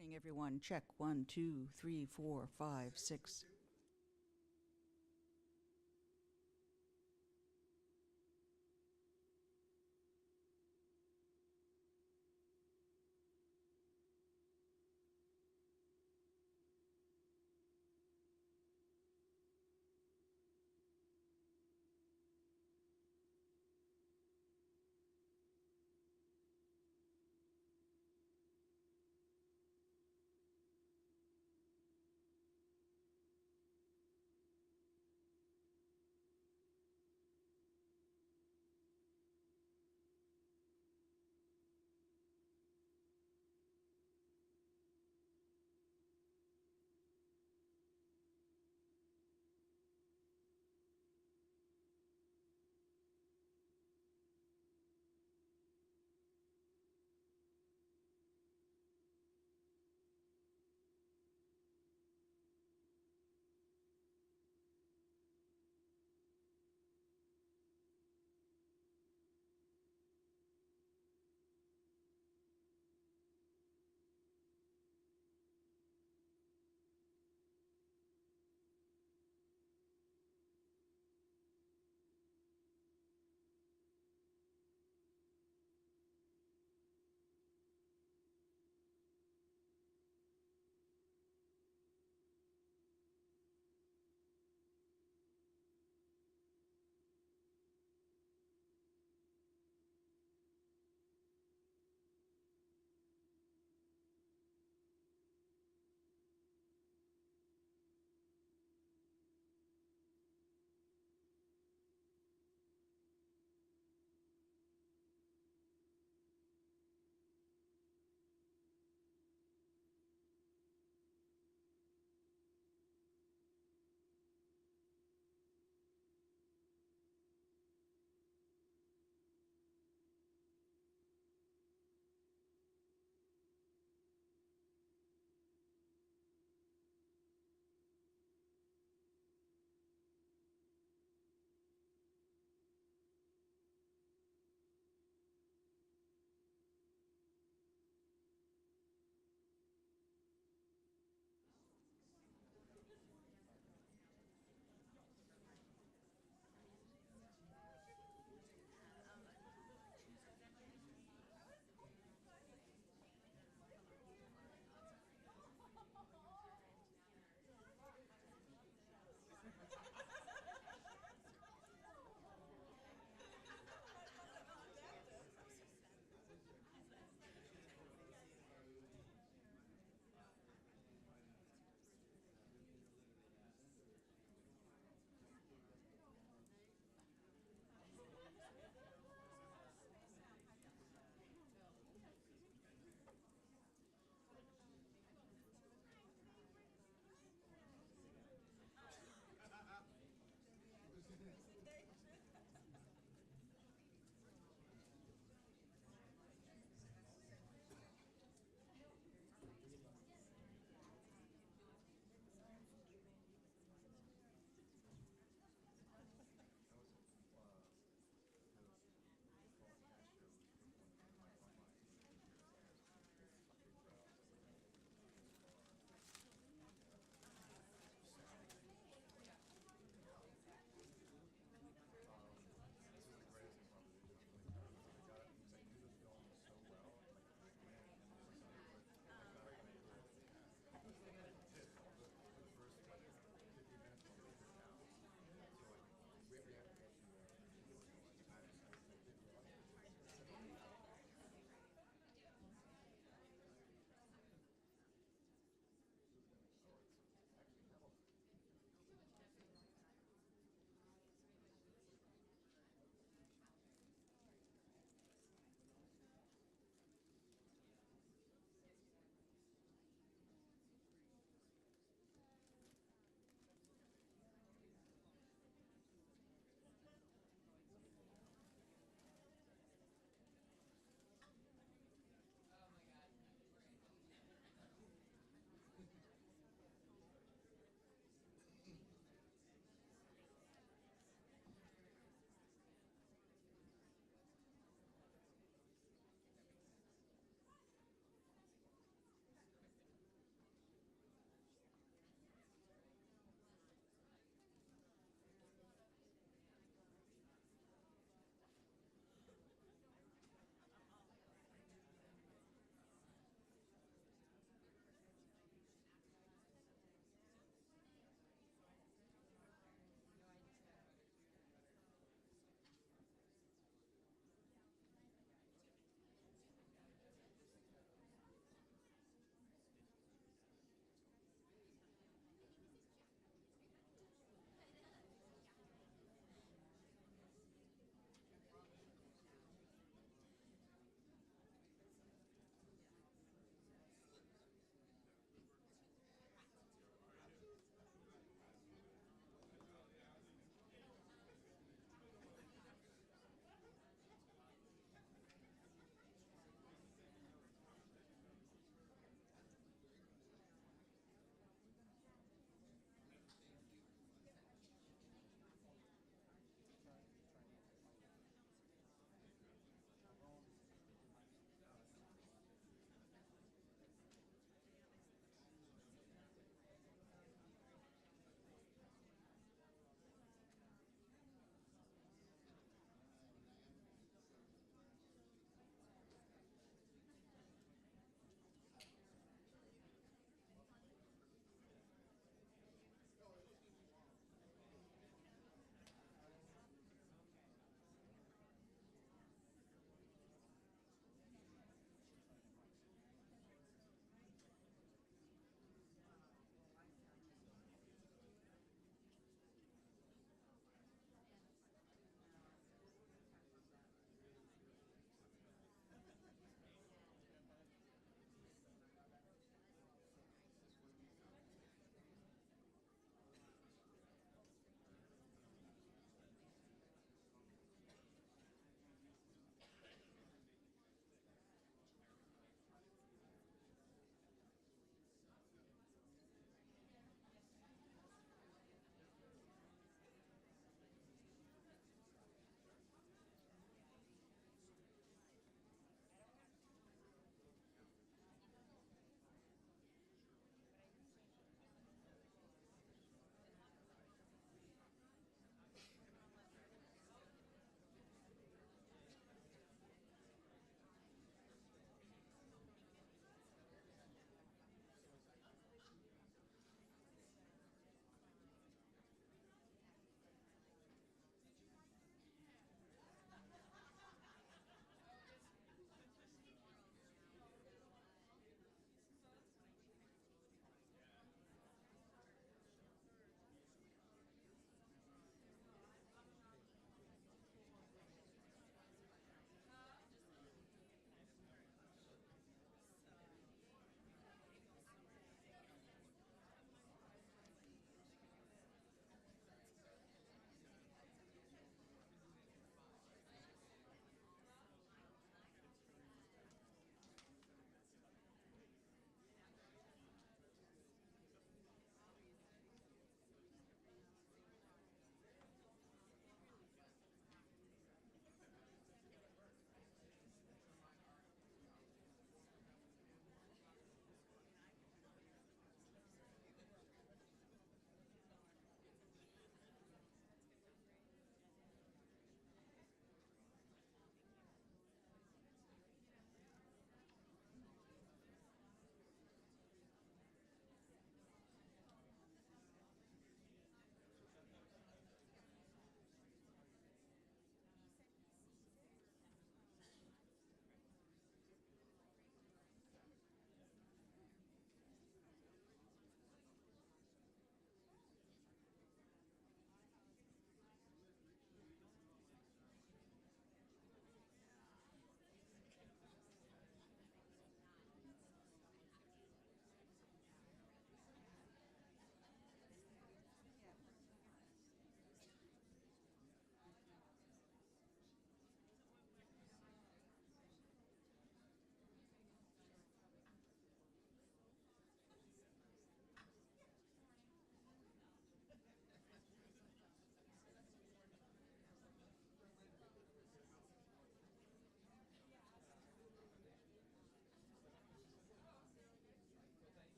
Morning, everyone. Check 1, 2, 3, 4, 5, 6.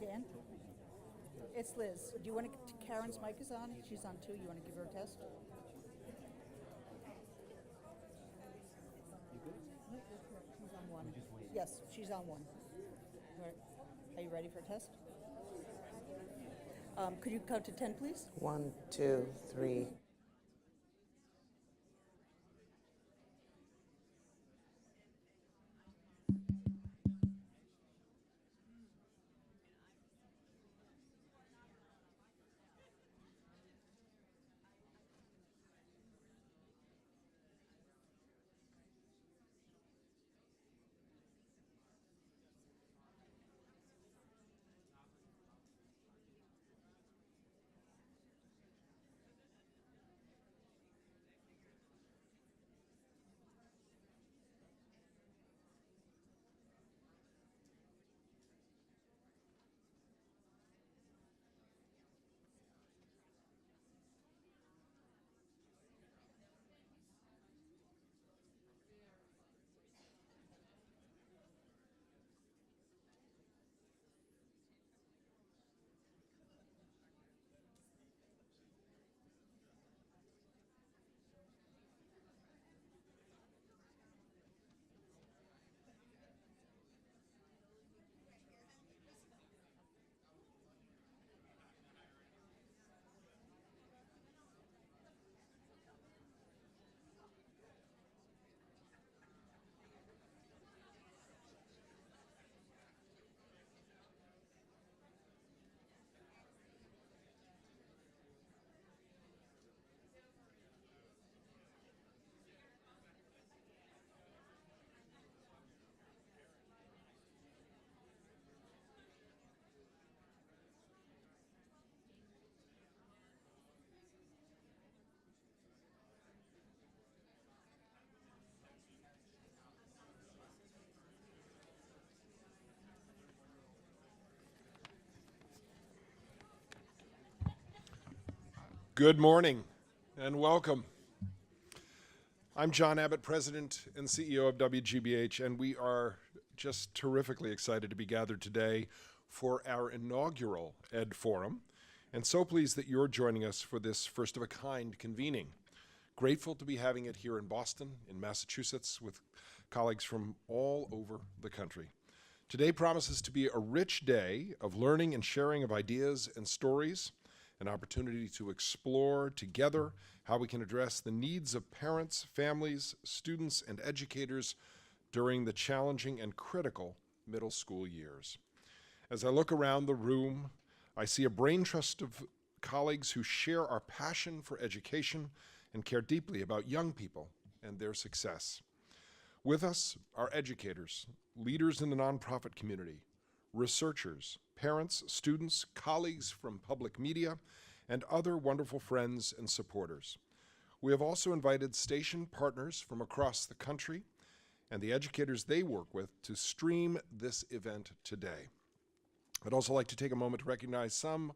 Dan? It's Liz. Do you want to, Karen's mic is on? She's on too. You want to give her a test? She's on one. Yes, she's on one. All right. Are you ready for a test? Could you count to 10, please? 1, 2, 3. Good morning and welcome. I'm John Abbott, President and CEO of WGBH, and we are just terrifically excited to be gathered today for our inaugural EdForum, and so pleased that you're joining us for this first-of-a-kind convening. Grateful to be having it here in Boston, in Massachusetts, with colleagues from all over the country. Today promises to be a rich day of learning and sharing of ideas and stories, an opportunity to explore together how we can address the needs of parents, families, students, and educators during the challenging and critical middle school years. As I look around the room, I see a brain trust of colleagues who share our passion for education and care deeply about young people and their success. With us are educators, leaders in the nonprofit community, researchers, parents, students, colleagues from public media, and other wonderful friends and supporters. We have also invited station partners from across the country and the educators they work with to stream this event today. I'd also like to take a moment to recognize some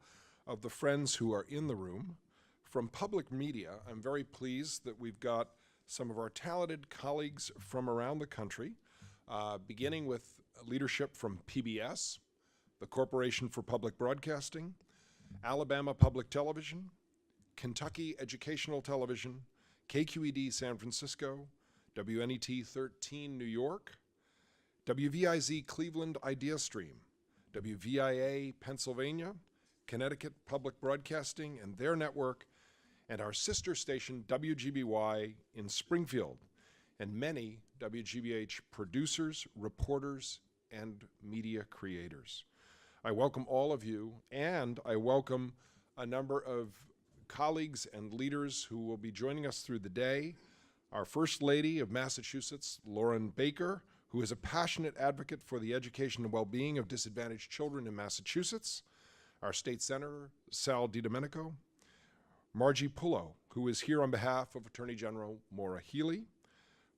of the friends who are in the room. From public media, I'm very pleased that we've got some of our talented colleagues from around the country, beginning with leadership from PBS, the Corporation for Public Broadcasting, Alabama Public Television, Kentucky Educational Television, KQED San Francisco, WNET 13 New York, WVIZ Cleveland Idea Stream, WVIA Pennsylvania, Connecticut Public Broadcasting and their network, and our sister station WGBY in Springfield, and many WGBH producers, reporters, and media creators. I welcome all of you, and I welcome a number of colleagues and leaders who will be joining us through the day. Our First Lady of Massachusetts, Lauren Baker, who is a passionate advocate for the education and well-being of disadvantaged children in Massachusetts. Our State Senator, Sal DiDomenico. Margie Pullo, who is here on behalf of Attorney General Maura Healey.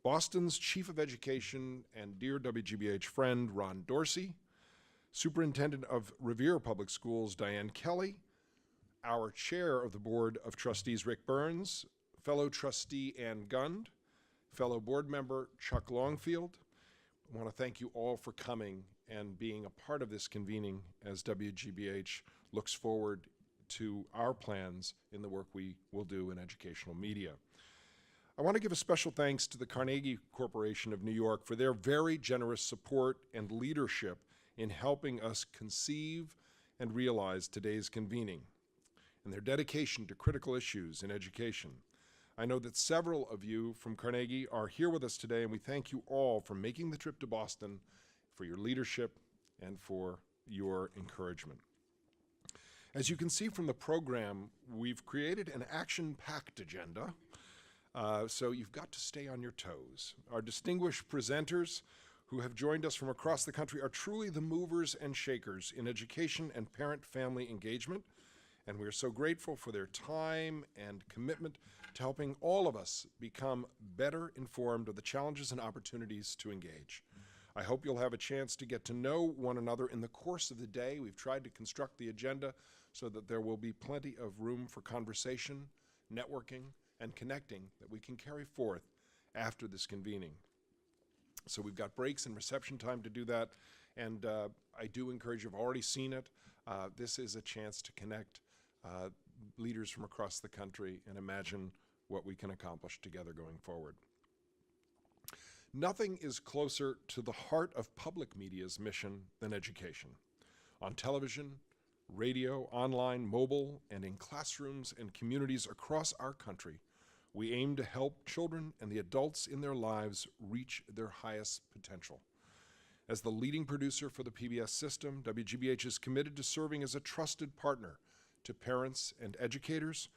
Boston's Chief of Education and dear WGBH friend, Ron Dorsey. Superintendent of Revere Public Schools, Diane Kelly. Our Chair of the Board of Trustees, Rick Burns. Fellow Trustee Ann Gund. Fellow Board Member Chuck Longfield. I want to thank you all for coming and being a part of this convening as WGBH looks forward to our plans in the work we will do in educational media. I want to give a special thanks to the Carnegie Corporation of New York for their very generous support and leadership in helping us conceive and realize today's convening, and their dedication to critical issues in education. I know that several of you from Carnegie are here with us today, and we thank you all for making the trip to Boston, for your leadership, and for your encouragement. As you can see from the program, we've created an action-packed agenda, so you've got to stay on your toes. Our distinguished presenters who have joined us from across the country are truly the movers and shakers in education and parent-family engagement, and we're so grateful for their time and commitment to helping all of us become better informed of the challenges and opportunities to engage. I hope you'll have a chance to get to know one another in the course of the day. We've tried to construct the agenda so that there will be plenty of room for conversation, networking, and connecting that we can carry forth after this convening. So we've got breaks and reception time to do that, and I do encourage you, I've already seen it, this is a chance to connect leaders from across the country and imagine what we can accomplish together going forward. Nothing is closer to the heart of public media's mission than education. On television, radio, online, mobile, and in classrooms and communities across our country, we aim to help children and the adults in their lives reach their highest potential. As the leading producer for the PBS system, WGBH is committed to serving as a trusted partner to parents and educators,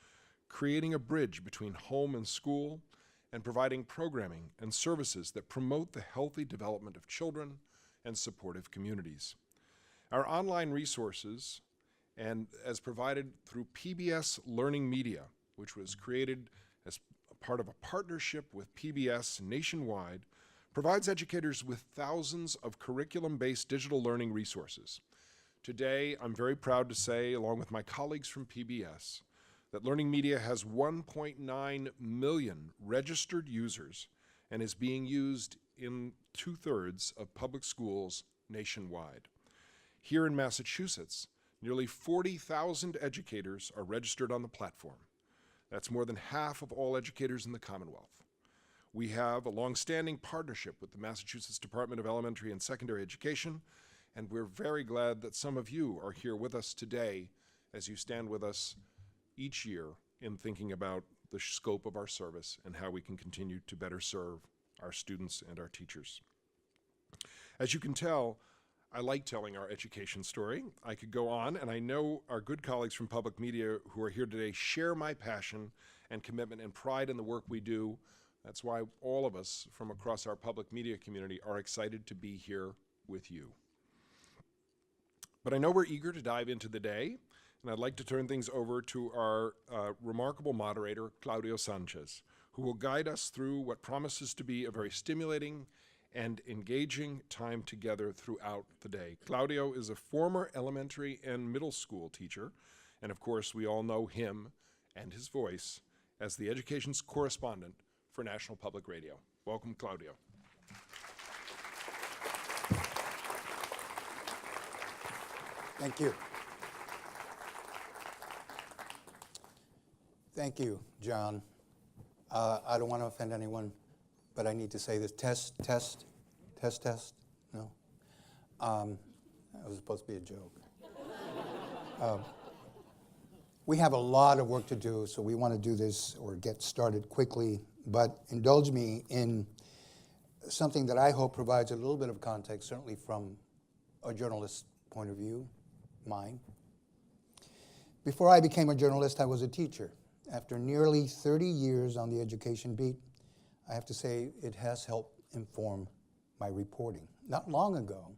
creating a bridge between home and school, and providing programming and services that promote the healthy development of children and supportive communities. Our online resources, and as provided through PBS Learning Media, which was created as part of a partnership with PBS nationwide, provides educators with thousands of curriculum-based digital learning resources. Today, I'm very proud to say, along with my colleagues from PBS, that Learning Media has 1.9 million registered users and is being used in 2/3 of public schools nationwide. Here in Massachusetts, nearly 40,000 educators are registered on the platform. That's more than half of all educators in the Commonwealth. We have a long-standing partnership with the Massachusetts Department of Elementary and Secondary Education, and we're very glad that some of you are here with us today as you stand with us each year in thinking about the scope of our service and how we can continue to better serve our students and our teachers. As you can tell, I like telling our education story. I could go on, and I know our good colleagues from public media who are here today share my passion and commitment and pride in the work we do. That's why all of us from across our public media community are excited to be here with you. But I know we're eager to dive into the day, and I'd like to turn things over to our remarkable moderator, Claudio Sanchez, who will guide us through what promises to be a very stimulating and engaging time together throughout the day. Claudio is a former elementary and middle school teacher, and of course we all know him and his voice as the education's correspondent for National Public Radio. Welcome, Claudio. Thank you. Thank you, John. I don't want to offend anyone, but I need to say this. Test. No? That was supposed to be a joke. We have a lot of work to do, so we want to do this or get started quickly, but indulge me in something that I hope provides a little bit of context, certainly from a journalist's point of view, mine. Before I became a journalist, I was a teacher. After nearly 30 years on the education beat, I have to say it has helped inform my reporting. Not long ago,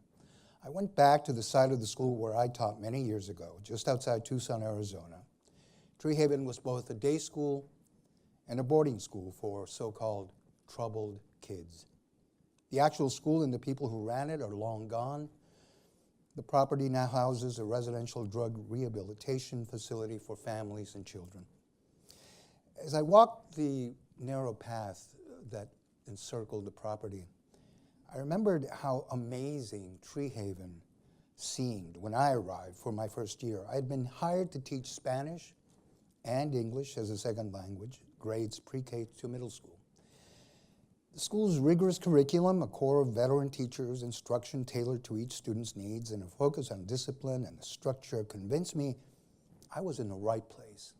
I went back to the site of the school where I taught many years ago, just outside Tucson, Arizona. Tree Haven was both a day school and a boarding school for so-called troubled kids. The actual school and the people who ran it are long gone. The property now houses a residential drug rehabilitation facility for families and children. As I walked the narrow path that encircled the property, I remembered how amazing Tree Haven seemed when I arrived for my first year. I had been hired to teach Spanish and English as a second language, grades pre-K to middle school. The school's rigorous curriculum, a core of veteran teachers, instruction tailored to each student's needs, and a focus on discipline and structure convinced me I was in the right place.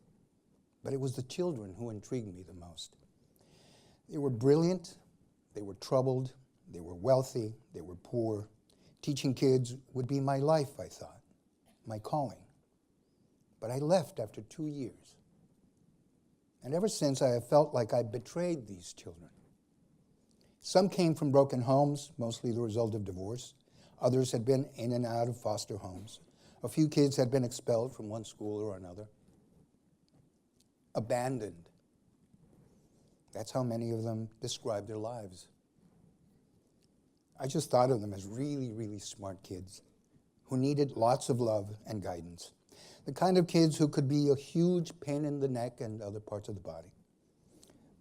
But it was the children who intrigued me the most. They were brilliant, they were troubled, they were wealthy, they were poor. Teaching kids would be my life, I thought, my calling. But I left after 2 years. And ever since, I have felt like I betrayed these children. Some came from broken homes, mostly the result of divorce. Others had been in and out of foster homes. A few kids had been expelled from one school or another. Abandoned. That's how many of them describe their lives. I just thought of them as really, really smart kids who needed lots of love and guidance. The kind of kids who could be a huge pain in the neck and other parts of the body.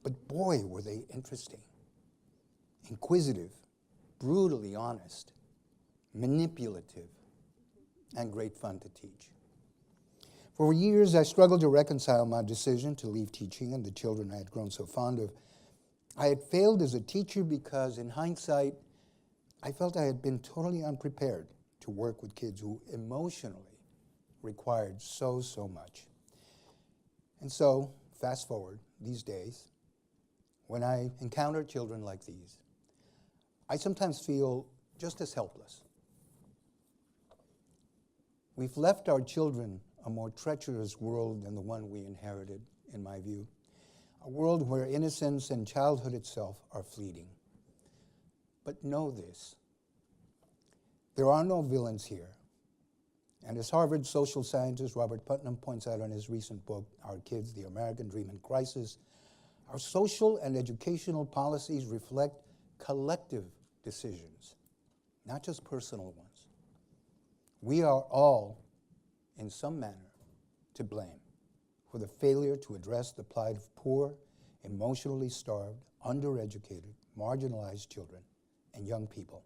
But boy, were they interesting, inquisitive, brutally honest, manipulative, and great fun to teach. For years, I struggled to reconcile my decision to leave teaching and the children I had grown so fond of. I had failed as a teacher because, in hindsight, I felt I had been totally unprepared to work with kids who emotionally required so much. And so, fast forward these days, when I encounter children like these, I sometimes feel just as helpless. We've left our children a more treacherous world than the one we inherited, in my view, a world where innocence and childhood itself are fleeting. But know this, there are no villains here. And as Harvard social scientist Robert Putnam points out in his recent book, Our Kids, the American Dream in Crisis, our social and educational policies reflect collective decisions, not just personal ones. We are all, in some manner, to blame for the failure to address the plight of poor, emotionally starved, undereducated, marginalized children and young people.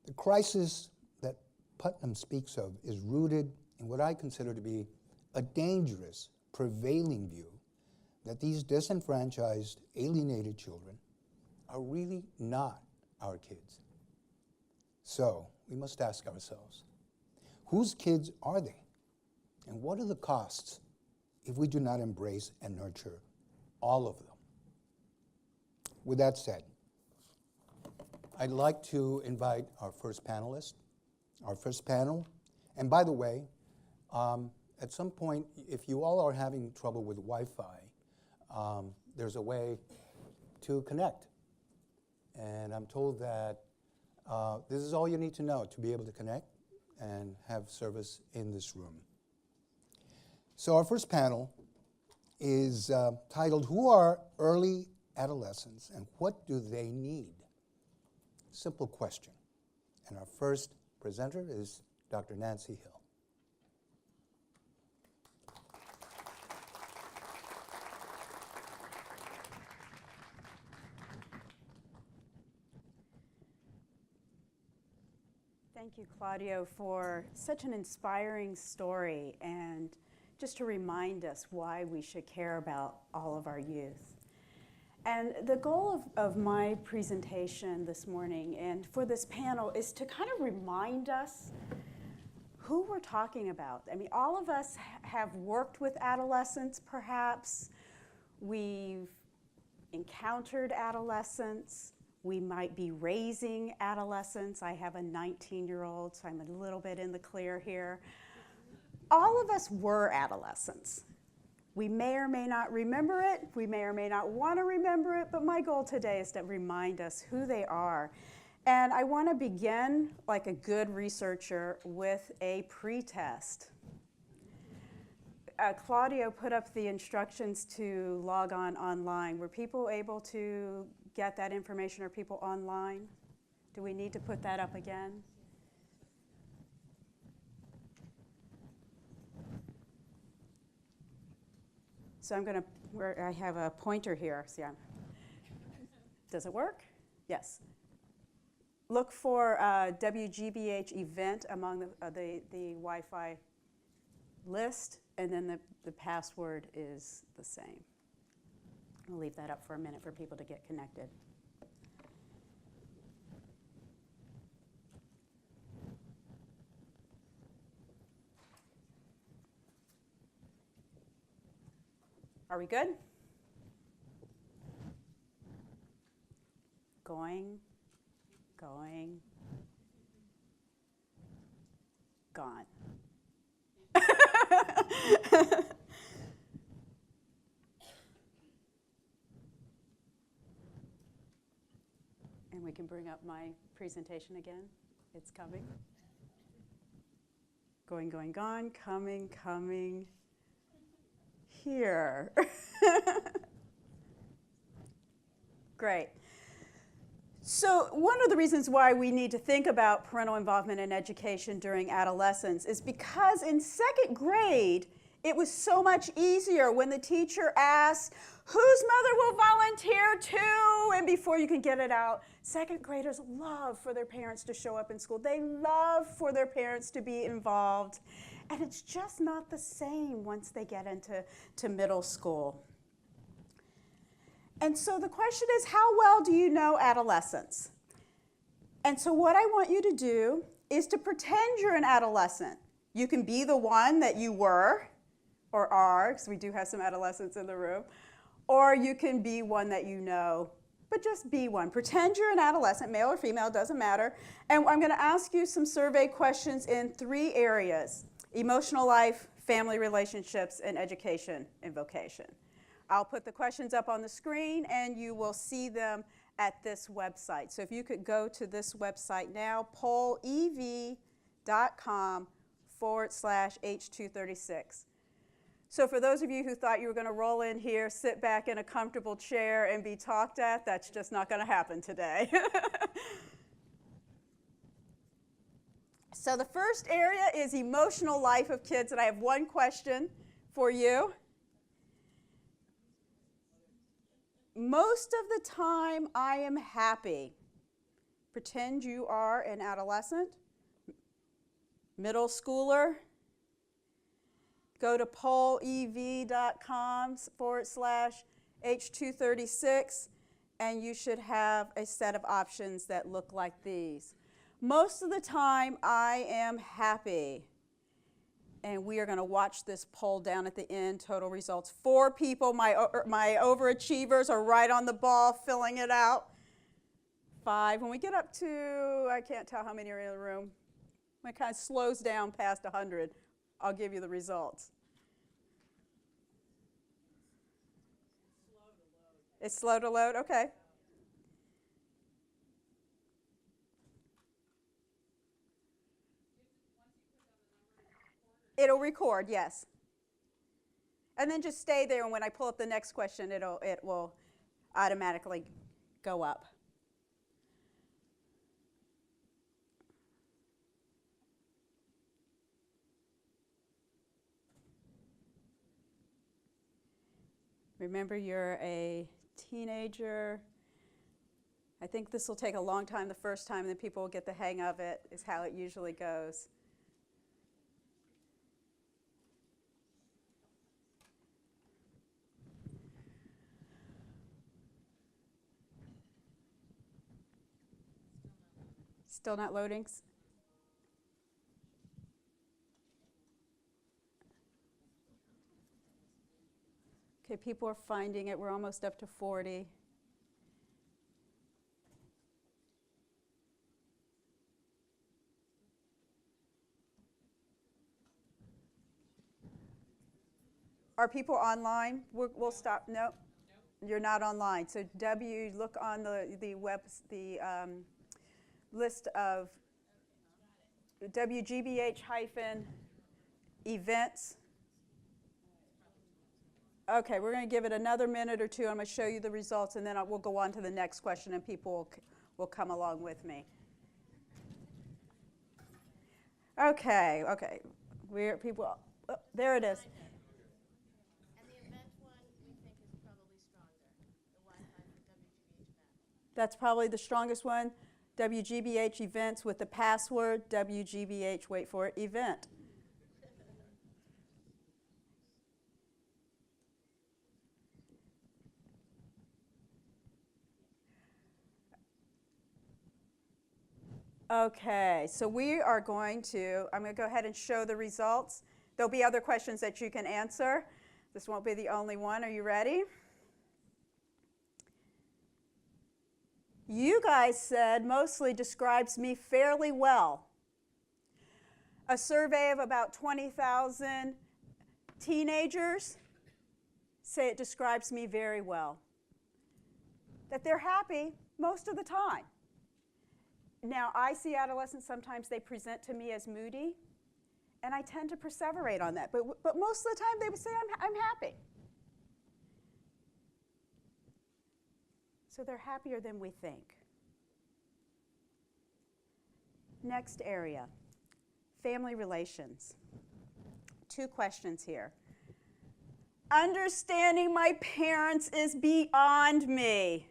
The crisis that Putnam speaks of is rooted in what I consider to be a dangerous, prevailing view that these disenfranchised, alienated children are really not our kids. So we must ask ourselves, whose kids are they? And what are the costs if we do not embrace and nurture all of them? With that said, I'd like to invite our first panelist, our first panel. And by the way, at some point, if you all are having trouble with Wi-Fi, there's a way to connect. And I'm told that this is all you need to know to be able to connect and have service in this room. So our first panel is titled, Who Are Early Adolescents and What Do They Need? Simple question. And our first presenter is Dr. Nancy Hill. Thank you, Claudio, for such an inspiring story and just to remind us why we should care about all of our youth. And the goal of my presentation this morning and for this panel is to kind of remind us who we're talking about. I mean, all of us have worked with adolescents, perhaps. We've encountered adolescents. We might be raising adolescents. I have a 19-year-old, so I'm a little bit in the clear here. All of us were adolescents. We may or may not remember it. We may or may not want to remember it, but my goal today is to remind us who they are. And I want to begin, like a good researcher, with a pretest. Claudio put up the instructions to log on online. Were people able to get that information? Are people online? Do we need to put that up again? So I'm going to, I have a pointer here. See, does it work? Yes. look for WGBH event among the Wi-Fi list, and then the password is the same. I'll leave that up for a minute for people to get connected. Are we good? Going, gone. And we can bring up my presentation again. It's coming. Going, gone, coming, here. Great. So one of the reasons why we need to think about parental involvement in education during adolescence is because in second grade, it was so much easier when the teacher asked, whose mother will volunteer too? And before you can get it out, second graders love for their parents to show up in school. They love for their parents to be involved. And it's just not the same once they get into middle school. And so the question is, how well do you know adolescents? And so what I want you to do is to pretend you're an adolescent. You can be the one that you were or are, because we do have some adolescents in the room, or you can be one that you know, but just be one. Pretend you're an adolescent, male or female, doesn't matter. And I'm going to ask you some survey questions in 3 areas: emotional life, family relationships, and education and vocation. I'll put the questions up on the screen, and you will see them at this website. So if you could go to this website now, pollev.com/H236. So for those of you who thought you were going to roll in here, sit back in a comfortable chair, and be talked at, that's just not going to happen today. So the first area is emotional life of kids, and I have one question for you. Most of the time, I am happy. Pretend you are an adolescent, middle schooler. Go to pollev.com/H236, and you should have a set of options that look like these. Most of the time, I am happy. And we are going to watch this poll down at the end, total results. 4 people, my overachievers, are right on the ball, filling it out. 5. When we get up to, I can't tell how many are in the room. When it kind of slows down past 100, I'll give you the results. It's slow to load? Okay. It'll record, yes. And then just stay there, and when I pull up the next question, it will automatically go up. Remember, you're a teenager. I think this will take a long time the first time, and then people will get the hang of it, is how it usually goes. Still not loading? Okay, people are finding it. We're almost up to 40. Are people online? We'll stop. No, you're not online. So look on the list of WGBH-events. Okay, we're going to give it another minute or two. I'm going to show you the results, and then we'll go on to the next question, and people will come along with me. Okay. There it is. And the event one we think is probably stronger, the Wi-Fi for WGBH event. That's probably the strongest one. WGBH events with the password WGBH, wait for it, event. Okay, so I'm going to go ahead and show the results. There'll be other questions that you can answer. This won't be the only one. Are you ready? You guys said mostly describes me fairly well. A survey of about 20,000 teenagers say it describes me very well. That they're happy most of the time. Now, I see adolescents, sometimes they present to me as moody, and I tend to perseverate on that. But most of the time, they would say, I'm happy. So they're happier than we think. Next area, family relations. 2 questions here. Understanding my parents is beyond me.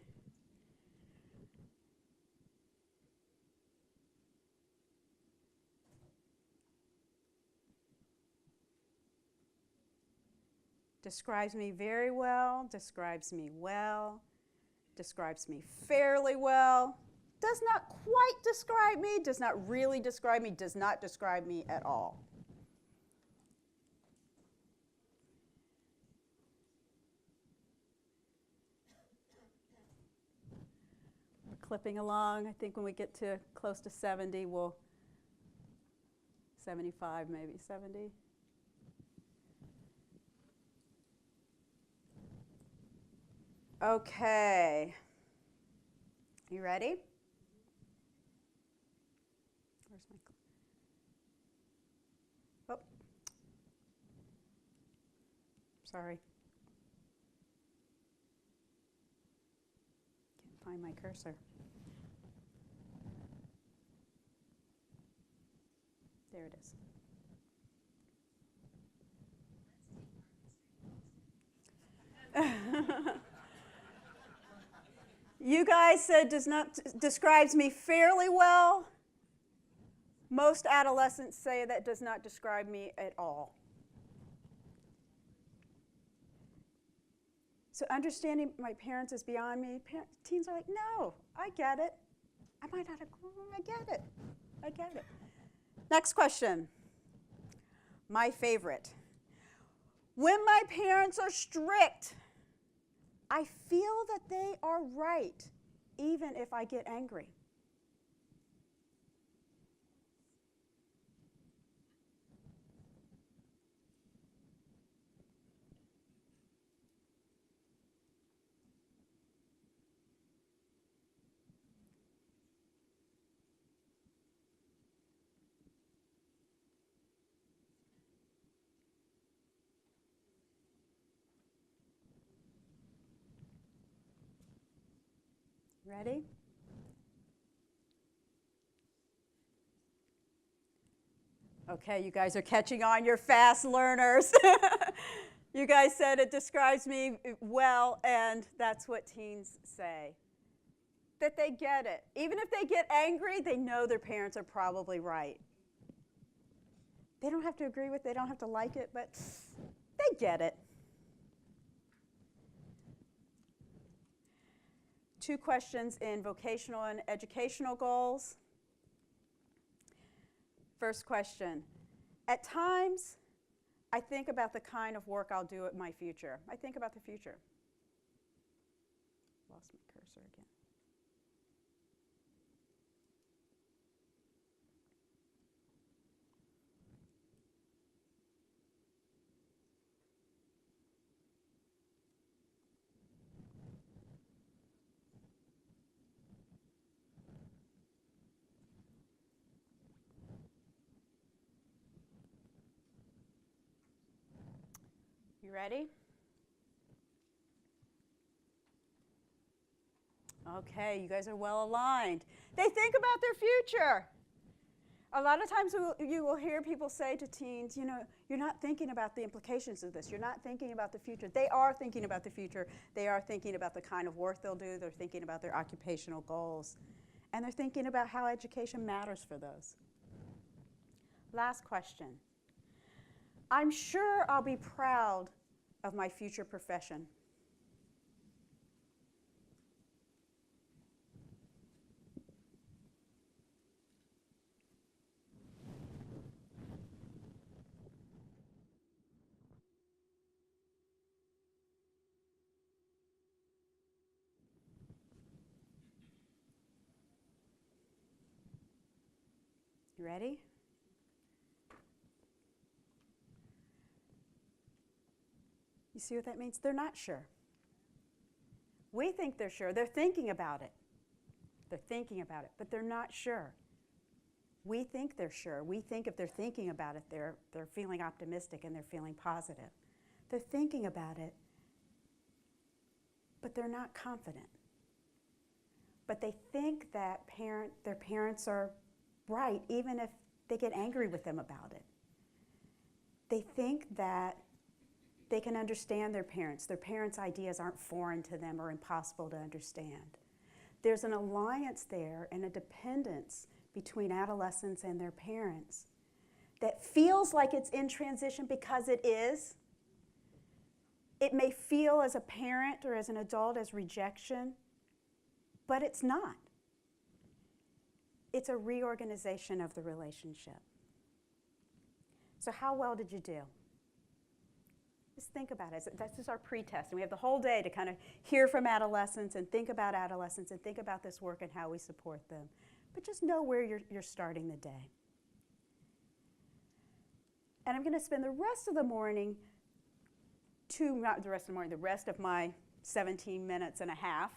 Describes me very well, describes me well, describes me fairly well, does not quite describe me, does not really describe me, does not describe me at all. We're clipping along. I think when we get to close to 70, 75 maybe, 70. Okay, you ready? Where's my, sorry. Can't find my cursor. There it is. You guys said describes me fairly well. Most adolescents say that does not describe me at all. So understanding my parents is beyond me. Teens are like, no, I get it. I might not agree, I get it. I get it. Next question. My favorite. When my parents are strict, I feel that they are right, even if I get angry. Ready? Okay, you guys are catching on. You're fast learners. You guys said it describes me well, and that's what teens say. That they get it. Even if they get angry, they know their parents are probably right. They don't have to agree with it, they don't have to like it, but they get it. 2 questions in vocational and educational goals. First question. At times, I think about the kind of work I'll do in my future. I think about the future. Lost my cursor again. You ready? Okay, you guys are well aligned. They think about their future. A lot of times you will hear people say to teens, you know, you're not thinking about the implications of this. You're not thinking about the future. They are thinking about the future. They are thinking about the kind of work they'll do. They're thinking about their occupational goals. And they're thinking about how education matters for those. Last question. I'm sure I'll be proud of my future profession. You ready? You see what that means? They're not sure. We think they're sure. They're thinking about it. They're thinking about it, but they're not sure. We think they're sure. We think if they're thinking about it, they're feeling optimistic and they're feeling positive. They're thinking about it, but they're not confident. But they think that their parents are right, even if they get angry with them about it. They think that they can understand their parents. Their parents' ideas aren't foreign to them or impossible to understand. There's an alliance there and a dependence between adolescents and their parents that feels like it's in transition because it is. It may feel as a parent or as an adult as rejection, but it's not. It's a reorganization of the relationship. So how well did you do? Just think about it. This is our pretest, and we have the whole day to kind of hear from adolescents and think about adolescents and think about this work and how we support them. But just know where you're starting the day. And I'm going to spend the rest of the morning, the rest of my 17 minutes and a half,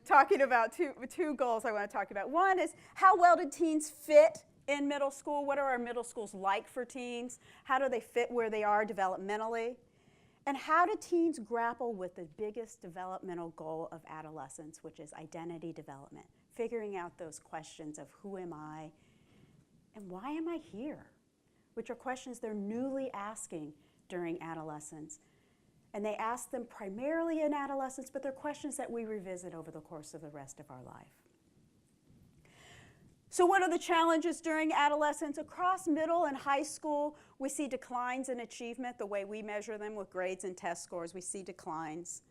talking about two goals I want to talk about. One is, how well do teens fit in middle school? What are our middle schools like for teens? How do they fit where they are developmentally? And how do teens grapple with the biggest developmental goal of adolescence, which is identity development, figuring out those questions of who am I and why am I here, which are questions they're newly asking during adolescence. And they ask them primarily in adolescence, but they're questions that we revisit over the course of the rest of our life. So what are the challenges during adolescence? Across middle and high school, we see declines in achievement, the way we measure them with grades and test scores. We see declines.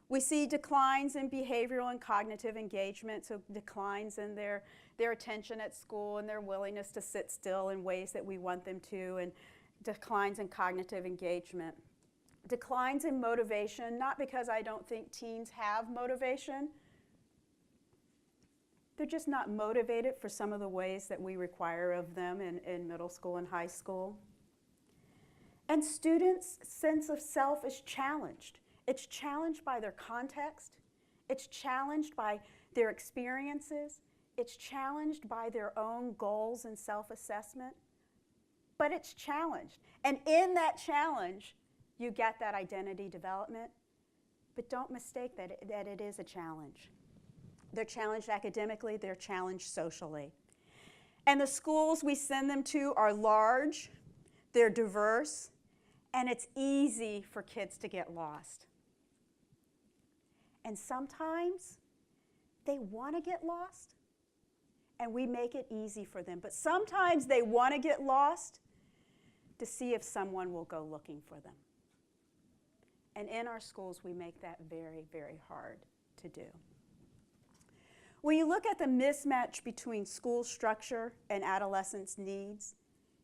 We see declines in behavioral and cognitive engagement, so declines in their attention at school and their willingness to sit still in ways that we want them to, and declines in cognitive engagement. Declines in motivation, not because I don't think teens have motivation. They're just not motivated for some of the ways that we require of them in middle school and high school. And students' sense of self is challenged. It's challenged by their context. It's challenged by their experiences. It's challenged by their own goals and self-assessment. But it's challenged. And in that challenge, you get that identity development. But don't mistake that it is a challenge. They're challenged academically, they're challenged socially. And the schools we send them to are large, they're diverse, and it's easy for kids to get lost. And sometimes they want to get lost, and we make it easy for them. But sometimes they want to get lost to see if someone will go looking for them. And in our schools, we make that very, very hard to do. When you look at the mismatch between school structure and adolescents' needs,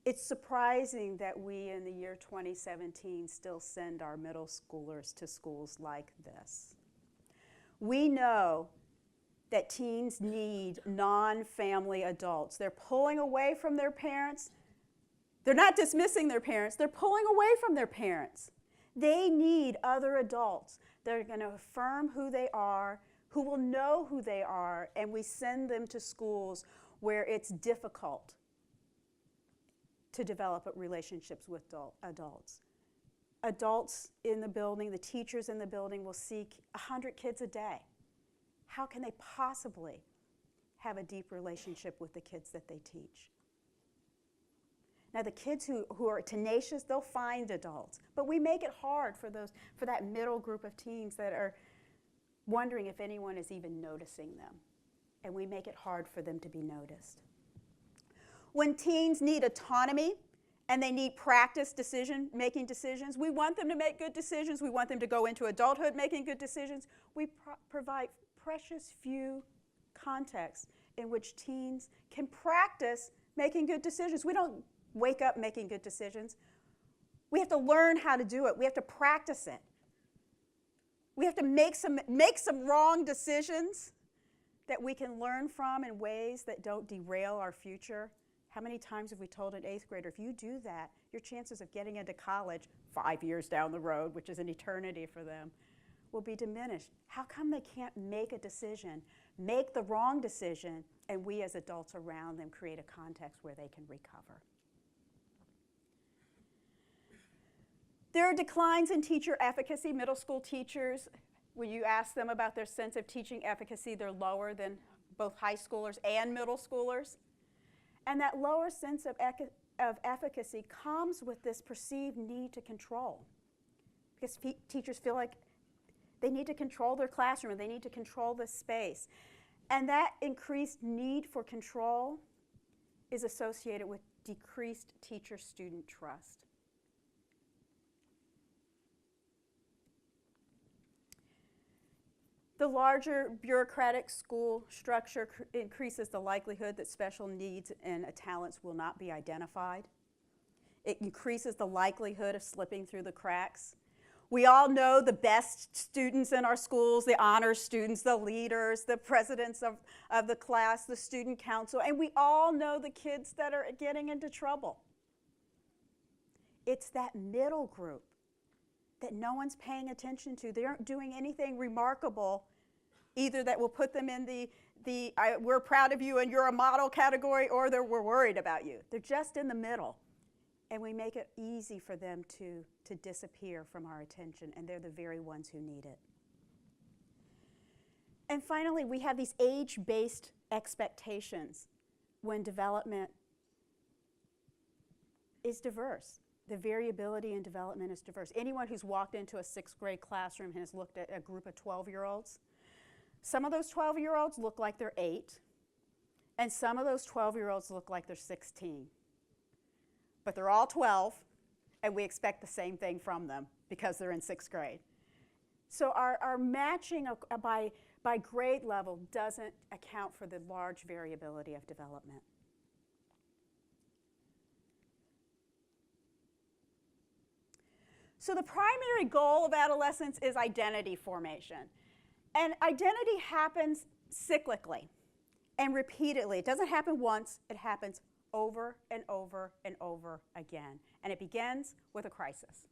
it's surprising that we, in the year 2017, still send our middle schoolers to schools like this. We know that teens need non-family adults. They're pulling away from their parents. They're not dismissing their parents. They're pulling away from their parents. They need other adults that are going to affirm who they are, who will know who they are, and we send them to schools where it's difficult to develop relationships with adults. Adults in the building, the teachers in the building will see 100 kids a day. How can they possibly have a deep relationship with the kids that they teach? Now, the kids who are tenacious, they'll find adults, but we make it hard for that middle group of teens that are wondering if anyone is even noticing them. and we make it hard for them to be noticed. When teens need autonomy and they need practice making decisions, we want them to make good decisions. We want them to go into adulthood making good decisions. We provide precious few contexts in which teens can practice making good decisions. We don't wake up making good decisions. We have to learn how to do it. We have to practice it. We have to make some wrong decisions that we can learn from in ways that don't derail our future. How many times have we told an 8th grader, if you do that, your chances of getting into college 5 years down the road, which is an eternity for them, will be diminished. How come they can't make a decision, make the wrong decision, and we as adults around them create a context where they can recover? There are declines in teacher efficacy. Middle school teachers, when you ask them about their sense of teaching efficacy, they're lower than both high schoolers and middle schoolers. And that lower sense of efficacy comes with this perceived need to control. Because teachers feel like they need to control their classroom, they need to control the space. And that increased need for control is associated with decreased teacher-student trust. The larger bureaucratic school structure increases the likelihood that special needs and talents will not be identified. It increases the likelihood of slipping through the cracks. We all know the best students in our schools, the honors students, the leaders, the presidents of the class, the student council, and we all know the kids that are getting into trouble. It's that middle group that no one's paying attention to. They aren't doing anything remarkable, either that will put them in the we're proud of you and you're a model category, or we're worried about you. They're just in the middle. And we make it easy for them to disappear from our attention, and they're the very ones who need it. And finally, we have these age-based expectations when development is diverse. The variability in development is diverse. Anyone who's walked into a 6th grade classroom and has looked at a group of 12-year-olds, some of those 12-year-olds look like they're 8, and some of those 12-year-olds look like they're 16. But they're all 12, and we expect the same thing from them because they're in 6th grade. So our matching by grade level doesn't account for the large variability of development. So the primary goal of adolescence is identity formation. And identity happens cyclically and repeatedly. It doesn't happen once, it happens over and over and over again. And it begins with a crisis.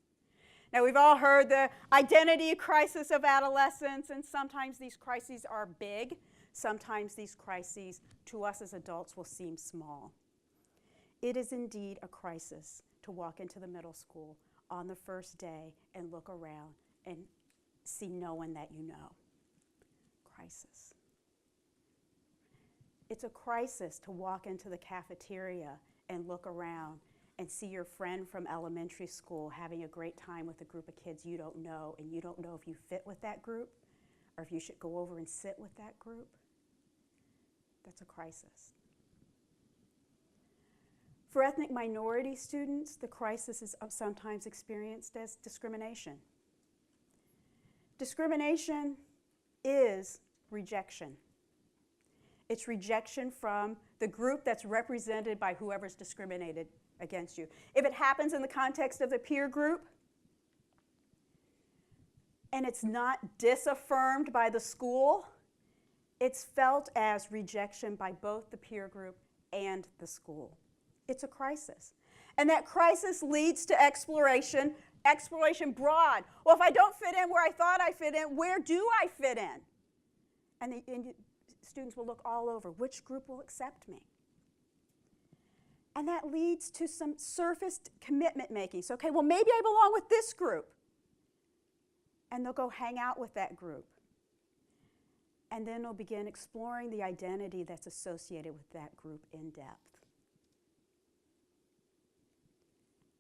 Now, we've all heard the identity crisis of adolescence, and sometimes these crises are big. Sometimes these crises, to us as adults, will seem small. It is indeed a crisis to walk into the middle school on the first day and look around and see no one that you know. Crisis. It's a crisis to walk into the cafeteria and look around and see your friend from elementary school having a great time with a group of kids you don't know, and you don't know if you fit with that group or if you should go over and sit with that group. That's a crisis. For ethnic minority students, the crisis is sometimes experienced as discrimination. Discrimination is rejection. It's rejection from the group that's represented by whoever's discriminated against you. If it happens in the context of the peer group, and it's not disaffirmed by the school, it's felt as rejection by both the peer group and the school. It's a crisis. And that crisis leads to exploration broad. Well, if I don't fit in where I thought I fit in, where do I fit in? And the students will look all over. Which group will accept me? And that leads to some surfaced commitment making. So, okay, well, maybe I belong with this group. And they'll go hang out with that group. And then they'll begin exploring the identity that's associated with that group in depth.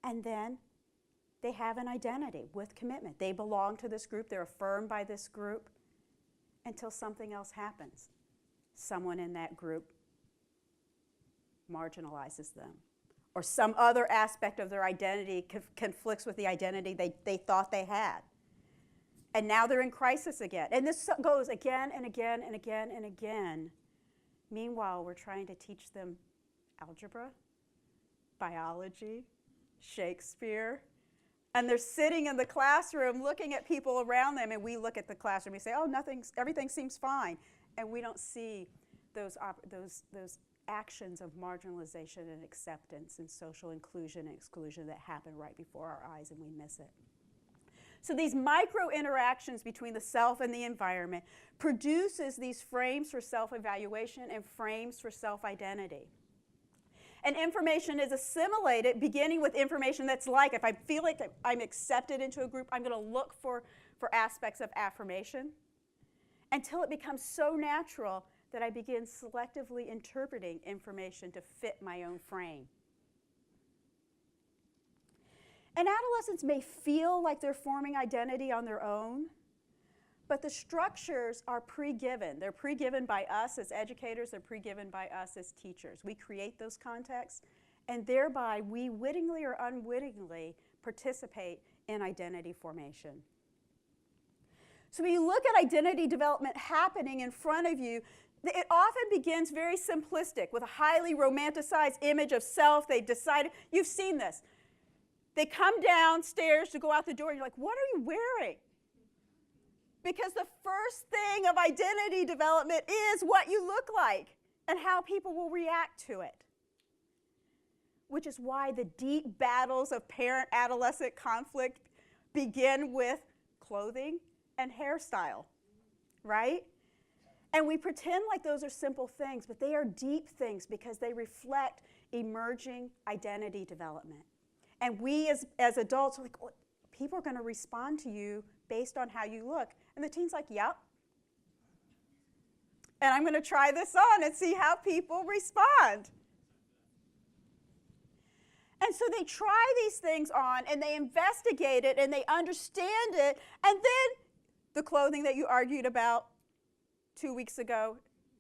And then they have an identity with commitment. They belong to this group. They're affirmed by this group until something else happens. someone in that group marginalizes them, or some other aspect of their identity conflicts with the identity they thought they had. And now they're in crisis again. And this goes again and again and again and again. Meanwhile, we're trying to teach them algebra, biology, Shakespeare. And they're sitting in the classroom looking at people around them, and we look at the classroom and we say, oh, everything seems fine. And we don't see those actions of marginalization and acceptance and social inclusion and exclusion that happen right before our eyes, and we miss it. So these micro interactions between the self and the environment produces these frames for self-evaluation and frames for self-identity. And information is assimilated beginning with information that's like, if I feel like I'm accepted into a group, I'm going to look for aspects of affirmation until it becomes so natural that I begin selectively interpreting information to fit my own frame. And adolescents may feel like they're forming identity on their own, but the structures are pre-given. They're pre-given by us as educators. They're pre-given by us as teachers. We create those contexts, and thereby we wittingly or unwittingly participate in identity formation. So when you look at identity development happening in front of you, it often begins very simplistic with a highly romanticized image of self. They've decided, you've seen this. They come downstairs to go out the door, and you're like, what are you wearing? Because the first thing of identity development is what you look like and how people will react to it. Which is why the deep battles of parent-adolescent conflict begin with clothing and hairstyle, right? And we pretend like those are simple things, but they are deep things because they reflect emerging identity development. And we as adults are like, well, people are going to respond to you based on how you look. And the teen's like, yep. And I'm going to try this on and see how people respond. And so they try these things on, and they investigate it, and they understand it, and then the clothing that you argued about 2 weeks ago,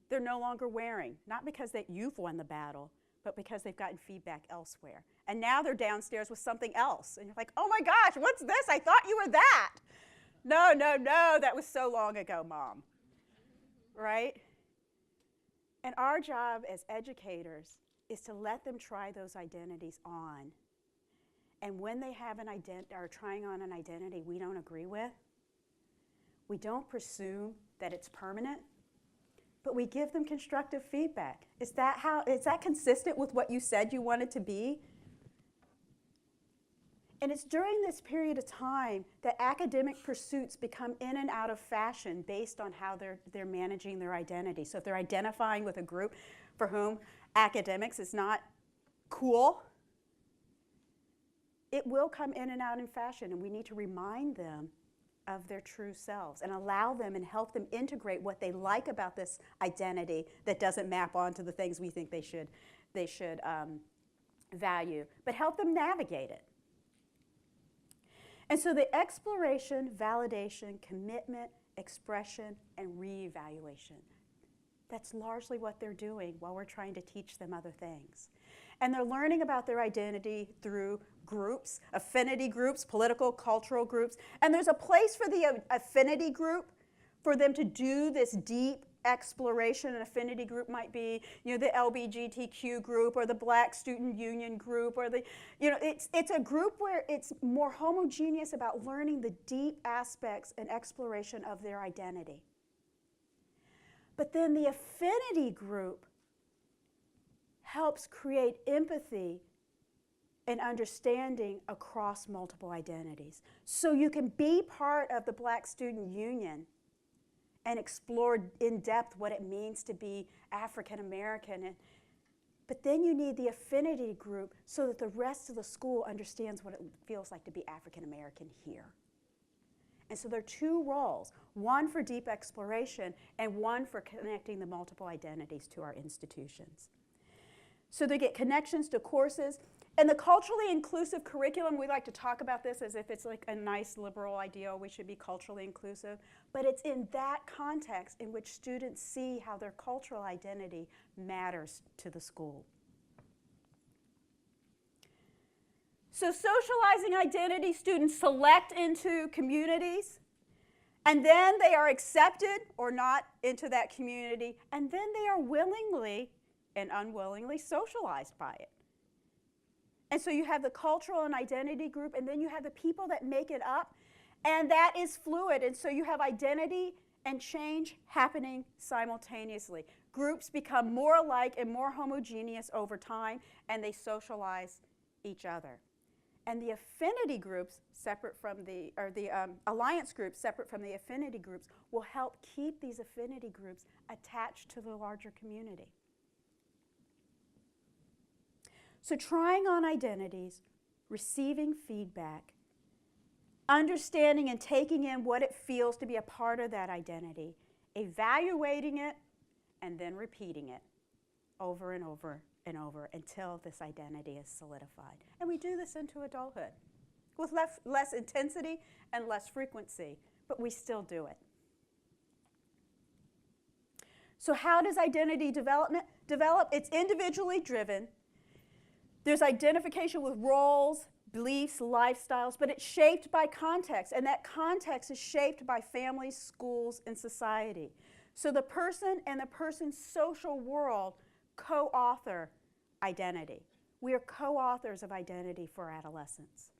they're no longer wearing. Not because that you've won the battle, but because they've gotten feedback elsewhere. And now they're downstairs with something else. And you're like, oh my gosh, what's this? I thought you were that. No, that was so long ago, Mom. Right? And our job as educators is to let them try those identities on. And when they have are trying on an identity we don't agree with, we don't presume that it's permanent, but we give them constructive feedback. Is that consistent with what you said you wanted to be? And it's during this period of time that academic pursuits become in and out of fashion based on how they're managing their identity. So if they're identifying with a group for whom academics is not cool, it will come in and out in fashion, and we need to remind them of their true selves and allow them and help them integrate what they like about this identity that doesn't map onto the things we think they should value, but help them navigate it. And so the exploration, validation, commitment, expression, and reevaluation, that's largely what they're doing while we're trying to teach them other things. And they're learning about their identity through groups, affinity groups, political, cultural groups. And there's a place for the affinity group for them to do this deep exploration. An affinity group might be, the LGBTQ group or the Black Student Union group, or it's a group where it's more homogeneous about learning the deep aspects and exploration of their identity. But then the affinity group helps create empathy and understanding across multiple identities. So you can be part of the Black Student Union and explore in depth what it means to be African American. But then you need the affinity group so that the rest of the school understands what it feels like to be African American here. And so there are two roles, one for deep exploration and one for connecting the multiple identities to our institutions. So they get connections to courses, And the culturally inclusive curriculum, we like to talk about this as if it's like a nice liberal ideal, we should be culturally inclusive, but it's in that context in which students see how their cultural identity matters to the school. So socializing identity, students select into communities, and then they are accepted or not into that community, and then they are willingly and unwillingly socialized by it. And so you have the cultural and identity group, and then you have the people that make it up, and that is fluid. And so you have identity and change happening simultaneously. Groups become more alike and more homogeneous over time, and they socialize each other. And the affinity groups, separate from the alliance groups, separate from the affinity groups, will help keep these affinity groups attached to the larger community. So trying on identities, receiving feedback, understanding and taking in what it feels to be a part of that identity, evaluating it, and then repeating it over and over and over until this identity is solidified. And we do this into adulthood with less intensity and less frequency, but we still do it. So how does identity develop? It's individually driven. There's identification with roles, beliefs, lifestyles, but it's shaped by context, and that context is shaped by families, schools, and society. So the person and the person's social world co-author identity. We are co-authors of identity for adolescents.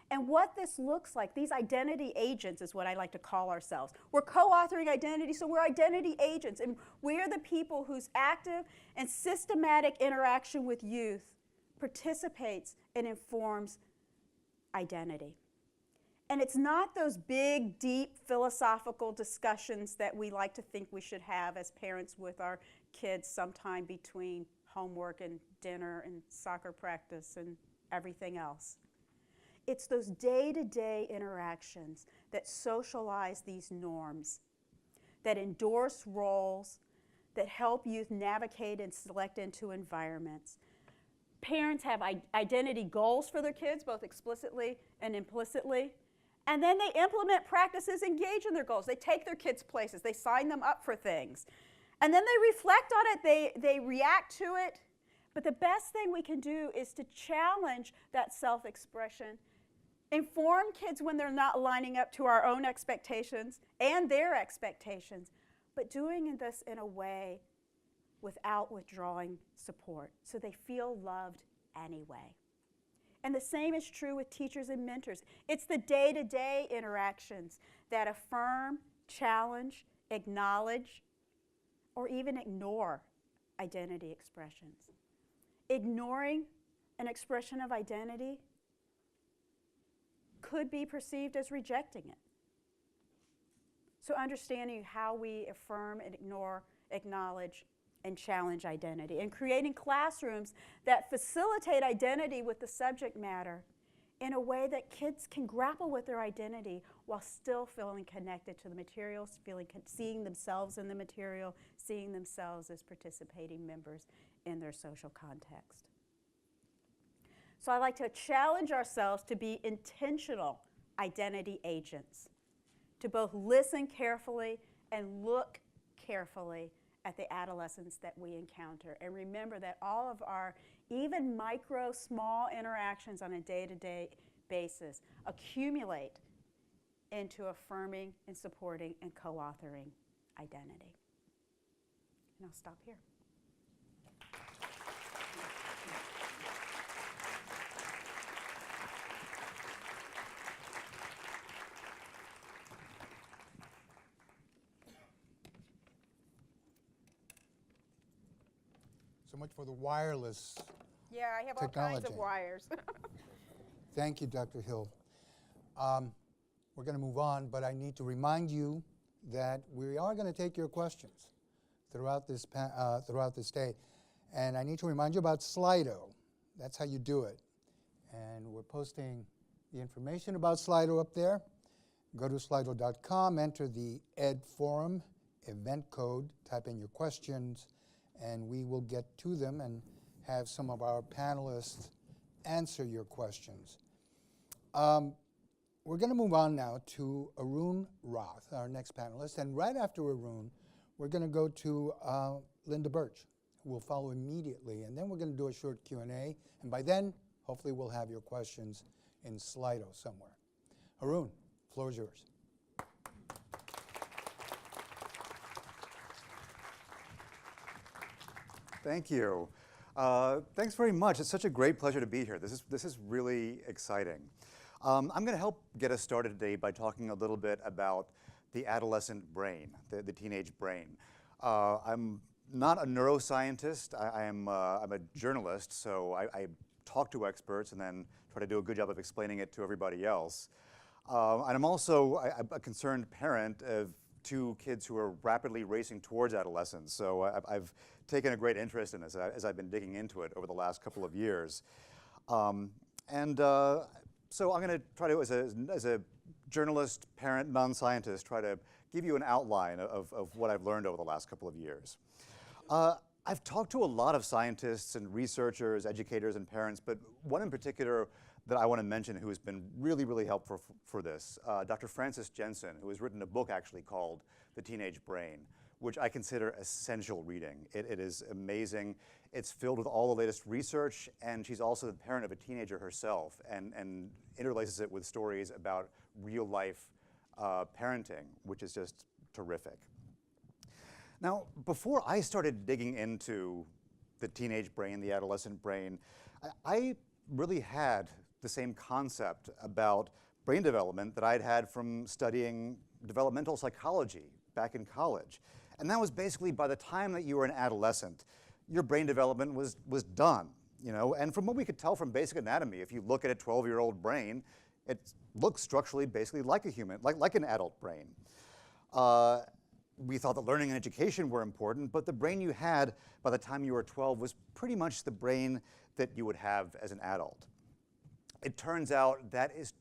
And what this looks like, these identity agents is what I like to call ourselves. We're co-authoring identity, so we're identity agents, and we are the people whose active and systematic interaction with youth participates and informs identity. And it's not those big, deep philosophical discussions that we like to think we should have as parents with our kids sometime between homework and dinner and soccer practice and everything else. It's those day-to-day interactions that socialize these norms, that endorse roles, that help youth navigate and select into environments. Parents have identity goals for their kids, both explicitly and implicitly. And then they implement practices engage in their goals. They take their kids places. They sign them up for things. And then they reflect on it. They react to it. But the best thing we can do is to challenge that self-expression, inform kids when they're not lining up to our own expectations and their expectations, but doing this in a way without withdrawing support, so they feel loved anyway. And the same is true with teachers and mentors. It's the day-to-day interactions that affirm, challenge, acknowledge, or even ignore identity expressions. Ignoring an expression of identity could be perceived as rejecting it. So understanding how we affirm and ignore, acknowledge, and challenge identity, and creating classrooms that facilitate identity with the subject matter in a way that kids can grapple with their identity while still feeling connected to the materials, seeing themselves in the material, seeing themselves as participating members in their social context. So I like to challenge ourselves to be intentional identity agents, to both listen carefully and look carefully at the adolescents that we encounter. And remember that all of our even micro, small interactions on a day-to-day basis accumulate into affirming and supporting and co-authoring identity. And I'll stop here. So much for the wireless. Yeah, I have all kinds of Technology. wires. Thank you, Dr. Hill. We're going to move on, but I need to remind you that we are going to take your questions throughout this day. And I need to remind you about Slido. That's how you do it. And we're posting the information about Slido up there. Go to slido.com, enter the EdForum event code, type in your questions, and we will get to them and have some of our panelists answer your questions. We're going to move on now to Arun Roth, our next panelist, and right after Arun, we're going to go to Linda Birch, who will follow immediately, and then we're going to do a short Q&A, and by then, hopefully we'll have your questions in Slido somewhere. Arun, floor is yours. Thank you. Thanks very much. It's such a great pleasure to be here. This is really exciting. I'm going to help get us started today by talking a little bit about the adolescent brain, the teenage brain. I'm not a neuroscientist. I'm a journalist, so I talk to experts and then try to do a good job of explaining it to everybody else. And I'm also a concerned parent of two kids who are rapidly racing towards adolescence. So I've taken a great interest in this as I've been digging into it over the last couple of years. So I'm going to try to, as a journalist, parent, non-scientist, try to give you an outline of what I've learned over the last couple of years. I've talked to a lot of scientists and researchers, educators, and parents, but one in particular that I want to mention who has been really, really helpful for this, Dr. Frances Jensen, who has written a book actually called The Teenage Brain, which I consider essential reading. It is amazing. It's filled with all the latest research, and she's also the parent of a teenager herself, and interlaces it with stories about real-life parenting, which is just terrific. Now, before I started digging into the teenage brain, the adolescent brain, I really had the same concept about brain development that I'd had from studying developmental psychology back in college. And that was basically by the time that you were an adolescent, your brain development was done, you know? And from what we could tell from basic anatomy, if you look at a 12-year-old brain, it looks structurally basically like a human, like an adult brain. We thought that learning and education were important, but the brain you had by the time you were 12 was pretty much the brain that you would have as an adult. It turns out that is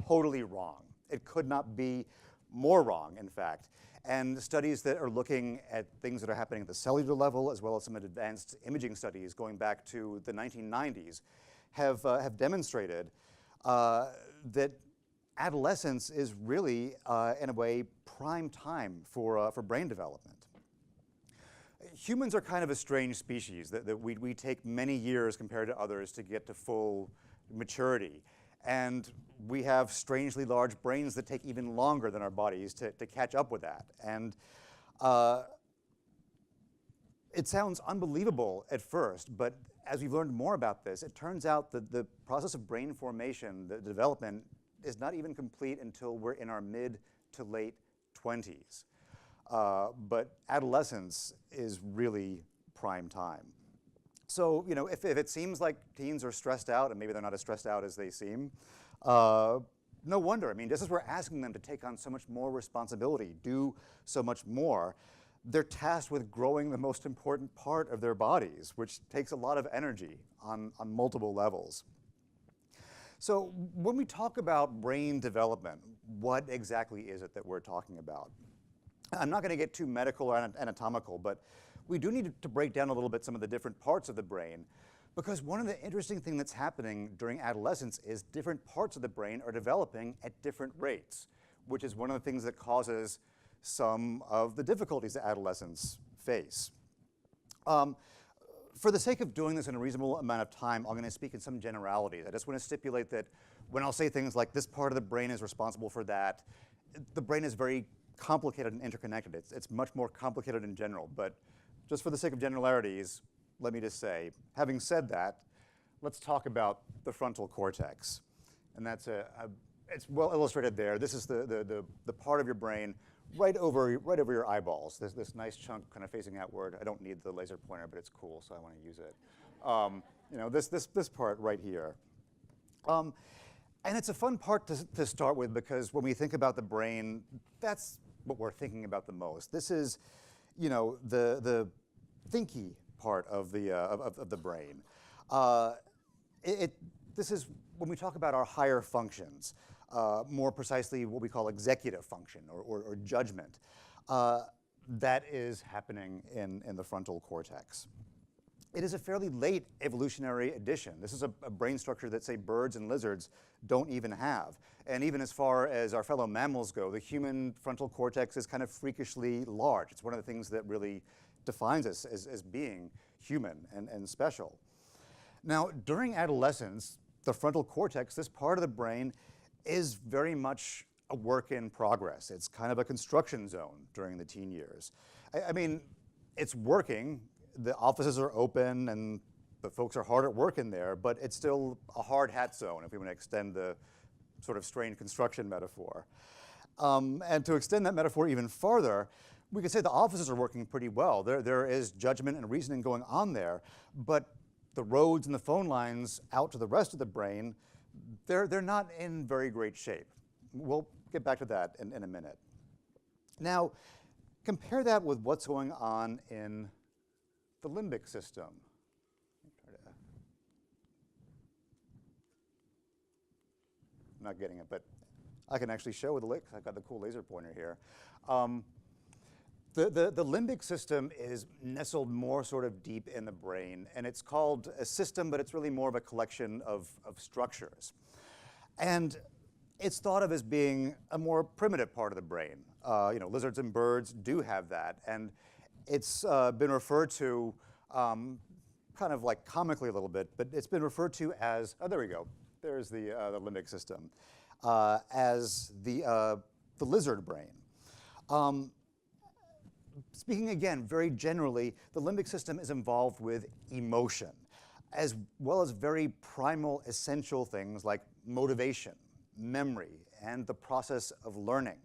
totally wrong. It could not be more wrong, in fact. And studies that are looking at things that are happening at the cellular level, as well as some advanced imaging studies going back to the 1990s, have demonstrated that adolescence is really, in a way, prime time for brain development. Humans are kind of a strange species, that we take many years compared to others to get to full maturity. And we have strangely large brains that take even longer than our bodies to catch up with that. And it sounds unbelievable at first, but as we've learned more about this, it turns out that the process of brain formation, the development, is not even complete until we're in our mid to late 20s. But adolescence is really prime time. So, you know, if it seems like teens are stressed out, and maybe they're not as stressed out as they seem, no wonder. I mean, just as we're asking them to take on so much more responsibility, do so much more, they're tasked with growing the most important part of their bodies, which takes a lot of energy on multiple levels. So when we talk about brain development, what exactly is it that we're talking about? I'm not going to get too medical or anatomical, but we do need to break down a little bit some of the different parts of the brain, because one of the interesting things that's happening during adolescence is different parts of the brain are developing at different rates, which is one of the things that causes some of the difficulties that adolescents face. For the sake of doing this in a reasonable amount of time, I'm going to speak in some generalities. I just want to stipulate that when I'll say things like this part of the brain is responsible for that, the brain is very complicated and interconnected. It's much more complicated in general, but just for the sake of generalities, let me just say, having said that, let's talk about the frontal cortex. And that's it's well illustrated there. This is the part of your brain right over your eyeballs. There's this nice chunk kind of facing outward. I don't need the laser pointer, but it's cool, so I want to use it. You know, this part right here. And it's a fun part to start with, because when we think about the brain, that's what we're thinking about the most. This is, you know, the thinky part of the brain. This is when we talk about our higher functions, more precisely what we call executive function or judgment. That is happening in the frontal cortex. it is a fairly late evolutionary addition. This is a brain structure that, say, birds and lizards don't even have. And even as far as our fellow mammals go, the human frontal cortex is kind of freakishly large. It's one of the things that really defines us as being human and special. Now, during adolescence, the frontal cortex, this part of the brain, is very much a work in progress. It's kind of a construction zone during the teen years. I mean, it's working. The offices are open and the folks are hard at work in there, but it's still a hard hat zone if we want to extend the sort of strained construction metaphor. And to extend that metaphor even farther, we could say the offices are working pretty well. There is judgment and reasoning going on there, but the roads and the phone lines out to the rest of the brain, they're not in very great shape. We'll get back to that in a minute. Now, compare that with what's going on in the limbic system. I'm not getting it, but I can actually show with the lick. I've got the cool laser pointer here. The limbic system is nestled more sort of deep in the brain, and it's called a system, but it's really more of a collection of structures. And it's thought of as being a more primitive part of the brain. You know, lizards and birds do have that, and it's been referred to kind of like comically a little bit, but it's been referred to as, oh, there we go. There's the limbic system, as the lizard brain. Speaking again very generally, the limbic system is involved with emotion, as well as very primal, essential things like motivation, memory, and the process of learning.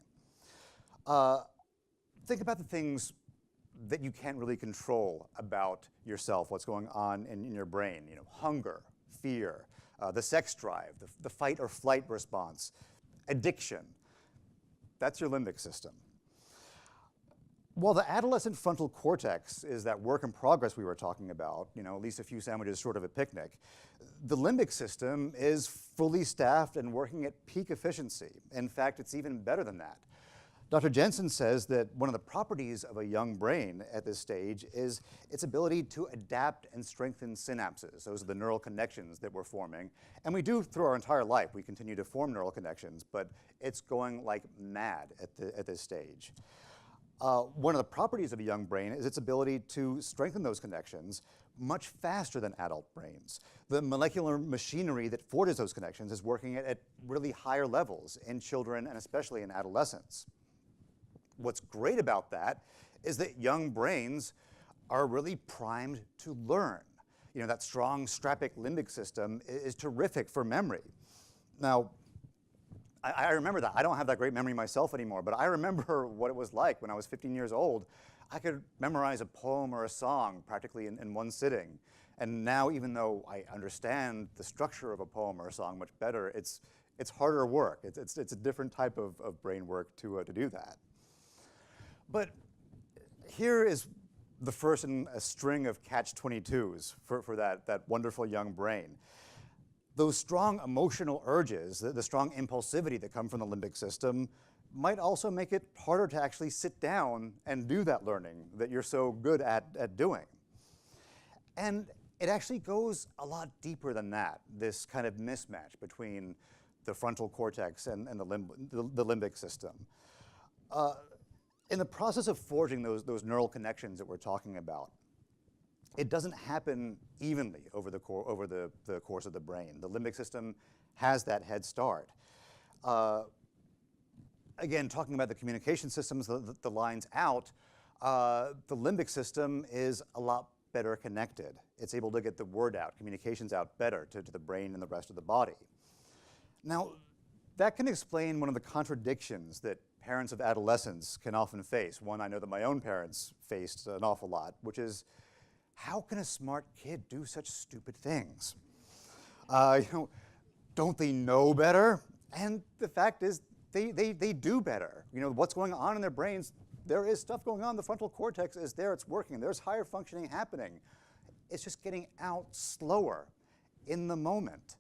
Think about the things that you can't really control about yourself, what's going on in your brain. You know, hunger, fear, the sex drive, the fight or flight response, addiction. That's your limbic system. While the adolescent frontal cortex is that work in progress we were talking about, you know, at least a few sandwiches short of a picnic, the limbic system is fully staffed and working at peak efficiency. In fact, it's even better than that. Dr. Jensen says that one of the properties of a young brain at this stage is its ability to adapt and strengthen synapses. Those are the neural connections that we're forming. And we do through our entire life. We continue to form neural connections, but it's going like mad at this stage. One of the properties of a young brain is its ability to strengthen those connections much faster than adult brains. The molecular machinery that forges those connections is working at really higher levels in children and especially in adolescents. What's great about that is that young brains are really primed to learn. You know, that strong strapic limbic system is terrific for memory. Now, I remember that. I don't have that great memory myself anymore, but I remember what it was like when I was 15 years old. I could memorize a poem or a song practically in one sitting. And now, even though I understand the structure of a poem or a song much better, it's harder work. It's a different type of brain work to do that. But here is the first in a string of catch-22s for that wonderful young brain. Those strong emotional urges, the strong impulsivity that come from the limbic system, might also make it harder to actually sit down and do that learning that you're so good at doing. And it actually goes a lot deeper than that, this kind of mismatch between the frontal cortex and the limbic system. In the process of forging those neural connections that we're talking about, it doesn't happen evenly over the course of the brain. The limbic system has that head start. Again, talking about the communication systems, the lines out, the limbic system is a lot better connected. It's able to get the word out, communications out better to the brain and the rest of the body. Now, that can explain one of the contradictions that parents of adolescents can often face. One I know that my own parents faced an awful lot, which is, how can a smart kid do such stupid things? You know, don't they know better? And the fact is, they do better. You know, what's going on in their brains, there is stuff going on. The frontal cortex is there, it's working. There's higher functioning happening. It's just getting out slower in the moment.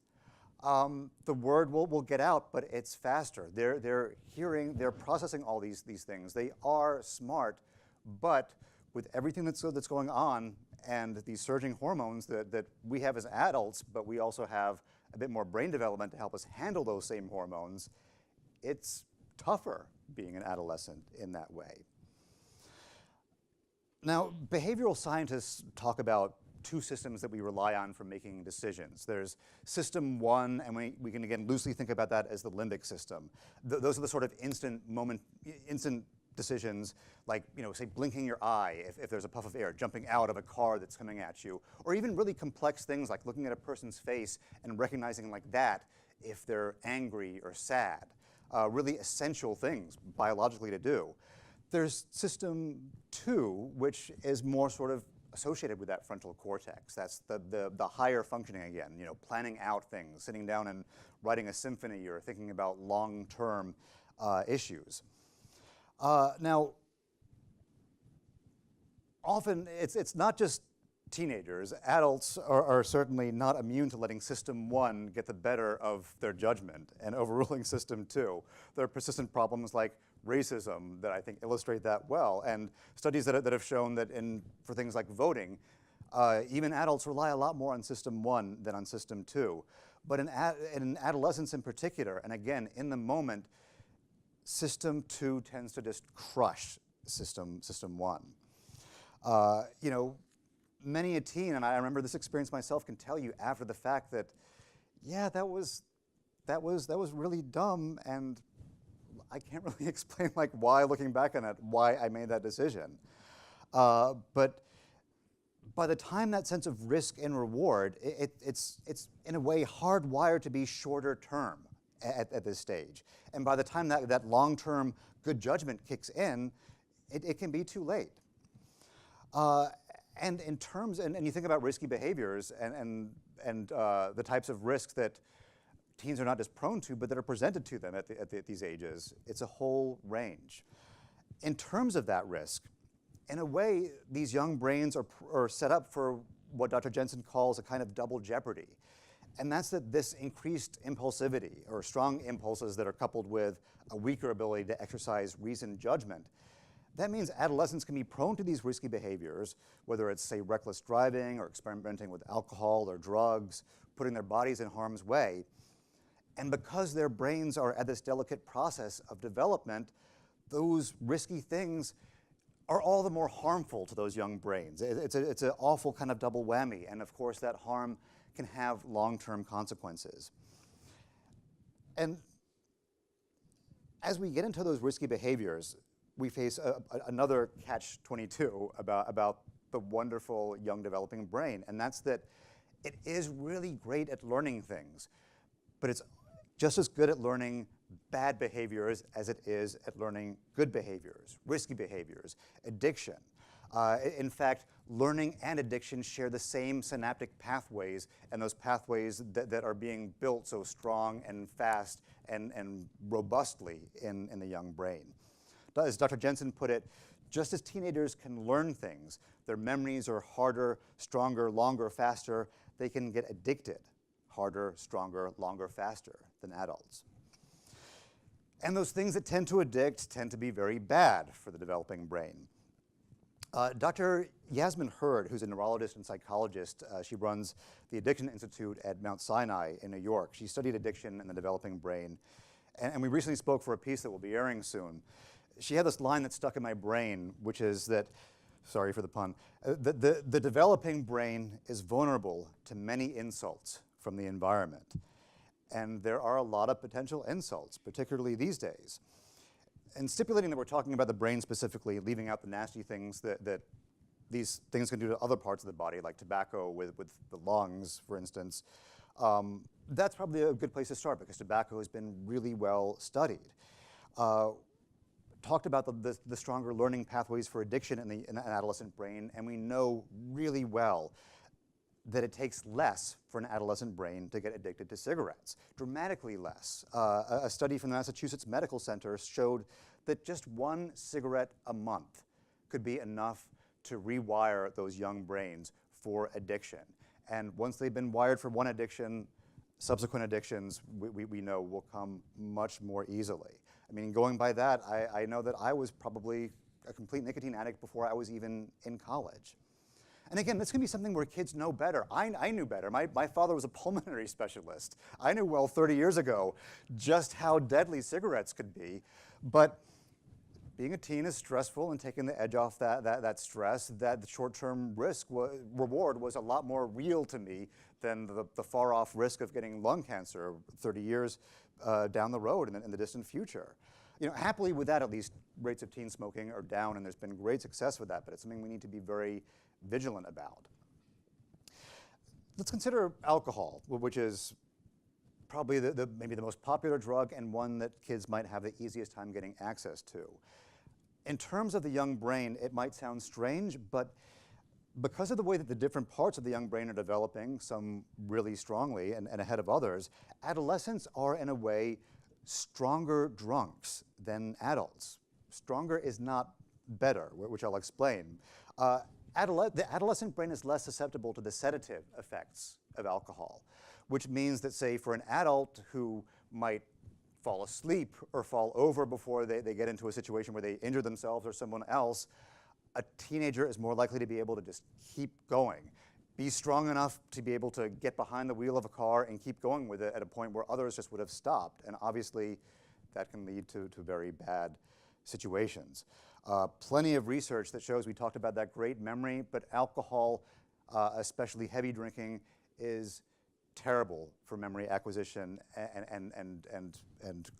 The word will get out, but it's faster. They're hearing, they're processing all these things. They are smart, but with everything that's going on and these surging hormones that we have as adults, but we also have a bit more brain development to help us handle those same hormones, it's tougher being an adolescent in that way. Now, behavioral scientists talk about two systems that we rely on for making decisions. There's system one, and we can again loosely think about that as the limbic system. Those are the sort of instant decisions, like, say blinking your eye if there's a puff of air, jumping out of a car that's coming at you, or even really complex things like looking at a person's face and recognizing like that if they're angry or sad. Really essential things biologically to do. There's system two, which is more sort of associated with that frontal cortex. That's the higher functioning again, planning out things, sitting down and writing a symphony or thinking about long-term issues. Now, often it's not just teenagers. Adults are certainly not immune to letting system one get the better of their judgment and overruling system two. There are persistent problems like racism that I think illustrate that well, and studies that have shown that for things like voting, even adults rely a lot more on system one than on system two. But in adolescence in particular, and again, in the moment, system two tends to just crush system one. Many a teen, and I remember this experience myself, can tell you after the fact that, yeah, that was really dumb, and I can't really explain like why, looking back on it, why I made that decision. But by the time that sense of risk and reward, it's in a way hardwired to be shorter term at this stage. And by the time that long-term good judgment kicks in, it can be too late. And in terms, and you think about risky behaviors and the types of risks that teens are not just prone to, but that are presented to them at these ages, it's a whole range. In terms of that risk, in a way, these young brains are set up for what Dr. Jensen calls a kind of double jeopardy. And that's that this increased impulsivity, or strong impulses that are coupled with a weaker ability to exercise reasoned judgment, that means adolescents can be prone to these risky behaviors, whether it's, say, reckless driving or experimenting with alcohol or drugs, putting their bodies in harm's way. And because their brains are at this delicate process of development, those risky things are all the more harmful to those young brains. It's an awful kind of double whammy, and of course that harm can have long-term consequences. And as we get into those risky behaviors, we face another catch-22 about the wonderful young developing brain, and that's that it is really great at learning things, but it's just as good at learning bad behaviors as it is at learning good behaviors, risky behaviors, addiction. In fact, learning and addiction share the same synaptic pathways, and those pathways that are being built so strong and fast and robustly in the young brain. As Dr. Jensen put it, just as teenagers can learn things, their memories are harder, stronger, longer, faster, they can get addicted harder, stronger, longer, faster than adults. And those things that tend to addict tend to be very bad for the developing brain. Dr. Yasmin Hurd, who's a neurologist and psychologist, she runs the Addiction Institute at Mount Sinai in New York. She studied addiction in the developing brain. And we recently spoke for a piece that will be airing soon. She had this line that stuck in my brain, which is that, sorry for the pun, the developing brain is vulnerable to many insults from the environment. And there are a lot of potential insults, particularly these days. And stipulating that we're talking about the brain specifically, leaving out the nasty things that these things can do to other parts of the body, like tobacco with the lungs, for instance, that's probably a good place to start because tobacco has been really well studied. Talked about the stronger learning pathways for addiction in an adolescent brain, and we know really well that it takes less for an adolescent brain to get addicted to cigarettes, dramatically less. A study from the Massachusetts Medical Center showed that just one cigarette a month could be enough to rewire those young brains for addiction. And once they've been wired for one addiction, subsequent addictions we know will come much more easily. I mean, going by that, I know that I was probably a complete nicotine addict before I was even in college. And again, this can be something where kids know better. I knew better. My father was a pulmonary specialist. I knew well 30 years ago just how deadly cigarettes could be. But being a teen is stressful, and taking the edge off that stress, that the short-term reward was a lot more real to me than the far-off risk of getting lung cancer 30 years down the road in the distant future. Happily with that, at least rates of teen smoking are down, and there's been great success with that, but it's something we need to be very vigilant about. Let's consider alcohol, which is probably maybe the most popular drug and one that kids might have the easiest time getting access to. In terms of the young brain, it might sound strange, but because of the way that the different parts of the young brain are developing, some really strongly and ahead of others, adolescents are in a way stronger drunks than adults. Stronger is not better, which I'll explain. The adolescent brain is less susceptible to the sedative effects of alcohol, which means that, say, for an adult who might fall asleep or fall over before they get into a situation where they injure themselves or someone else, a teenager is more likely to be able to just keep going, be strong enough to be able to get behind the wheel of a car and keep going with it at a point where others just would have stopped. And obviously, that can lead to very bad situations. Plenty of research that shows, we talked about that great memory, but alcohol, especially heavy drinking, is terrible for memory acquisition and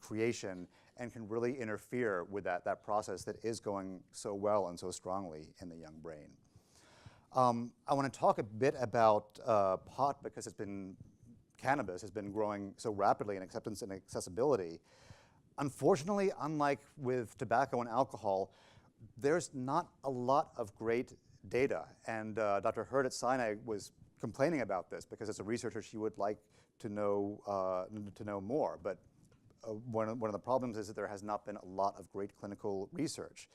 creation, and can really interfere with that process that is going so well and so strongly in the young brain. I want to talk a bit about pot, because cannabis has been growing so rapidly in acceptance and accessibility. Unfortunately, unlike with tobacco and alcohol, there's not a lot of great data. And Dr. Hurd at Sinai was complaining about this, because as a researcher she would like to know more. But one of the problems is that there has not been a lot of great clinical research.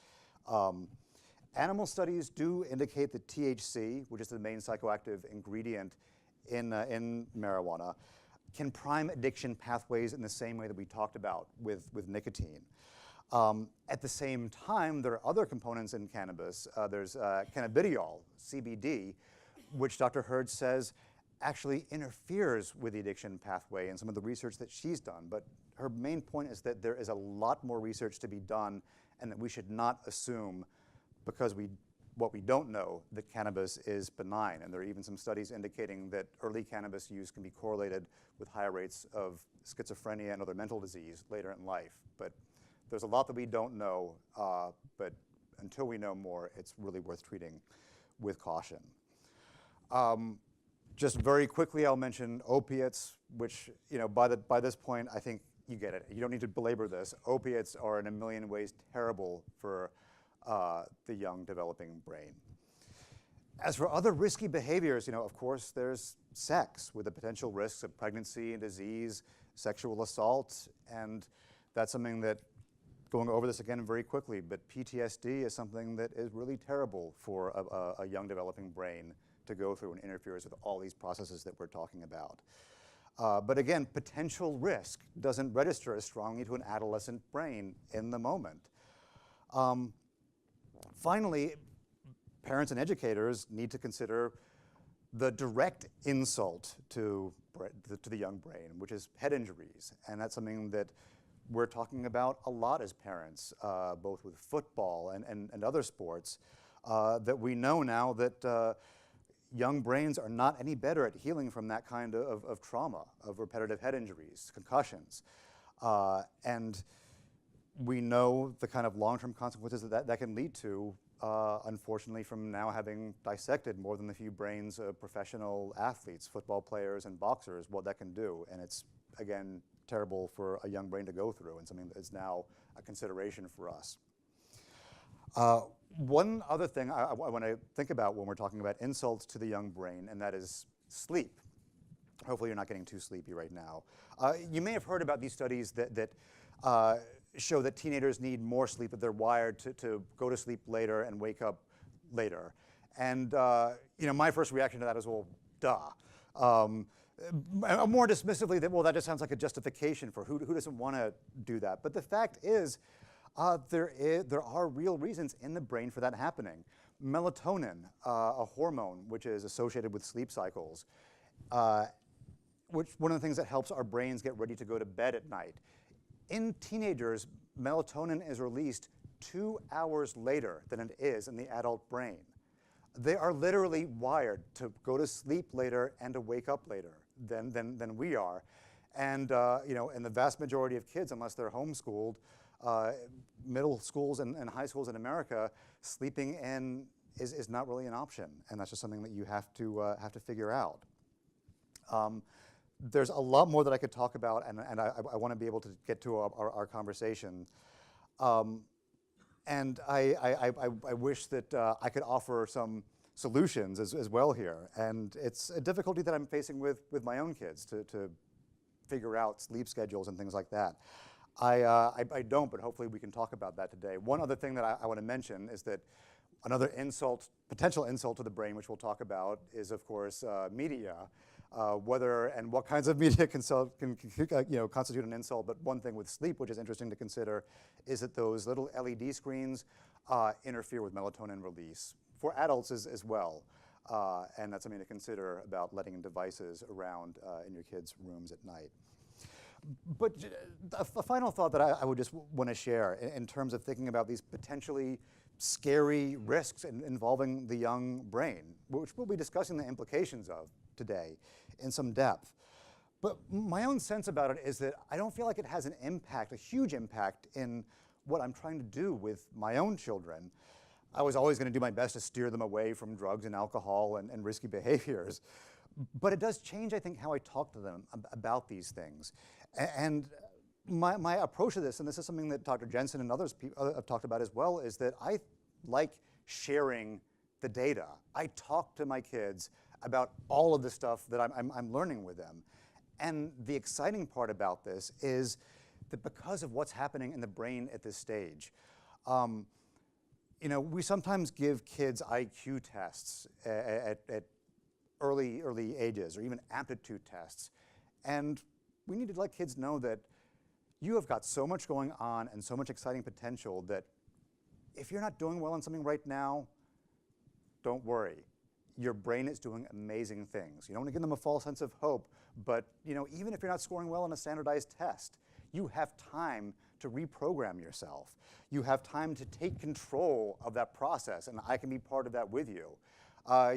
Animal studies do indicate that THC, which is the main psychoactive ingredient in marijuana, can prime addiction pathways in the same way that we talked about with nicotine. At the same time, there are other components in cannabis. There's cannabidiol, CBD, which Dr. Hurd says actually interferes with the addiction pathway in some of the research that she's done. But her main point is that there is a lot more research to be done, and that we should not assume, because what we don't know, that cannabis is benign. And there are even some studies indicating that early cannabis use can be correlated with higher rates of schizophrenia and other mental disease later in life. But there's a lot that we don't know, but until we know more, it's really worth treating with caution. Just very quickly, I'll mention opiates, which, by this point, I think you get it. You don't need to belabor this. Opiates are in a million ways terrible for the young developing brain. As for other risky behaviors, of course, there's sex with the potential risks of pregnancy and disease, sexual assault, and that's something that, going over this again very quickly, but PTSD is something that is really terrible for a young developing brain to go through, and interferes with all these processes that we're talking about. But again, potential risk doesn't register as strongly to an adolescent brain in the moment. Finally, parents and educators need to consider the direct insult to the young brain, which is head injuries. And that's something that we're talking about a lot as parents, both with football and other sports, that we know now that young brains are not any better at healing from that kind of trauma, of repetitive head injuries, concussions. And we know the kind of long-term consequences that can lead to, unfortunately, from now having dissected more than a few brains of professional athletes, football players and boxers, what that can do. And it's, again, terrible for a young brain to go through, and something that is now a consideration for us. One other thing I want to think about when we're talking about insults to the young brain, and that is sleep. Hopefully you're not getting too sleepy right now. You may have heard about these studies that show that teenagers need more sleep, that they're wired to go to sleep later and wake up later. And my first reaction to that is, well, duh. More dismissively, that just sounds like a justification for who doesn't want to do that. But the fact is, There are real reasons in the brain for that happening. Melatonin, a hormone which is associated with sleep cycles, which one of the things that helps our brains get ready to go to bed at night. In teenagers, melatonin is released 2 hours later than it is in the adult brain. They are literally wired to go to sleep later and to wake up later than we are. And and the vast majority of kids, unless they're homeschooled, middle schools and high schools in America, sleeping in is not really an option, and that's just something that you have to figure out. There's a lot more that I could talk about, and I want to be able to get to our conversation. And I wish that I could offer some solutions as well here. And it's a difficulty that I'm facing with my own kids to figure out sleep schedules and things like that. I don't, but hopefully we can talk about that today. One other thing that I want to mention is that another potential insult to the brain, which we'll talk about, is of course media. Whether and what kinds of media can constitute an insult, but one thing with sleep, which is interesting to consider, is that those little LED screens interfere with melatonin release for adults as well, and that's something to consider about letting devices around in your kids' rooms at night. But a final thought that I would just want to share in terms of thinking about these potentially scary risks involving the young brain, which we'll be discussing the implications of today in some depth. But my own sense about it is that I don't feel like it has an impact, a huge impact, in what I'm trying to do with my own children. I was always going to do my best to steer them away from drugs and alcohol and risky behaviors. But it does change, I think, how I talk to them about these things. And my approach to this, and this is something that Dr. Jensen and others have talked about as well, is that I like sharing the data. I talk to my kids about all of the stuff that I'm learning with them. And the exciting part about this is that because of what's happening in the brain at this stage, we sometimes give kids IQ tests at early ages, or even aptitude tests. And we need to let kids know that you have got so much going on and so much exciting potential that if you're not doing well in something right now, don't worry. Your brain is doing amazing things. You don't want to give them a false sense of hope, but even if you're not scoring well on a standardized test, you have time to reprogram yourself. You have time to take control of that process, and I can be part of that with you.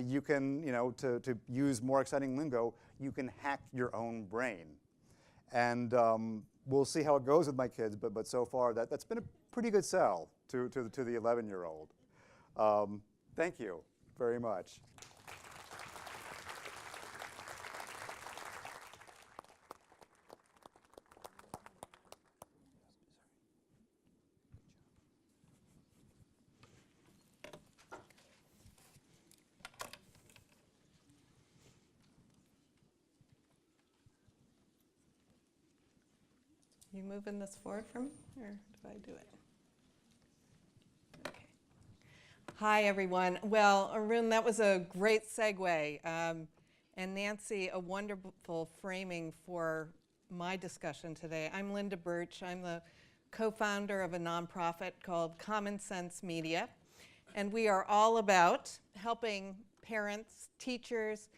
You can, to use more exciting lingo, you can hack your own brain. And we'll see how it goes with my kids, but so far that's been a pretty good sell to the 11-year-old. Thank you very much. You moving this forward from, or do I do it? Okay. Hi, everyone. Well, Arun, that was a great segue. And Nancy, a wonderful framing for my discussion today. I'm Linda Birch. I'm the co-founder of a nonprofit called Common Sense Media. And we are all about helping parents, teachers,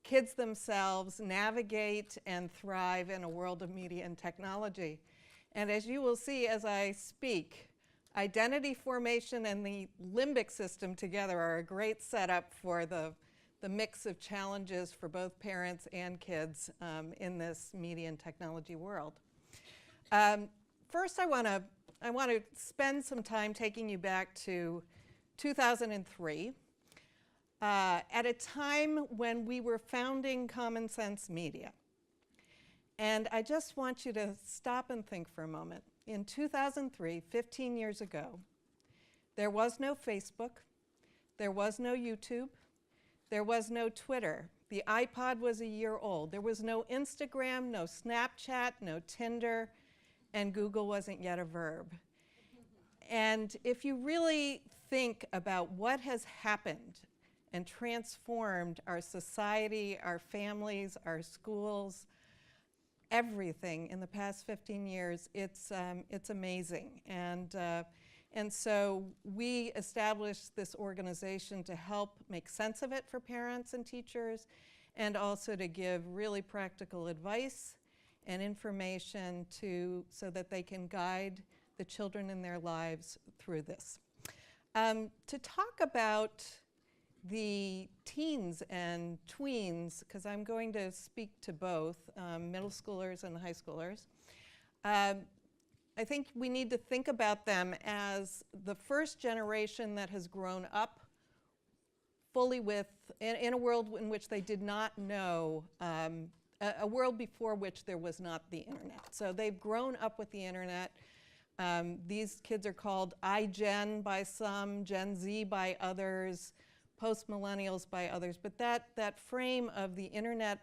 kids themselves navigate and thrive in a world of media and technology. And as you will see as I speak, identity formation and the limbic system together are a great setup for the mix of challenges for both parents and kids in this media and technology world. First, I want to spend some time taking you back to 2003. At a time when we were founding Common Sense Media. And I just want you to stop and think for a moment. In 2003, 15 years ago, there was no Facebook, there was no YouTube, there was no Twitter. The iPod was a year old. There was no Instagram, no Snapchat, no Tinder, and Google wasn't yet a verb. And if you really think about what has happened and transformed our society, our families, our schools, everything in the past 15 years. It's amazing. And so we established this organization to help make sense of it for parents and teachers, and also to give really practical advice and information so that they can guide the children in their lives through this. To talk about the teens and tweens, because I'm going to speak to both middle schoolers and high schoolers, I think we need to think about them as the first generation that has grown up fully in a world in which they did not know, a world before which there was not the internet. So they've grown up with the internet. These kids are called iGen by some, Gen Z by others, post-millennials by others. But that frame of the internet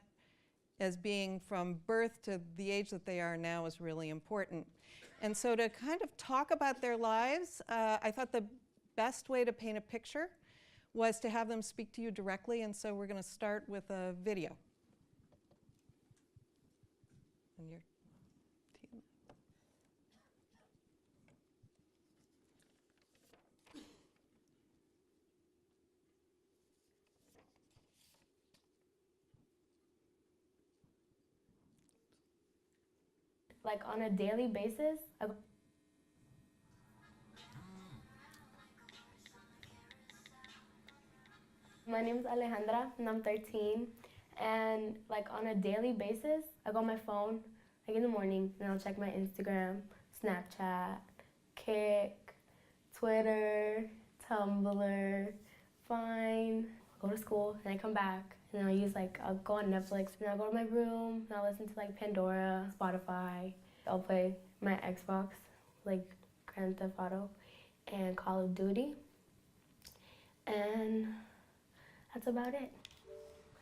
as being from birth to the age that they are now is really important. And so to kind of talk about their lives, I thought the best way to paint a picture was to have them speak to you directly, and so we're going to start with a video. And your team. Like on a daily basis, my name is Alejandra and I'm 13, and like on a daily basis I go on my phone like in the morning and I'll check my Instagram, Snapchat, Kick, Twitter, Tumblr, Vine, go to school and I come back and I'll go on Netflix and I'll go to my room and I'll listen to like Pandora, Spotify. I'll play my Xbox, like Grand Theft Auto and Call of Duty, and that's about it.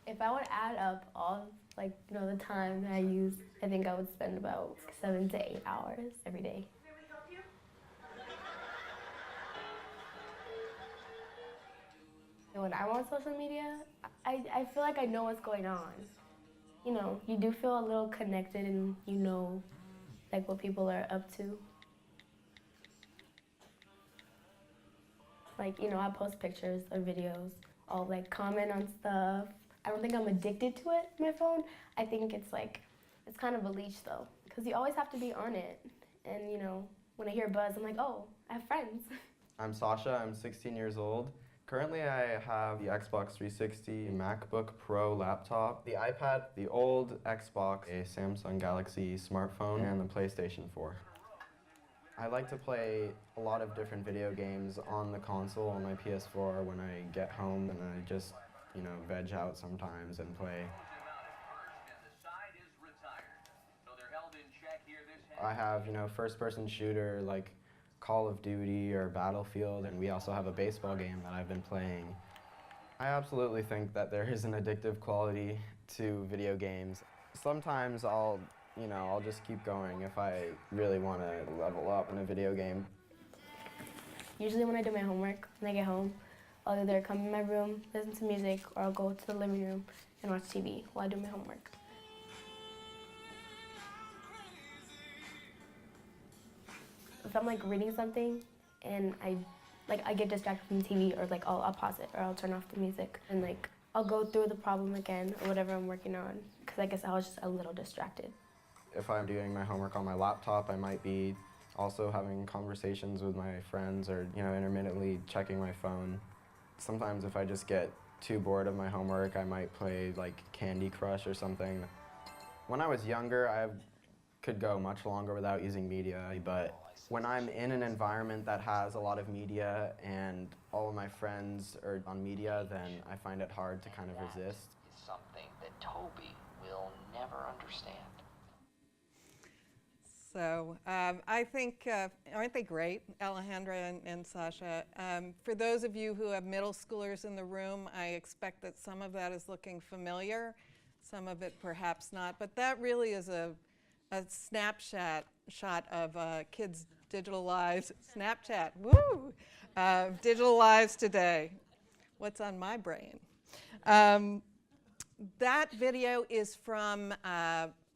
If I would add up all the time that I use, I think I would spend about 7 to 8 hours every day. When I'm on social media, I feel like I know what's going on. You know, you do feel a little connected and you know like what people are up to. Like, you know, I post pictures or videos. I'll like comment on stuff. I don't think I'm addicted to it, my phone. I think it's kind of a leash though, because you always have to be on it. And you know, when I hear a buzz, I'm like, oh, I have friends. I'm Sasha, I'm 16 years old. Currently I have the Xbox 360, MacBook Pro laptop, the iPad, the old Xbox, a Samsung Galaxy smartphone, and the PlayStation 4. I like to play a lot of different video games on the console on my PS4 when I get home, and I just, you know, veg out sometimes and play. I have, you know, first-person shooter like Call of Duty or Battlefield, and we also have a baseball game that I've been playing. I absolutely think that there is an addictive quality to video games. Sometimes I'll just keep going if I really want to level up in a video game. Usually when I do my homework, when I get home, I'll either come in my room, listen to music, or I'll go to the living room and watch TV while I do my homework. If I'm like reading something and I get distracted from the TV, or like I'll pause it or I'll turn off the music and like I'll go through the problem again or whatever I'm working on, because I guess I was just a little distracted. If I'm doing my homework on my laptop, I might be also having conversations with my friends, or, you know, intermittently checking my phone. Sometimes if I just get too bored of my homework, I might play like Candy Crush or something. When I was younger, I could go much longer without using media, but when I'm in an environment that has a lot of media and all of my friends are on media, then I find it hard to kind of resist. That is something that Toby will never understand. So I think, aren't they great, Alejandra and Sasha? For those of you who have middle schoolers in the room, I expect that some of that is looking familiar, some of it perhaps not, but that really is a snapshot of kids' digital lives. Snapchat, woo! Digital lives today. What's on my brain? That video is from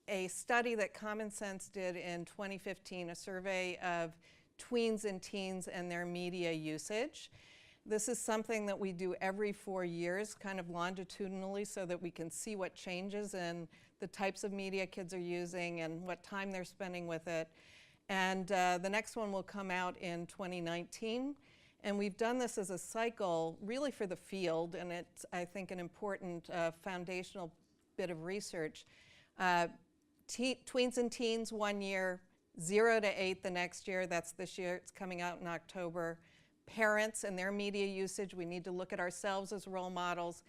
a study that Common Sense did in 2015, a survey of tweens and teens and their media usage. This is something that we do every 4 years, kind of longitudinally, so that we can see what changes in the types of media kids are using and what time they're spending with it. And the next one will come out in 2019. And we've done this as a cycle really for the field, and it's, I think, an important foundational bit of research. Tweens and teens 1 year, 0 to 8 the next year. That's this year. It's coming out in October. Parents and their media usage. We need to look at ourselves as role models,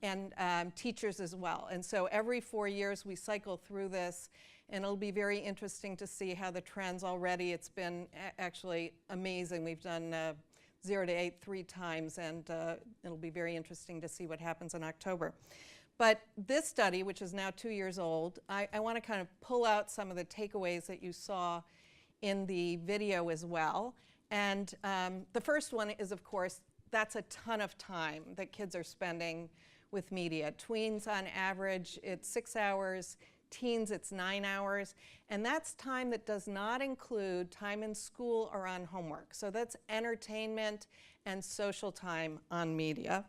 and teachers as well. And so every 4 years we cycle through this, and it'll be very interesting to see how the trends already. It's been actually amazing. We've done 0 to 8 3 times, and it'll be very interesting to see what happens in October. But this study, which is now 2 years old, I want to kind of pull out some of the takeaways that you saw in the video as well. And the first one is, of course, that's a ton of time that kids are spending with media. Tweens, on average, it's 6 hours. Teens, it's 9 hours. And that's time that does not include time in school or on homework. So that's entertainment and social time on media.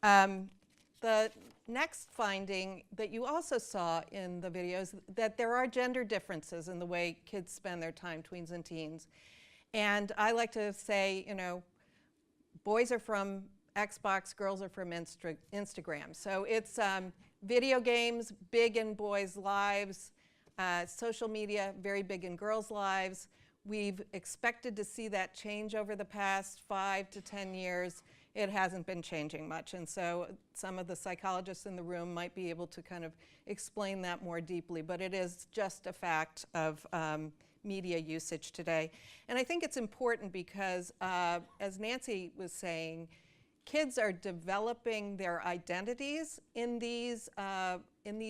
The next finding that you also saw in the videos, that there are gender differences in the way kids spend their time, tweens and teens. And I like to say, you know, boys are from Xbox, girls are from Instagram. So it's video games, big in boys' lives, social media, very big in girls' lives. We've expected to see that change over the past 5 to 10 years. It hasn't been changing much. And so some of the psychologists in the room might be able to kind of explain that more deeply. But it is just a fact of media usage today. And I think it's important because, as Nancy was saying, kids are developing their identities in these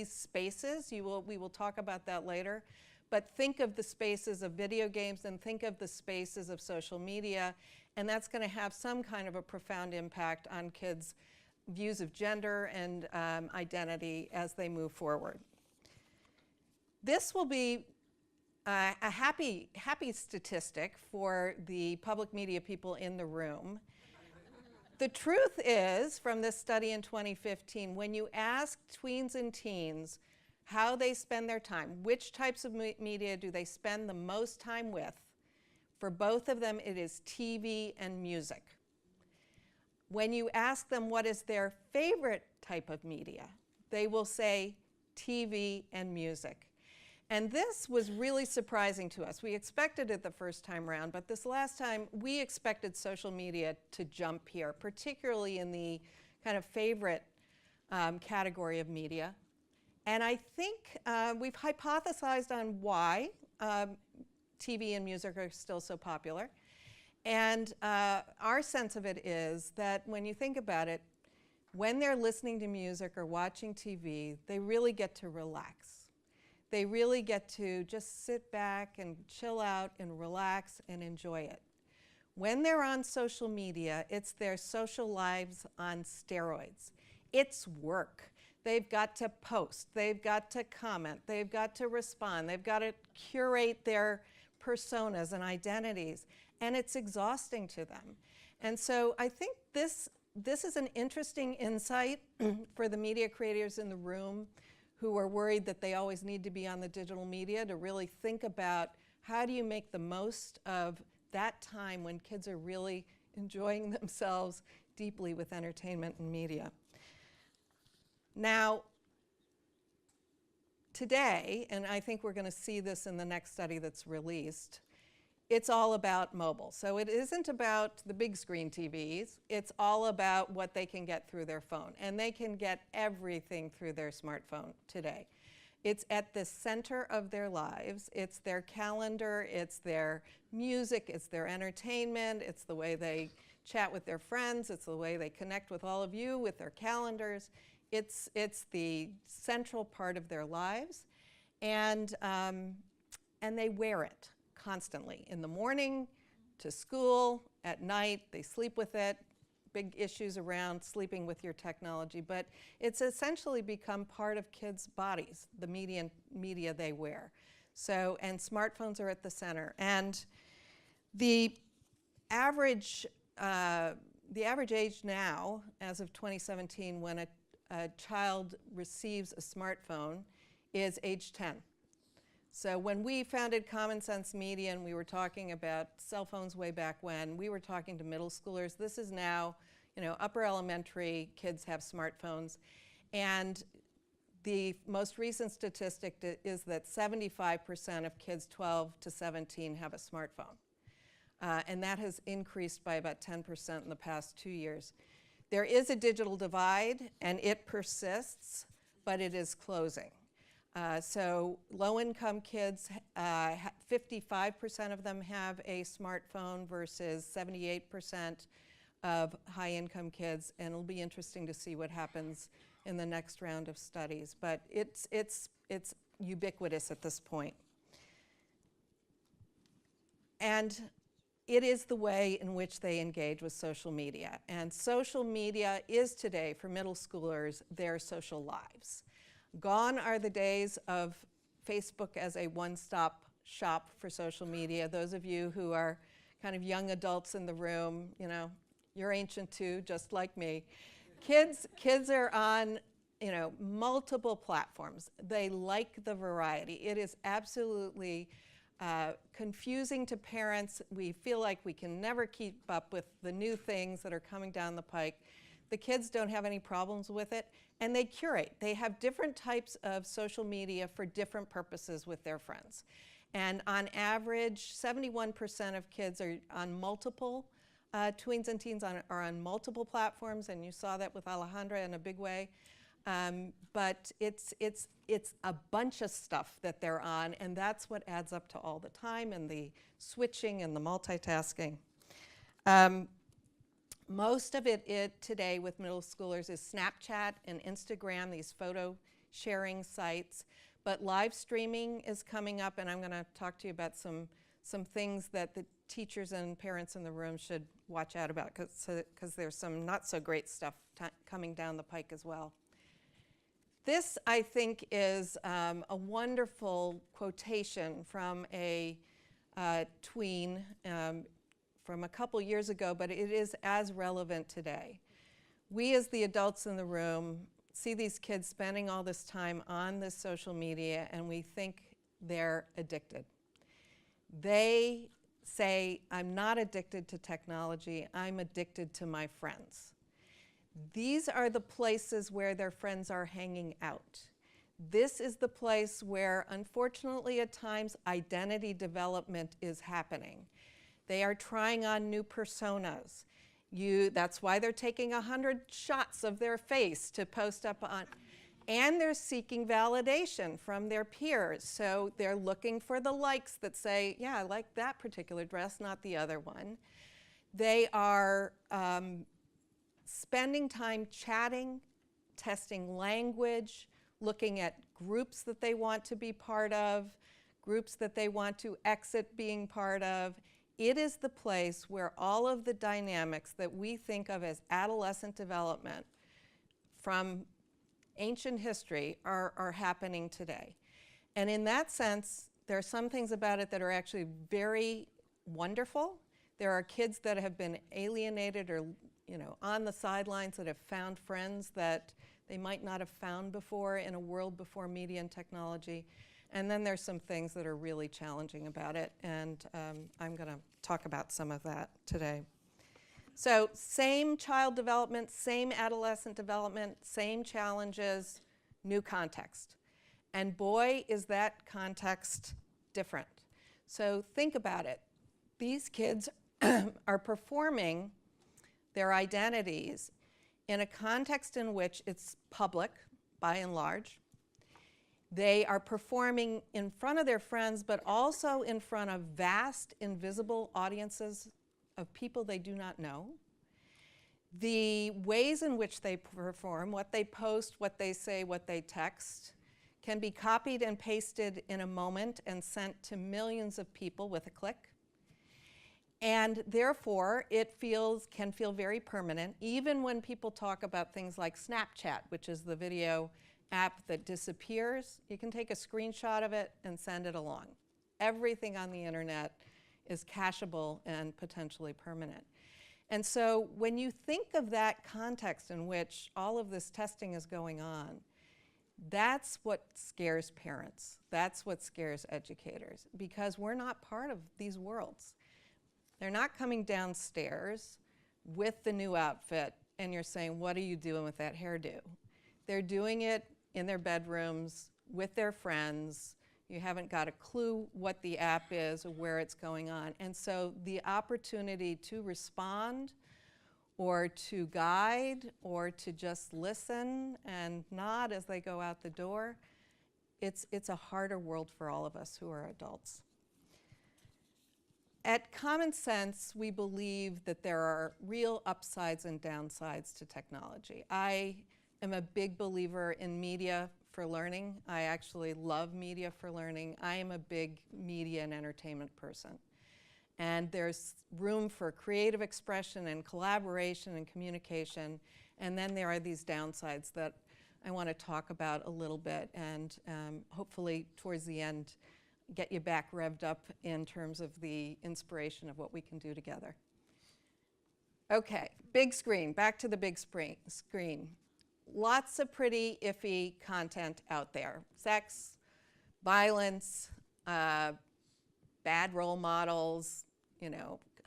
spaces. We will talk about that later. But think of the spaces of video games and think of the spaces of social media, and that's going to have some kind of a profound impact on kids' views of gender and identity as they move forward. This will be a happy statistic for the public media people in the room. The truth is, from this study in 2015, when you ask tweens and teens how they spend their time, which types of media do they spend the most time with, for both of them it is TV and music. When you ask them what is their favorite type of media, they will say TV and music. And this was really surprising to us. We expected it the first time around, but this last time we expected social media to jump here, particularly in the kind of favorite category of media. And I think we've hypothesized on why TV and music are still so popular. And our sense of it is that when you think about it, when they're listening to music or watching TV, they really get to relax. They really get to just sit back and chill out and relax and enjoy it. When they're on social media, it's their social lives on steroids. It's work. They've got to post, they've got to comment, they've got to respond, they've got to curate their personas and identities, and it's exhausting to them. And so I think this is an interesting insight for the media creators in the room who are worried that they always need to be on the digital media, to really think about how do you make the most of that time when kids are really enjoying themselves deeply with entertainment and media. Now, today, and I think we're going to see this in the next study that's released, it's all about mobile. So it isn't about the big screen TVs, it's all about what they can get through their phone. And they can get everything through their smartphone today. It's at the center of their lives. It's their calendar, it's their music, it's their entertainment, it's the way they chat with their friends, it's the way they connect with all of you with their calendars. It's the central part of their lives, and they wear it constantly. In the morning, to school, at night, they sleep with it, big issues around sleeping with your technology, but it's essentially become part of kids' bodies, the media they wear. So, and smartphones are at the center. And the average age now, as of 2017, when a child receives a smartphone is age 10. So when we founded Common Sense Media and we were talking about cell phones way back when, we were talking to middle schoolers. This is now, upper elementary kids have smartphones. And the most recent statistic is that 75% of kids 12 to 17 have a smartphone. And that has increased by about 10% in the past 2 years. There is a digital divide, and it persists, but it is closing. So low-income kids, 55% of them have a smartphone versus 78% of high-income kids, and it'll be interesting to see what happens in the next round of studies. But it's ubiquitous at this point. And it is the way in which they engage with social media. And social media is today, for middle schoolers, their social lives. Gone are the days of Facebook as a one-stop shop for social media. Those of you who are kind of young adults in the room, you're ancient too, just like me. Kids are on, multiple platforms. They like the variety. It is absolutely confusing to parents. We feel like we can never keep up with the new things that are coming down the pike. The kids don't have any problems with it, and they curate. They have different types of social media for different purposes with their friends. And on average, 71% of kids are on multiple, tweens and teens are on multiple platforms, and you saw that with Alejandra in a big way. But it's a bunch of stuff that they're on, and that's what adds up to all the time and the switching and the multitasking. Most of it today with middle schoolers is Snapchat and Instagram, these photo sharing sites. But live streaming is coming up, and I'm going to talk to you about some things that the teachers and parents in the room should watch out about, because there's some not so great stuff coming down the pike as well. This, I think, is a wonderful quotation from a tween from a couple years ago, but it is as relevant today. We, as the adults in the room, see these kids spending all this time on this social media, and we think they're addicted. They say, I'm not addicted to technology, I'm addicted to my friends. These are the places where their friends are hanging out. This is the place where, unfortunately, at times, identity development is happening. They are trying on new personas. That's why they're taking 100 shots of their face to post up on. And they're seeking validation from their peers. So they're looking for the likes that say, yeah, I like that particular dress, not the other one. They are spending time chatting, testing language, looking at groups that they want to be part of, groups that they want to exit being part of. It is the place where all of the dynamics that we think of as adolescent development from ancient history are happening today. And in that sense, there are some things about it that are actually very wonderful. There are kids that have been alienated or on the sidelines that have found friends that they might not have found before in a world before media and technology. And then there's some things that are really challenging about it, and I'm going to talk about some of that today. So same child development, same adolescent development, same challenges, new context. And boy, is that context different. So think about it. These kids are performing their identities in a context in which it's public, by and large. They are performing in front of their friends, but also in front of vast, invisible audiences of people they do not know. The ways in which they perform, what they post, what they say, what they text, can be copied and pasted in a moment and sent to millions of people with a click. And therefore, can feel very permanent, even when people talk about things like Snapchat, which is the video app that disappears. You can take a screenshot of it and send it along. Everything on the internet is cacheable and potentially permanent. And so when you think of that context in which all of this testing is going on, that's what scares parents. That's what scares educators, because we're not part of these worlds. They're not coming downstairs with the new outfit and you're saying, what are you doing with that hairdo? They're doing it in their bedrooms with their friends. You haven't got a clue what the app is or where it's going on. And so the opportunity to respond or to guide or to just listen and nod as they go out the door, it's a harder world for all of us who are adults. At Common Sense, we believe that there are real upsides and downsides to technology. I am a big believer in media for learning. I actually love media for learning. I am a big media and entertainment person. And there's room for creative expression and collaboration and communication. And then there are these downsides that I want to talk about a little bit, and hopefully towards the end get you back revved up in terms of the inspiration of what we can do together. Okay, big screen, back to the big screen. Lots of pretty iffy content out there. Sex, violence, bad role models,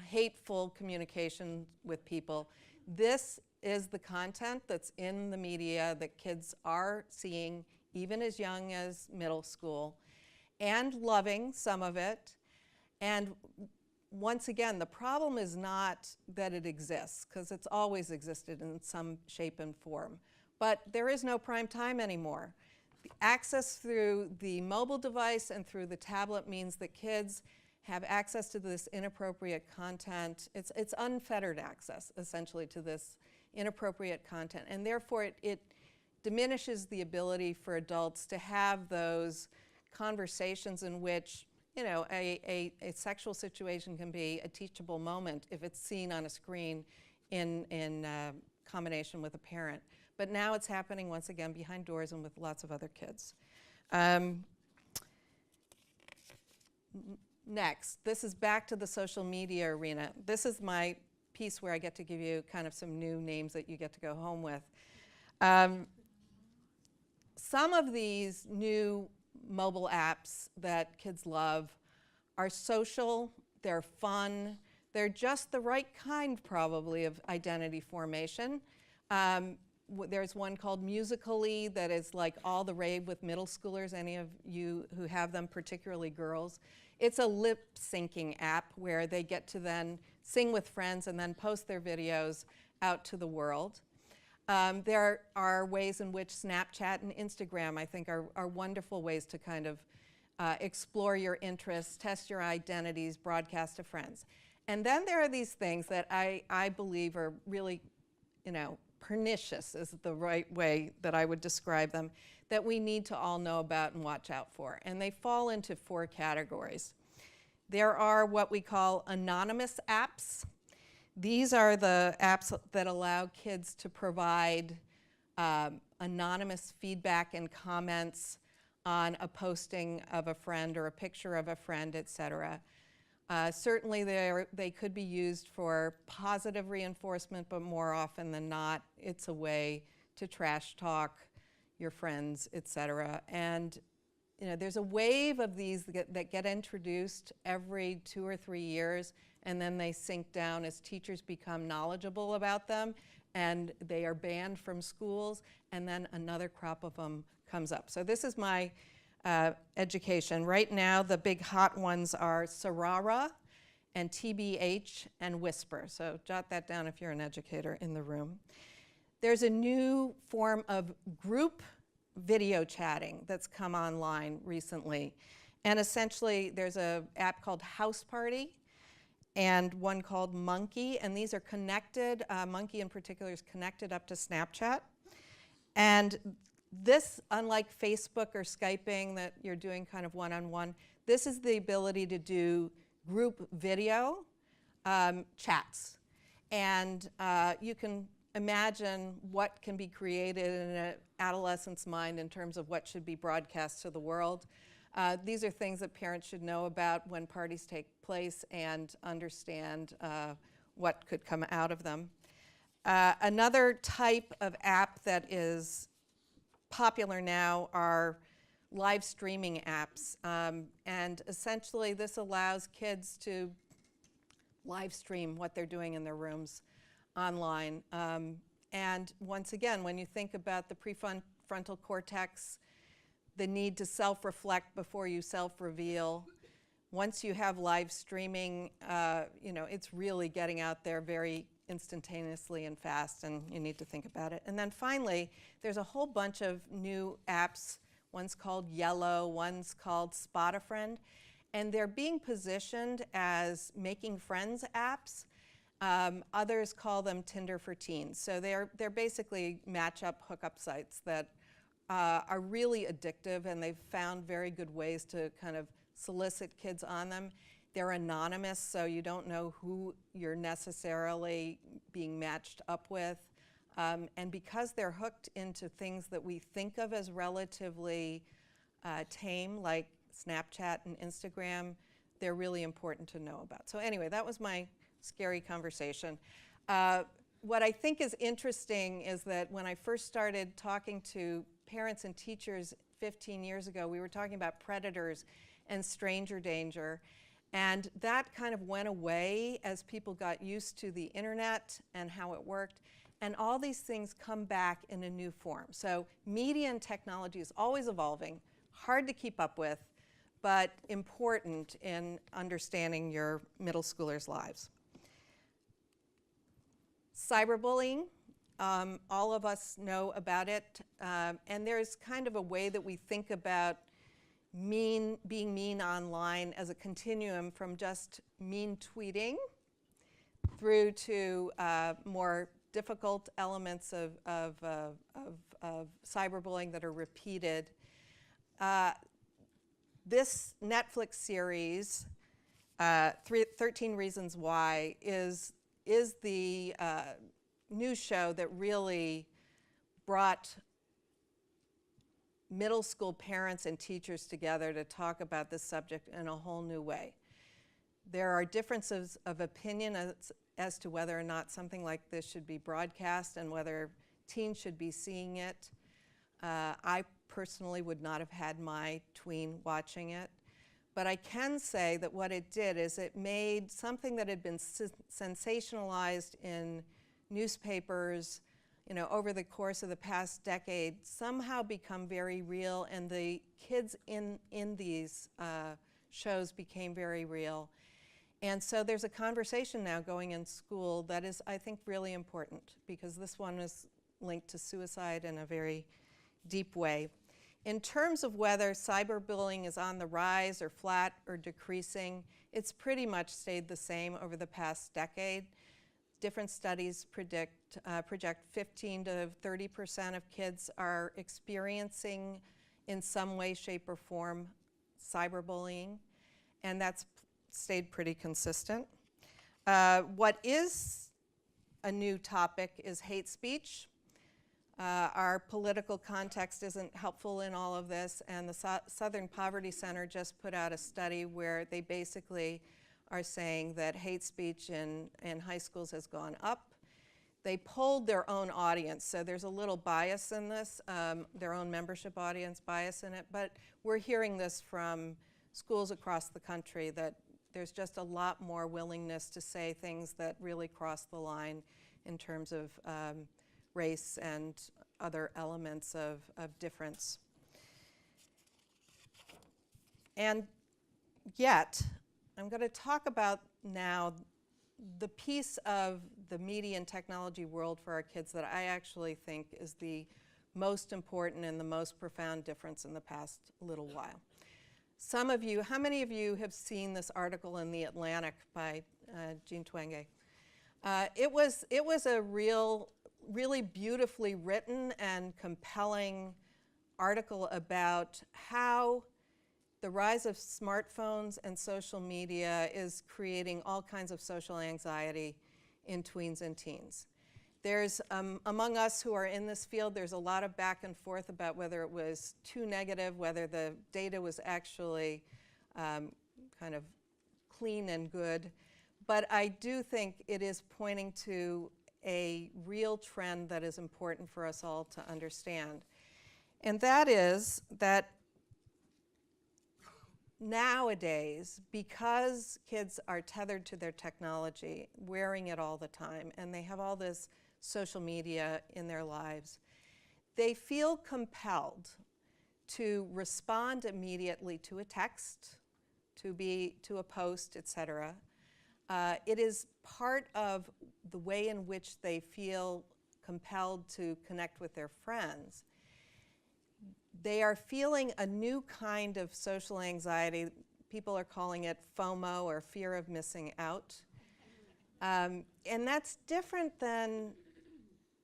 hateful communication with people. This is the content that's in the media that kids are seeing even as young as middle school, and loving some of it. And once again, the problem is not that it exists, because it's always existed in some shape and form. But there is no prime time anymore. The access through the mobile device and through the tablet means that kids have access to this inappropriate content. It's unfettered access, essentially, to this inappropriate content. And therefore, it diminishes the ability for adults to have those conversations in which a sexual situation can be a teachable moment if it's seen on a screen in combination with a parent. But now it's happening once again behind doors and with lots of other kids. Next, this is back to the social media arena. This is my piece where I get to give you kind of some new names that you get to go home with. Some of these new mobile apps that kids love are social, they're fun, they're just the right kind, probably, of identity formation. There's one called Musical.ly that is like all the rave with middle schoolers, any of you who have them, particularly girls. It's a lip-syncing app where they get to then sing with friends and then post their videos out to the world. There are ways in which Snapchat and Instagram, I think, are wonderful ways to kind of explore your interests, test your identities, broadcast to friends. And then there are these things that I believe are really, pernicious is the right way that I would describe them, that we need to all know about and watch out for. And they fall into 4 categories. There are what we call anonymous apps. These are the apps that allow kids to provide anonymous feedback and comments on a posting of a friend or a picture of a friend, etc. Certainly they could be used for positive reinforcement, but more often than not, it's a way to trash talk your friends, etc. And there's a wave of these that get introduced every 2 or 3 years, and then they sink down as teachers become knowledgeable about them, and they are banned from schools, and then another crop of them comes up. So this is my education. Right now, the big hot ones are Sarara and TBH and Whisper. So jot that down if you're an educator in the room. There's a new form of group video chatting that's come online recently. And essentially, there's an app called House Party and one called Monkey, and these are connected. Monkey in particular is connected up to Snapchat. And this, unlike Facebook or Skyping that you're doing kind of one-on-one, this is the ability to do group video chats. And you can imagine what can be created in an adolescent's mind in terms of what should be broadcast to the world. These are things that parents should know about when parties take place and understand what could come out of them. Another type of app that is popular now are live streaming apps. And essentially this allows kids to live stream what they're doing in their rooms online. And once again, when you think about the prefrontal cortex, the need to self-reflect before you self-reveal, once you have live streaming, it's really getting out there very instantaneously and fast, and you need to think about it. And then finally, there's a whole bunch of new apps. One's called Yellow, one's called Spot a Friend, and they're being positioned as making friends apps. Others call them Tinder for teens. So they're basically match-up hookup sites that are really addictive, and they've found very good ways to kind of solicit kids on them. They're anonymous, so you don't know who you're necessarily being matched up with. And because they're hooked into things that we think of as relatively tame, like Snapchat and Instagram, they're really important to know about. So anyway, that was my scary conversation. What I think is interesting is that when I first started talking to parents and teachers 15 years ago, we were talking about predators and stranger danger. And that kind of went away as people got used to the internet and how it worked. And all these things come back in a new form. So media and technology is always evolving, hard to keep up with, but important in understanding your middle schoolers' lives. Cyberbullying, all of us know about it, and there's kind of a way that we think about being mean online as a continuum from just mean tweeting through to more difficult elements of cyberbullying that are repeated. This Netflix series, 13 Reasons Why, is the news show that really brought middle school parents and teachers together to talk about this subject in a whole new way. There are differences of opinion as to whether or not something like this should be broadcast and whether teens should be seeing it. I personally would not have had my tween watching it. But I can say that what it did is it made something that had been sensationalized in newspapers, over the course of the past decade, somehow become very real, and the kids in these shows became very real. And so there's a conversation now going in school that is, I think, really important, because this one is linked to suicide in a very deep way. In terms of whether cyberbullying is on the rise or flat or decreasing, it's pretty much stayed the same over the past decade. Different studies project 15 to 30% of kids are experiencing in some way, shape, or form cyberbullying, and that's stayed pretty consistent. What is a new topic is hate speech. Our political context isn't helpful in all of this, and the Southern Poverty Center just put out a study where they basically are saying that hate speech in high schools has gone up. They polled their own audience, so there's a little bias in this, their own membership audience bias in it, but we're hearing this from schools across the country, that there's just a lot more willingness to say things that really cross the line in terms of race and other elements of difference. And yet, I'm going to talk about now the piece of the media and technology world for our kids that I actually think is the most important and the most profound difference in the past little while. Some of you, how many of you have seen this article in The Atlantic by Jean Twenge? It was a really beautifully written and compelling article about how the rise of smartphones and social media is creating all kinds of social anxiety in tweens and teens. There's, among us who are in this field, there's a lot of back and forth about whether it was too negative, whether the data was actually kind of clean and good. But I do think it is pointing to a real trend that is important for us all to understand. And that is that nowadays, because kids are tethered to their technology, wearing it all the time, and they have all this social media in their lives, they feel compelled to respond immediately to a text, to a post, etc. It is part of the way in which they feel compelled to connect with their friends. They are feeling a new kind of social anxiety. People are calling it FOMO, or fear of missing out. And that's different than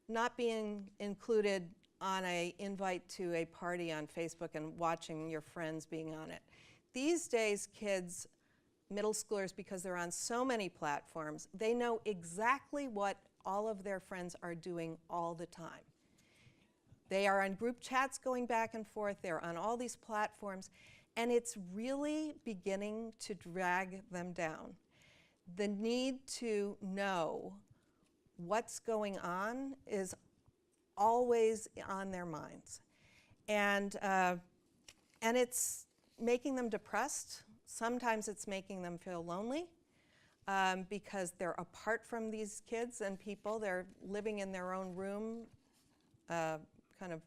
not being included on an invite to a party on Facebook and watching your friends being on it. These days, kids, middle schoolers, because they're on so many platforms, they know exactly what all of their friends are doing all the time. They are on group chats going back and forth. They're on all these platforms. And it's really beginning to drag them down. The need to know what's going on is always on their minds. And it's making them depressed. Sometimes it's making them feel lonely because they're apart from these kids and people. They're living in their own room, kind of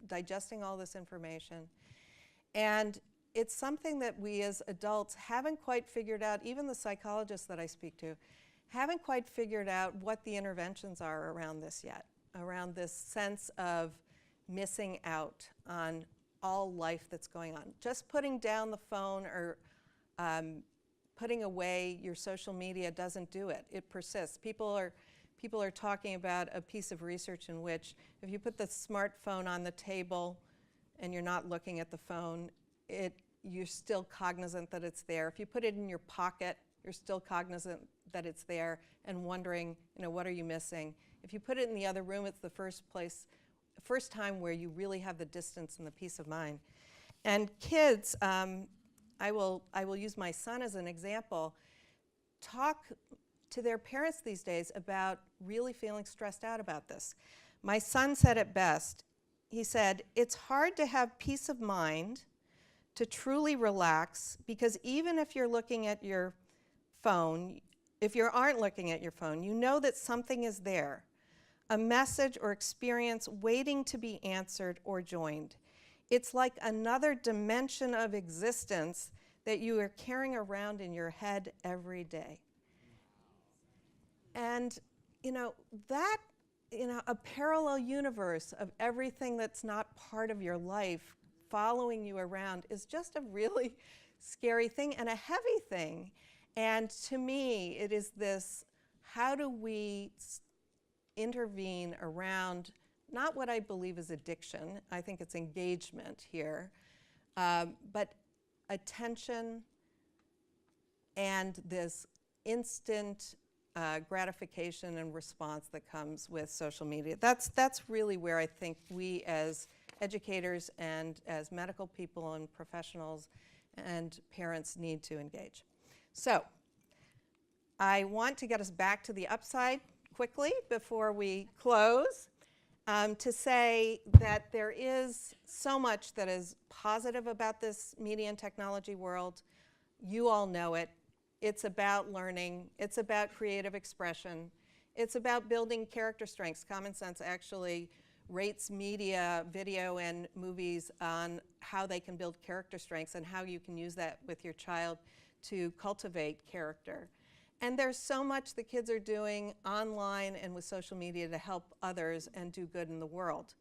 digesting all this information. And it's something that we as adults haven't quite figured out, even the psychologists that I speak to, haven't quite figured out what the interventions are around this yet, around this sense of missing out on all life that's going on. Just putting down the phone or putting away your social media doesn't do it. It persists. People are talking about a piece of research in which if you put the smartphone on the table and you're not looking at the phone, you're still cognizant that it's there. If you put it in your pocket, you're still cognizant that it's there and wondering, what are you missing? If you put it in the other room, it's the first time where you really have the distance and the peace of mind. And kids, I will use my son as an example, talk to their parents these days about really feeling stressed out about this. My son said it best. He said, "It's hard to have peace of mind, to truly relax, because even if you're looking at your phone, if you aren't looking at your phone, you know that something is there, a message or experience waiting to be answered or joined. It's like another dimension of existence that you are carrying around in your head every day." And, a parallel universe of everything that's not part of your life following you around is just a really scary thing and a heavy thing. And to me, it is this, how do we intervene around not what I believe is addiction, I think it's engagement here, but attention and this instant gratification and response that comes with social media. That's really where I think we as educators and as medical people and professionals and parents need to engage. So I want to get us back to the upside quickly before we close, to say that there is so much that is positive about this media and technology world. You all know it. It's about learning. It's about creative expression. It's about building character strengths. Common Sense actually rates media, video, and movies on how they can build character strengths and how you can use that with your child to cultivate character. And there's so much the kids are doing online and with social media to help others and do good in the world.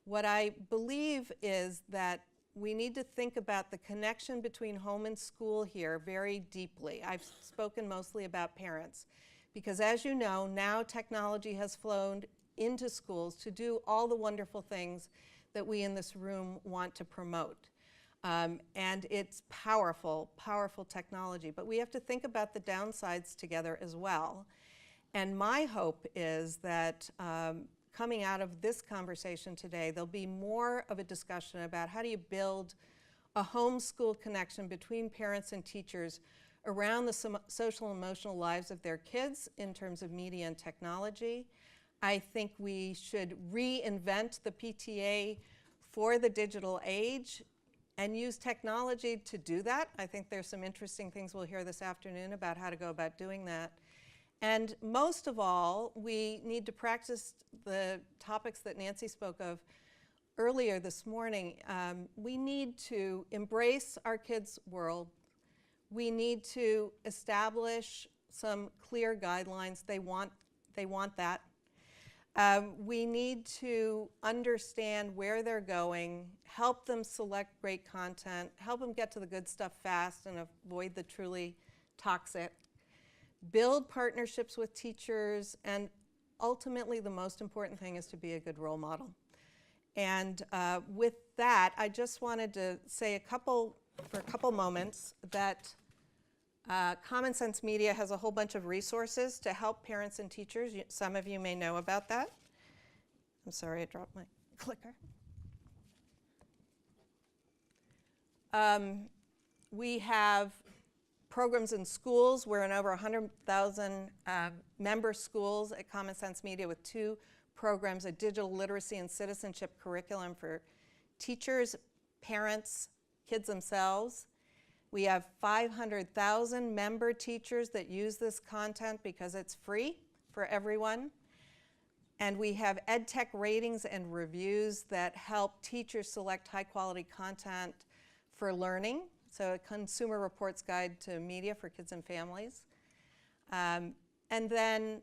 What I believe is that we need to think about the connection between home and school here very deeply. I've spoken mostly about parents because, as you know, now technology has flown into schools to do all the wonderful things that we in this room want to promote. And it's powerful, powerful technology. But we have to think about the downsides together as well. And my hope is that coming out of this conversation today, there'll be more of a discussion about how do you build a homeschool connection between parents and teachers around the social and emotional lives of their kids in terms of media and technology. I think we should reinvent the PTA for the digital age and use technology to do that. I think there's some interesting things we'll hear this afternoon about how to go about doing that. And most of all, we need to practice the topics that Nancy spoke of earlier this morning. We need to embrace our kids' world. We need to establish some clear guidelines. They want that. We need to understand where they're going, help them select great content, help them get to the good stuff fast and avoid the truly toxic, build partnerships with teachers, and ultimately the most important thing is to be a good role model. And with that, I just wanted to say for a couple moments that Common Sense Media has a whole bunch of resources to help parents and teachers. Some of you may know about that. I'm sorry, I dropped my clicker. We have programs in schools. We're in over 100,000 member schools at Common Sense Media with 2 programs, a digital literacy and citizenship curriculum for teachers, parents, kids themselves. We have 500,000 member teachers that use this content because it's free for everyone. And we have EdTech ratings and reviews that help teachers select high-quality content for learning. So a Consumer Reports Guide to Media for Kids and Families. And then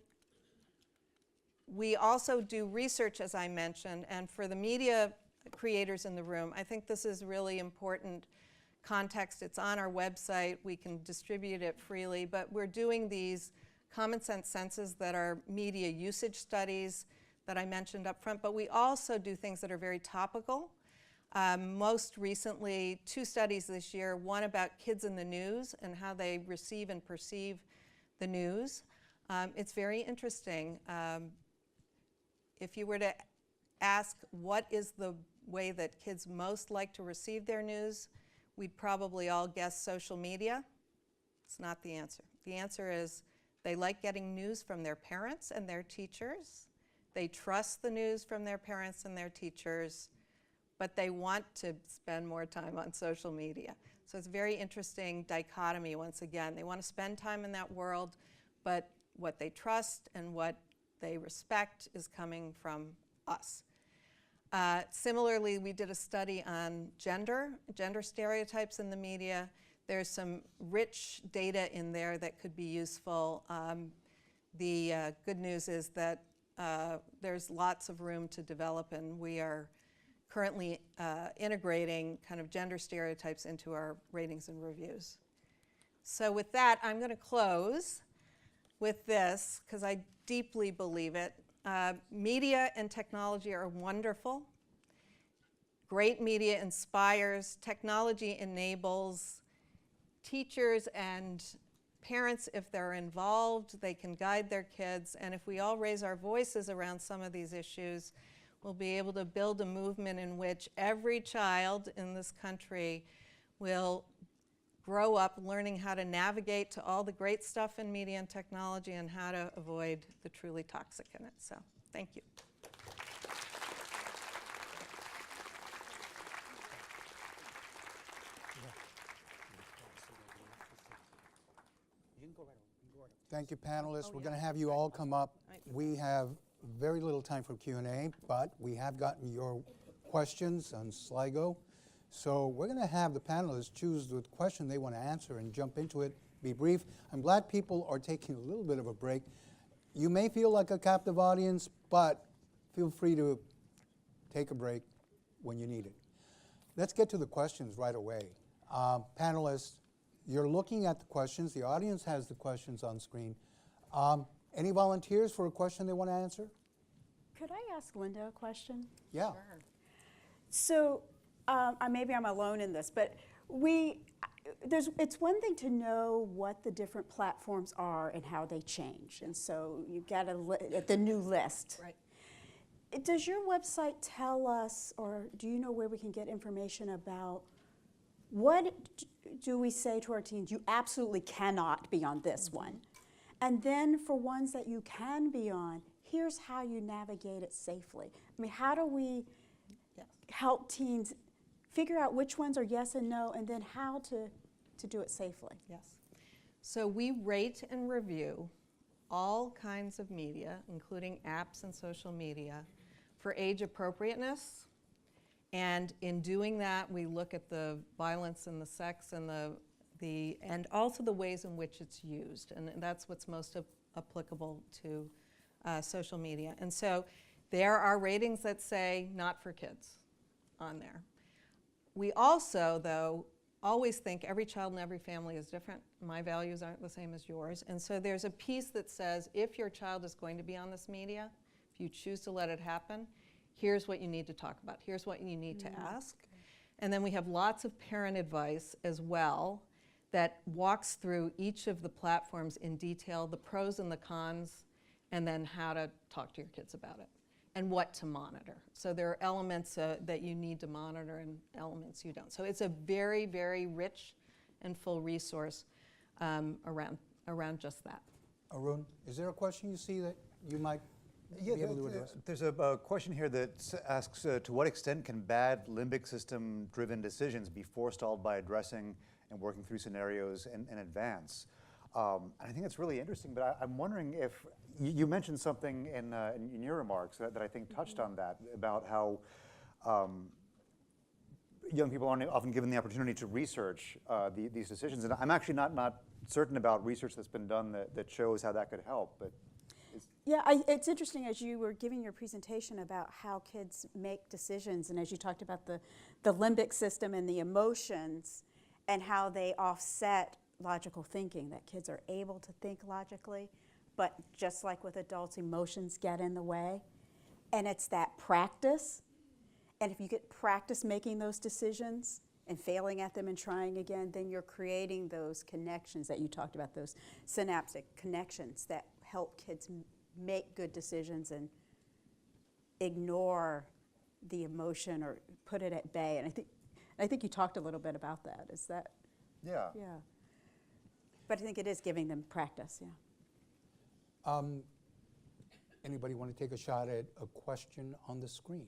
we also do research, as I mentioned, and for the media creators in the room, I think this is really important context. It's on our website. We can distribute it freely, but we're doing these common sense census that are media usage studies that I mentioned up front, but we also do things that are very topical. Most recently, 2 studies this year, one about kids in the news and how they receive and perceive the news. It's very interesting. If you were to ask what is the way that kids most like to receive their news, we'd probably all guess social media. It's not the answer. The answer is they like getting news from their parents and their teachers. They trust the news from their parents and their teachers, but they want to spend more time on social media. So it's a very interesting dichotomy once again. They want to spend time in that world, but what they trust and what they respect is coming from us. Similarly, we did a study on gender stereotypes in the media. There's some rich data in there that could be useful. The good news is that there's lots of room to develop, and we are currently integrating kind of gender stereotypes into our ratings and reviews. So with that, I'm going to close with this, because I deeply believe it. Media and technology are wonderful. Great media inspires. Technology enables. Teachers and parents, if they're involved, they can guide their kids. And if we all raise our voices around some of these issues, we'll be able to build a movement in which every child in this country will grow up learning how to navigate to all the great stuff in media and technology and how to avoid the truly toxic in it. So, thank you. Thank you, panelists. We're going to have you all come up. We have very little time for Q&A, but we have gotten your questions on Sligo. So we're going to have the panelists choose the question they want to answer and jump into it, be brief. I'm glad people are taking a little bit of a break. You may feel like a captive audience, but feel free to take a break when you need it. Let's get to the questions right away. Panelists, you're looking at the questions. The audience has the questions on screen. Any volunteers for a question they want to answer? Could I ask Linda a question? Yeah. So maybe I'm alone in this, but it's one thing to know what the different platforms are and how they change. And so you get the new list. Right. Does your website tell us, or do you know where we can get information about what do we say to our teens, you absolutely cannot be on this one? And then for ones that you can be on, here's how you navigate it safely. I mean, how do we help teens figure out which ones are yes and no, and then how to do it safely? Yes. So we rate and review all kinds of media, including apps and social media, for age appropriateness. And in doing that, we look at the violence and the sex and and also the ways in which it's used. And that's what's most applicable to social media. And so there are ratings that say not for kids on there. We also, though, always think every child and every family is different. My values aren't the same as yours. And so there's a piece that says if your child is going to be on this media, if you choose to let it happen, here's what you need to talk about. Here's what you need to ask. And then we have lots of parent advice as well that walks through each of the platforms in detail, the pros and the cons, and then how to talk to your kids about it and what to monitor. So there are elements that you need to monitor and elements you don't. So it's a very, very rich and full resource around just that. Arun, is there a question you see that you might be able to address? There's a question here that asks, to what extent can bad limbic system-driven decisions be forestalled by addressing and working through scenarios in advance? And I think that's really interesting, but I'm wondering if, you mentioned something in your remarks that I think touched on that, about how young people aren't often given the opportunity to research these decisions. And I'm actually not certain about research that's been done that shows how that could help. But yeah, it's interesting as you were giving your presentation about how kids make decisions, and as you talked about the limbic system and the emotions and how they offset logical thinking, that kids are able to think logically, but just like with adults, emotions get in the way. And it's that practice. And if you get practice making those decisions and failing at them and trying again, then you're creating those connections that you talked about, those synaptic connections that help kids make good decisions and ignore the emotion or put it at bay. And I think you talked a little bit about that. Is that? yeah. Yeah. But I think it is giving them practice, yeah. Anybody want to take a shot at a question on the screen?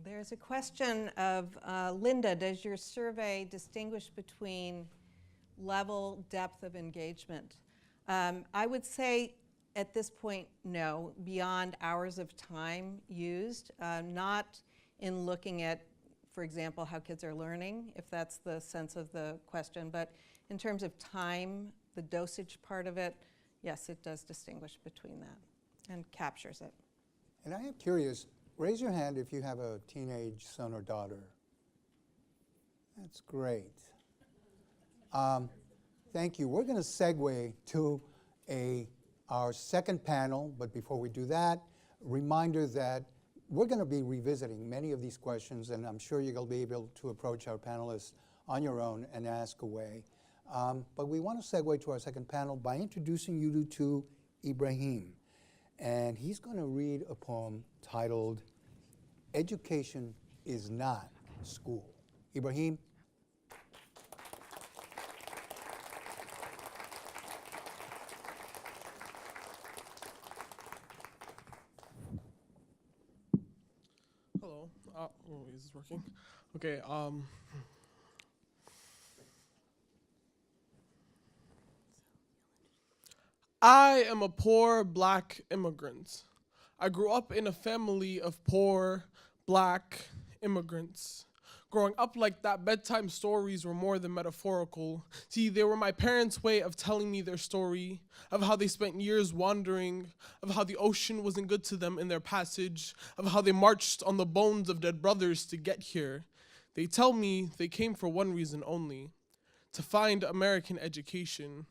There's a question of, Linda, does your survey distinguish between level, depth of engagement? I would say at this point, no, beyond hours of time used, not in looking at, for example, how kids are learning, if that's the sense of the question, but in terms of time, the dosage part of it, yes, it does distinguish between that and captures it. And I am curious, raise your hand if you have a teenage son or daughter. That's great. Thank you. We're going to segue to our second panel, but before we do that, reminder that we're going to be revisiting many of these questions, and I'm sure you'll be able to approach our panelists on your own and ask away. But we want to segue to our second panel by introducing you to Ibrahim. And he's going to read a poem titled, "Education is Not School." Ibrahim. Hello. Oh, is this working? Okay. I am a poor black immigrant. I grew up in a family of poor black immigrants. Growing up like that, bedtime stories were more than metaphorical. See, they were my parents' way of telling me their story, of how they spent years wandering, of how the ocean wasn't good to them in their passage, of how they marched on the bones of dead brothers to get here. They tell me they came for one reason only, to find American education.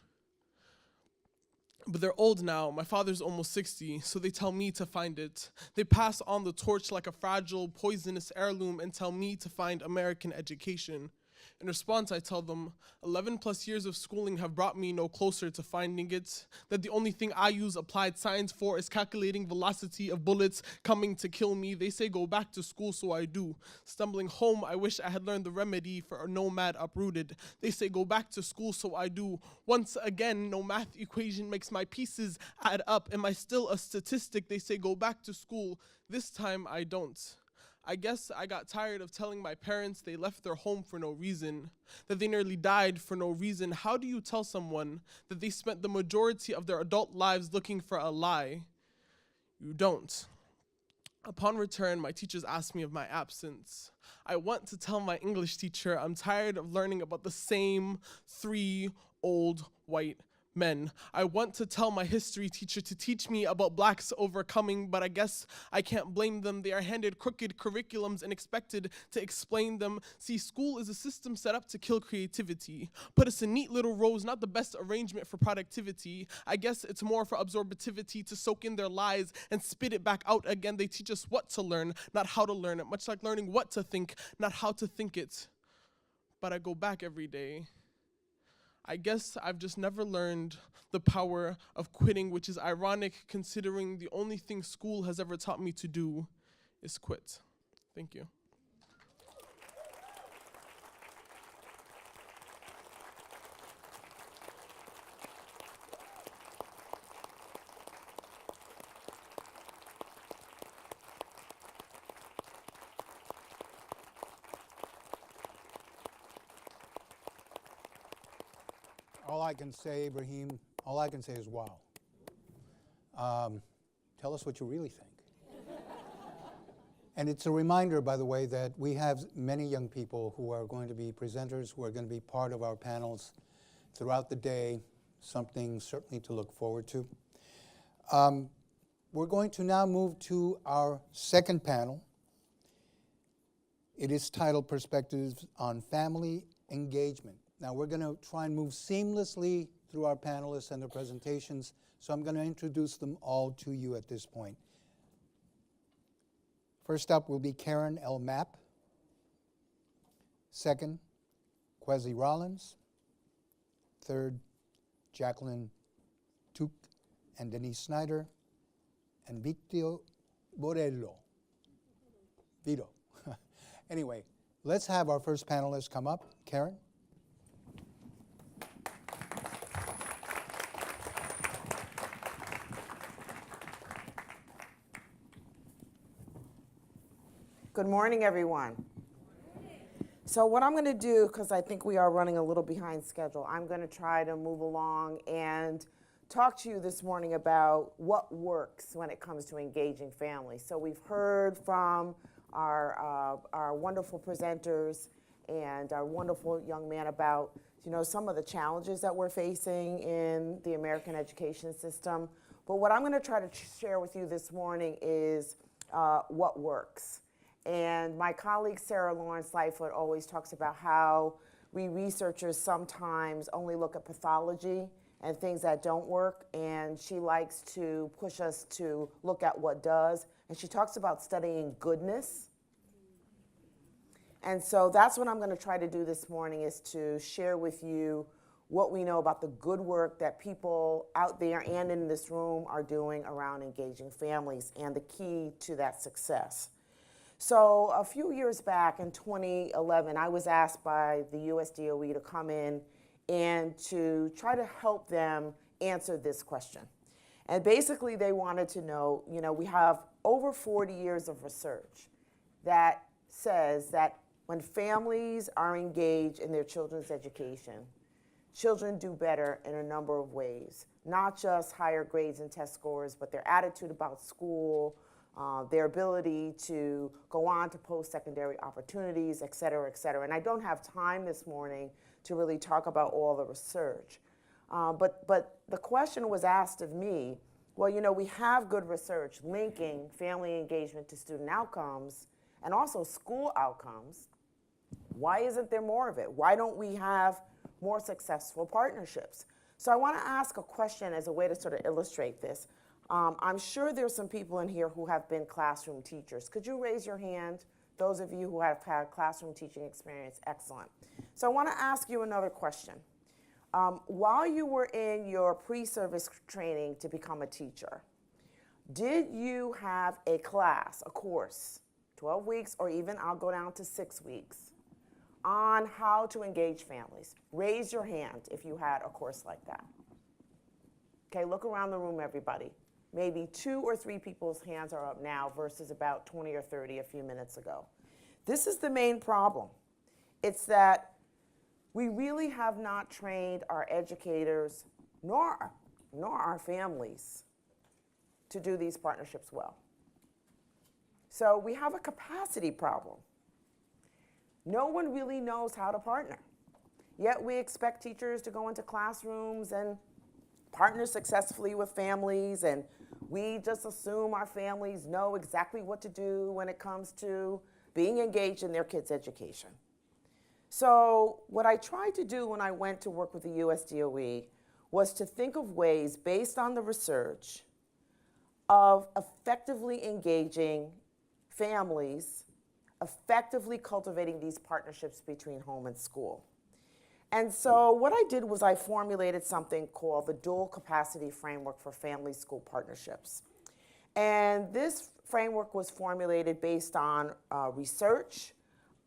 But they're old now. My father's almost 60, so they tell me to find it. They pass on the torch like a fragile, poisonous heirloom and tell me to find American education. In response, I tell them, 11 plus years of schooling have brought me no closer to finding it, that the only thing I use applied science for is calculating velocity of bullets coming to kill me. They say go back to school, so I do. Stumbling home, I wish I had learned the remedy for a nomad uprooted. They say go back to school, so I do. Once again, no math equation makes my pieces add up. Am I still a statistic? They say go back to school. This time I don't. I guess I got tired of telling my parents they left their home for no reason, that they nearly died for no reason. How do you tell someone that they spent the majority of their adult lives looking for a lie? You don't. Upon return, my teachers asked me of my absence. I want to tell my English teacher I'm tired of learning about the same 3 old white men. I want to tell my history teacher to teach me about blacks overcoming, but I guess I can't blame them. They are handed crooked curriculums and expected to explain them. See, school is a system set up to kill creativity. Put us in neat little rows, not the best arrangement for productivity. I guess it's more for absorbativity, to soak in their lies and spit it back out again. They teach us what to learn, not how to learn it, much like learning what to think, not how to think it. But I go back every day. I guess I've just never learned the power of quitting, which is ironic considering the only thing school has ever taught me to do is quit. Thank you. All I can say, Ibrahim, all I can say is wow. Tell us what you really think. And it's a reminder, by the way, that we have many young people who are going to be presenters, who are going to be part of our panels throughout the day, something certainly to look forward to. We're going to now move to our second panel. It is titled Perspectives on Family Engagement. Now we're going to try and move seamlessly through our panelists and their presentations, so I'm going to introduce them all to you at this point. First up will be Karen L. Mapp. Second, Kwesi Rollins. Third, Jacqueline Tuque and Denise Snyder. And Victor Borello. Vito. Anyway, let's have our first panelist come up. Karen. Good morning, everyone. So what I'm going to do, because I think we are running a little behind schedule, I'm going to try to move along and talk to you this morning about what works when it comes to engaging families. So we've heard from our wonderful presenters and our wonderful young man about, you know, some of the challenges that we're facing in the American education system. But what I'm going to try to share with you this morning is what works. And my colleague Sarah Lawrence Lightfoot always talks about how we researchers sometimes only look at pathology and things that don't work, and she likes to push us to look at what does. And she talks about studying goodness. And so that's what I'm going to try to do this morning, is to share with you what we know about the good work that people out there and in this room are doing around engaging families and the key to that success. So a few years back in 2011, I was asked by the US DOE to come in and to try to help them answer this question. And basically they wanted to know, you know, we have over 40 years of research that says that when families are engaged in their children's education, children do better in a number of ways, not just higher grades and test scores, but their attitude about school, their ability to go on to post-secondary opportunities, et cetera, et cetera. And I don't have time this morning to really talk about all the research. But the question was asked of me, well, you know, we have good research linking family engagement to student outcomes and also school outcomes. Why isn't there more of it? Why don't we have more successful partnerships? So I want to ask a question as a way to sort of illustrate this. I'm sure there's some people in here who have been classroom teachers. Could you raise your hand? Those of you who have had classroom teaching experience, excellent. So I want to ask you another question. While you were in your pre-service training to become a teacher, did you have a class, a course, 12 weeks, or even I'll go down to 6 weeks, on how to engage families? Raise your hand if you had a course like that. Okay, look around the room, everybody. Maybe 2 or 3 people's hands are up now versus about 20 or 30 a few minutes ago. This is the main problem. It's that we really have not trained our educators nor our families to do these partnerships well. So we have a capacity problem. No one really knows how to partner. Yet we expect teachers to go into classrooms and partner successfully with families, and we just assume our families know exactly what to do when it comes to being engaged in their kids' education. So what I tried to do when I went to work with the US DOE was to think of ways, based on the research, of effectively engaging families, effectively cultivating these partnerships between home and school. And so what I did was I formulated something called the Duel-Capacity Framework for Family-School Partnerships. And this framework was formulated based on research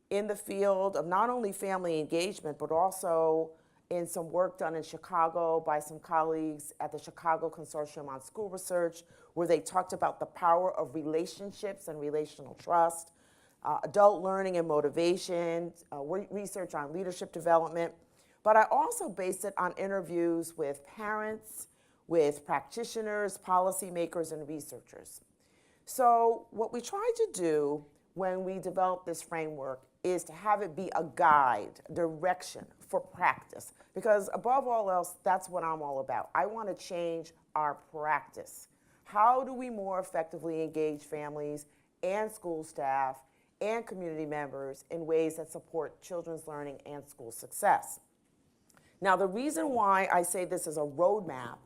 in the field of not only family engagement, but also in some work done in Chicago by some colleagues at the Chicago Consortium on School Research, where they talked about the power of relationships and relational trust, adult learning and motivation, research on leadership development. But I also based it on interviews with parents, with practitioners, policymakers, and researchers. So what we tried to do when we developed this framework is to have it be a guide, direction for practice. Because above all else, that's what I'm all about. I want to change our practice. How do we more effectively engage families and school staff and community members in ways that support children's learning and school success? Now, the reason why I say this is a roadmap,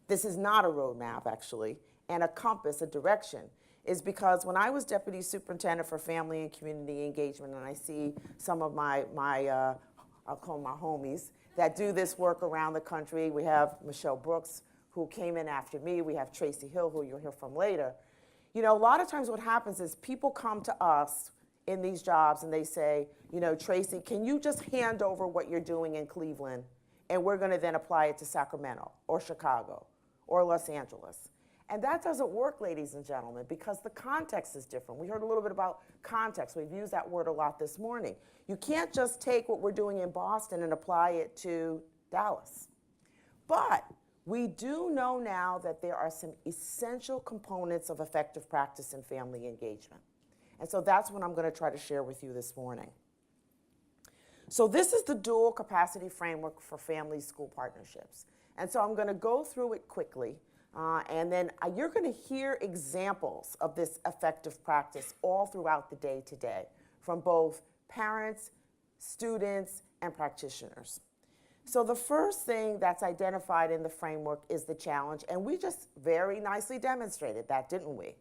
this is not a roadmap actually, and a compass, a direction, is because when I was Deputy Superintendent for Family and Community Engagement, and I see some of my I'll call them my homies, that do this work around the country. We have Michelle Brooks, who came in after me. We have Tracy Hill, who you'll hear from later. You know, a lot of times what happens is people come to us in these jobs and they say, you know, Tracy, can you just hand over what you're doing in Cleveland, and we're going to then apply it to Sacramento or Chicago or Los Angeles. And that doesn't work, ladies and gentlemen, because the context is different. We heard a little bit about context. We've used that word a lot this morning. You can't just take what we're doing in Boston and apply it to Dallas. But we do know now that there are some essential components of effective practice in family engagement. And so that's what I'm going to try to share with you this morning. So this is the Duel-Capacity Framework for Family School Partnerships. And so I'm going to go through it quickly. And then you're going to hear examples of this effective practice all throughout the day today from both parents, students, and practitioners. So the first thing that's identified in the framework is the challenge, and we just very nicely demonstrated that, didn't we?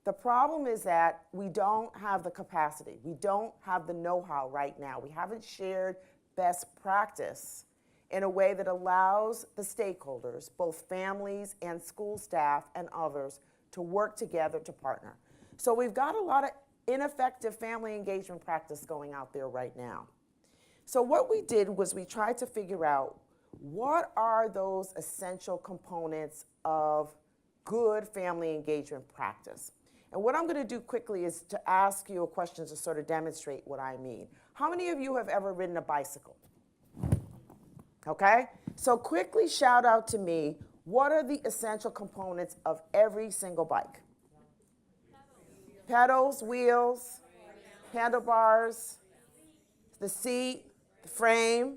The problem is that we don't have the capacity. We don't have the know-how right now. We haven't shared best practice in a way that allows the stakeholders, both families and school staff and others, to work together to partner. So we've got a lot of ineffective family engagement practice going out there right now. So what we did was we tried to figure out what are those essential components of good family engagement practice. And what I'm going to do quickly is to ask you a question to sort of demonstrate what I mean. How many of you have ever ridden a bicycle? Okay? So quickly shout out to me, what are the essential components of every single bike? Pedals, wheels, handlebars, the seat, the frame,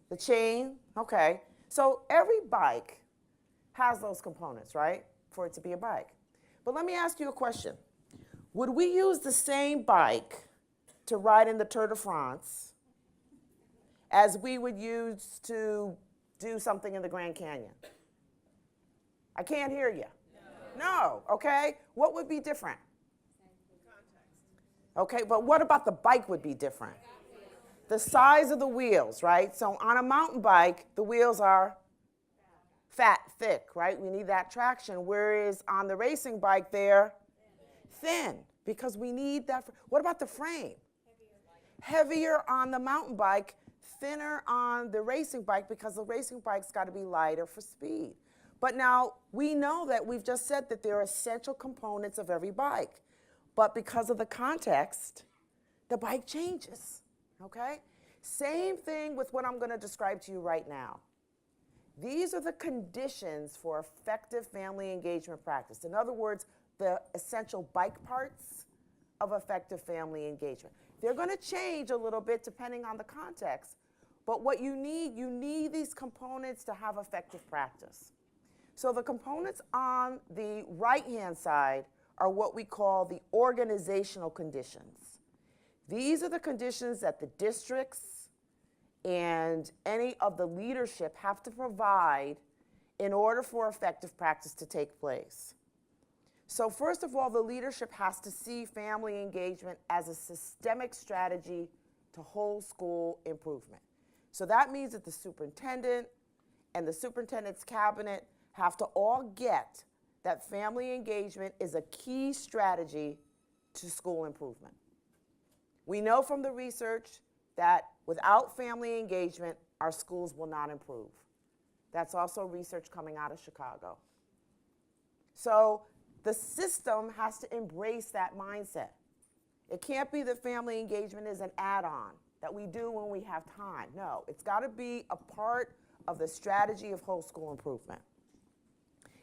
the chain. Okay. So every bike has those components, right, for it to be a bike. But let me ask you a question. Would we use the same bike to ride in the Tour de France as we would use to do something in the Grand Canyon? I can't hear you. No, okay? What would be different? Okay, but what about the bike would be different? The size of the wheels, right? So on a mountain bike, the wheels are fat, thick, right? We need that traction, whereas on the racing bike, they're thin because we need that. What about the frame? Heavier on the mountain bike, thinner on the racing bike because the racing bike's got to be lighter for speed. But now we know that we've just said that there are essential components of every bike. But because of the context, the bike changes, okay? Same thing with what I'm going to describe to you right now. These are the conditions for effective family engagement practice. In other words, the essential bike parts of effective family engagement. They're going to change a little bit depending on the context, but what you need these components to have effective practice. So the components on the right-hand side are what we call the organizational conditions. These are the conditions that the districts and any of the leadership have to provide in order for effective practice to take place. So first of all, the leadership has to see family engagement as a systemic strategy to whole school improvement. So that means that the superintendent and the superintendent's cabinet have to all get that family engagement is a key strategy to school improvement. We know from the research that without family engagement, our schools will not improve. That's also research coming out of Chicago. So the system has to embrace that mindset. It can't be that family engagement is an add-on that we do when we have time. No, it's got to be a part of the strategy of whole school improvement.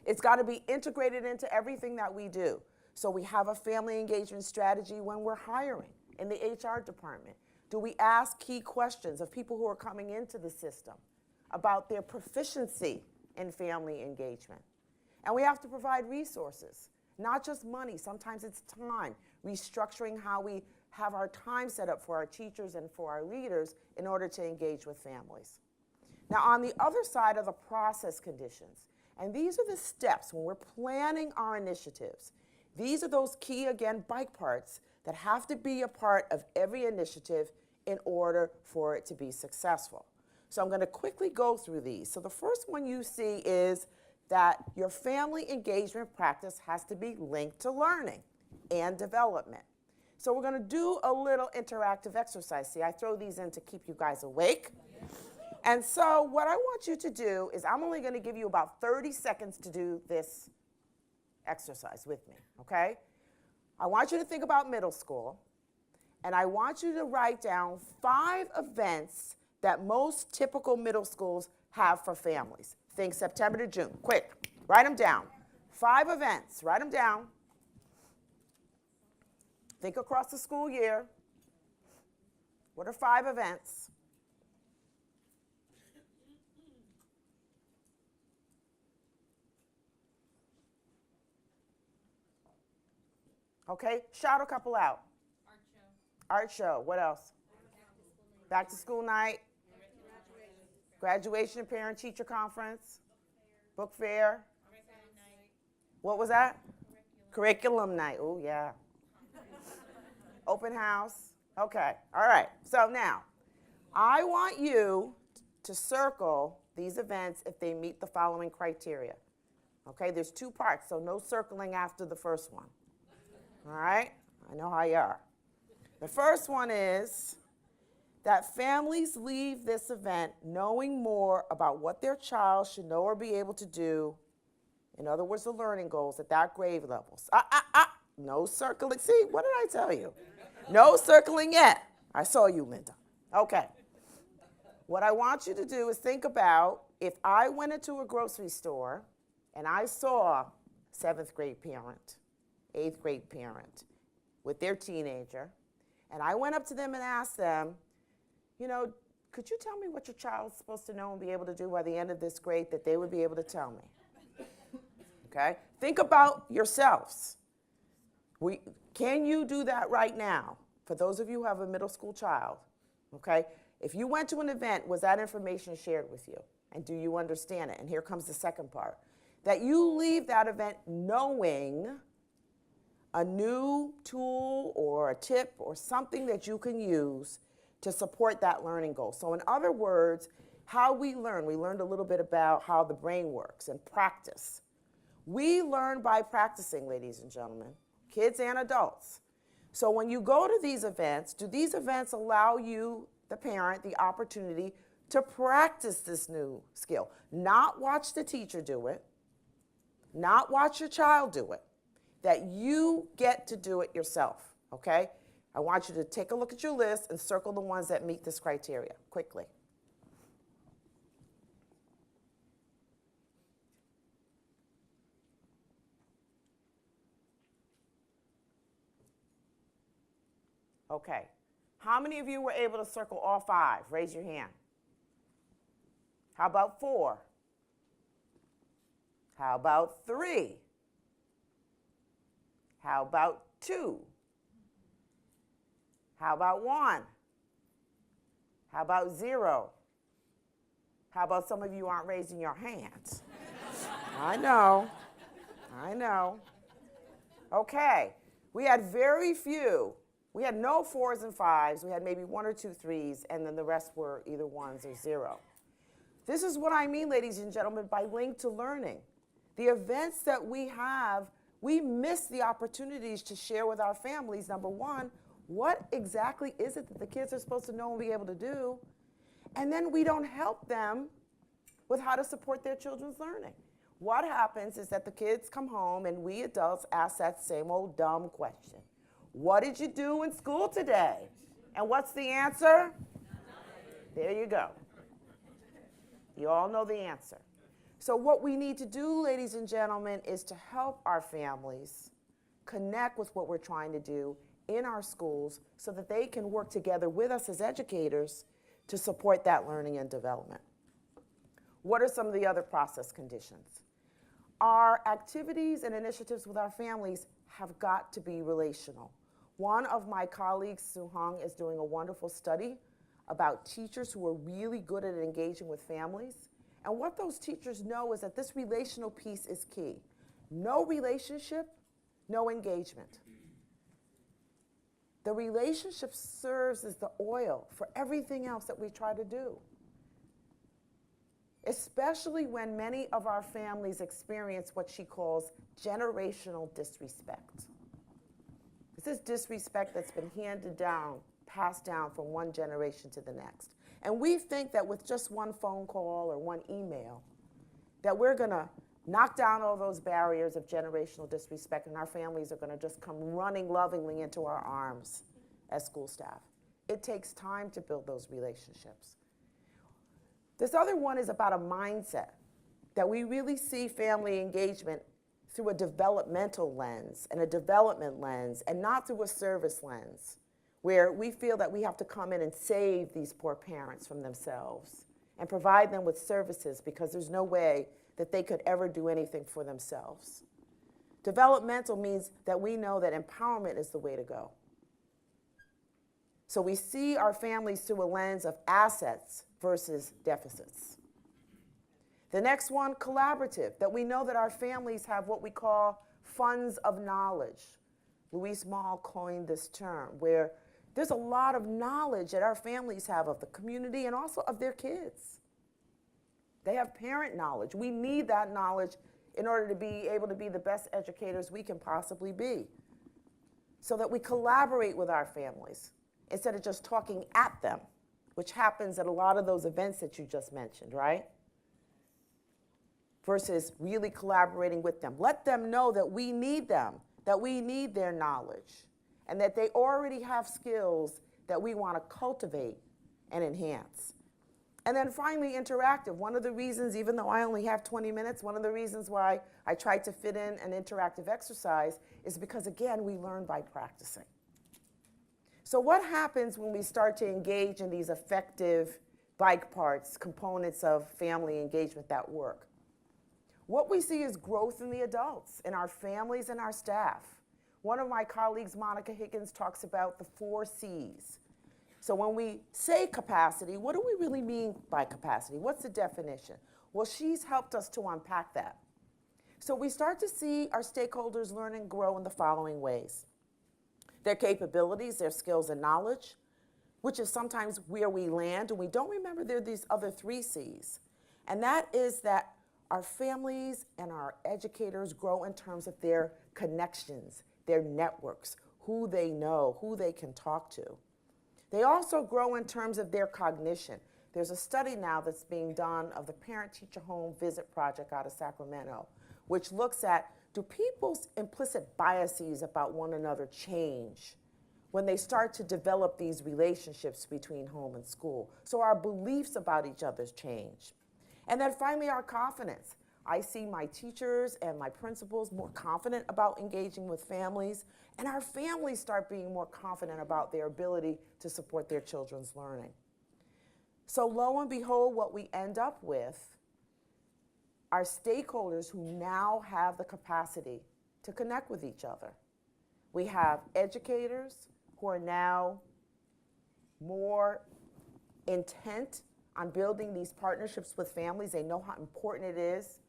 It's got to be integrated into everything that we do. So we have a family engagement strategy when we're hiring in the HR department. Do we ask key questions of people who are coming into the system about their proficiency in family engagement? And we have to provide resources, not just money. Sometimes it's time, restructuring how we have our time set up for our teachers and for our leaders in order to engage with families. Now, on the other side are the process conditions. And these are the steps when we're planning our initiatives. These are those key, again, bike parts that have to be a part of every initiative in order for it to be successful. So I'm going to quickly go through these. So the first one you see is that your family engagement practice has to be linked to learning and development. So we're going to do a little interactive exercise. See, I throw these in to keep you guys awake. And so what I want you to do is I'm only going to give you about 30 seconds to do this exercise with me, okay? I want you to think about middle school, and I want you to write down 5 events that most typical middle schools have for families. Think September to June. Quick, write them down. 5 events, write them down. Think across the school year. What are 5 events? Okay, shout a couple out. Art show. Art show. What else? Back to school night. Graduation, parent-teacher conference. Book fair. What was that? Curriculum night. Oh, yeah. Open house. Okay, all right. So now, I want you to circle these events if they meet the following criteria. Okay, there's 2 parts, so no circling after the first one. All right? I know how you are. The first one is that families leave this event knowing more about what their child should know or be able to do. In other words, the learning goals at that grade level. No circling. See, what did I tell you? No circling yet. I saw you, Linda. Okay. What I want you to do is think about if I went into a grocery store and I saw a 7th grade parent, 8th grade parent with their teenager, and I went up to them and asked them, you know, could you tell me what your child's supposed to know and be able to do by the end of this grade, that they would be able to tell me? Okay? Think about yourselves. Can you do that right now? For those of you who have a middle school child, okay? If you went to an event, was that information shared with you? And do you understand it? And here comes the second part. That you leave that event knowing a new tool or a tip or something that you can use to support that learning goal. So in other words, how we learned a little bit about how the brain works and practice. We learn by practicing, ladies and gentlemen, kids and adults. So when you go to these events, do these events allow you, the parent, the opportunity to practice this new skill? Not watch the teacher do it, not watch your child do it, that you get to do it yourself, okay? I want you to take a look at your list and circle the ones that meet this criteria quickly. Okay. How many of you were able to circle all 5? Raise your hand. How about 4? How about 3? How about 2? How about 1? How about 0? How about some of you aren't raising your hands? I know. Okay, we had very few. We had no 4s and 5s. We had maybe 1 or 2 3s, and then the rest were either 1s or 0. This is what I mean, ladies and gentlemen, by linked to learning. The events that we have, we miss the opportunities to share with our families, number one, what exactly is it that the kids are supposed to know and be able to do? And then we don't help them with how to support their children's learning. What happens is that the kids come home and we adults ask that same old dumb question. What did you do in school today? And what's the answer? There you go. You all know the answer. So what we need to do, ladies and gentlemen, is to help our families connect with what we're trying to do in our schools so that they can work together with us as educators to support that learning and development. What are some of the other process conditions? Our activities and initiatives with our families have got to be relational. One of my colleagues, Sue Hung, is doing a wonderful study about teachers who are really good at engaging with families. And what those teachers know is that this relational piece is key. No relationship, no engagement. The relationship serves as the oil for everything else that we try to do, especially when many of our families experience what she calls generational disrespect. This is disrespect that's been handed down, passed down from one generation to the next. And we think that with just one phone call or one email, that we're gonna knock down all those barriers of generational disrespect and our families are gonna just come running lovingly into our arms as school staff. It takes time to build those relationships. This other one is about a mindset, that we really see family engagement through a developmental lens and a development lens and not through a service lens, where we feel that we have to come in and save these poor parents from themselves and provide them with services because there's no way that they could ever do anything for themselves. Developmental means that we know that empowerment is the way to go. So we see our families through a lens of assets versus deficits. The next one, collaborative, that we know that our families have what we call funds of knowledge. Louise Mahl coined this term, where there's a lot of knowledge that our families have of the community and also of their kids. They have parent knowledge. We need that knowledge in order to be able to be the best educators we can possibly be, so that we collaborate with our families instead of just talking at them, which happens at a lot of those events that you just mentioned, right? Versus really collaborating with them. Let them know that we need them, that we need their knowledge, and that they already have skills that we want to cultivate and enhance. And then finally, interactive. One of the reasons, even though I only have 20 minutes, one of the reasons why I tried to fit in an interactive exercise is because, again, we learn by practicing. So what happens when we start to engage in these effective bike parts, components of family engagement that work? What we see is growth in the adults, in our families and our staff. One of my colleagues, Monica Higgins, talks about the 4 C's. So when we say capacity, what do we really mean by capacity? What's the definition? Well, she's helped us to unpack that. So we start to see our stakeholders learn and grow in the following ways. Their capabilities, their skills and knowledge, which is sometimes where we land, and we don't remember there are these other 3 C's. And that is that our families and our educators grow in terms of their connections, their networks, who they know, who they can talk to. They also grow in terms of their cognition. There's a study now that's being done of the Parent-Teacher Home Visit Project out of Sacramento, which looks at, do people's implicit biases about one another change when they start to develop these relationships between home and school? So our beliefs about each other's change. And then finally, our confidence. I see my teachers and my principals more confident about engaging with families, and our families start being more confident about their ability to support their children's learning. So lo and behold, what we end up with are stakeholders who now have the capacity to connect with each other. We have educators who are now more intent on building these partnerships with families. They know how important it is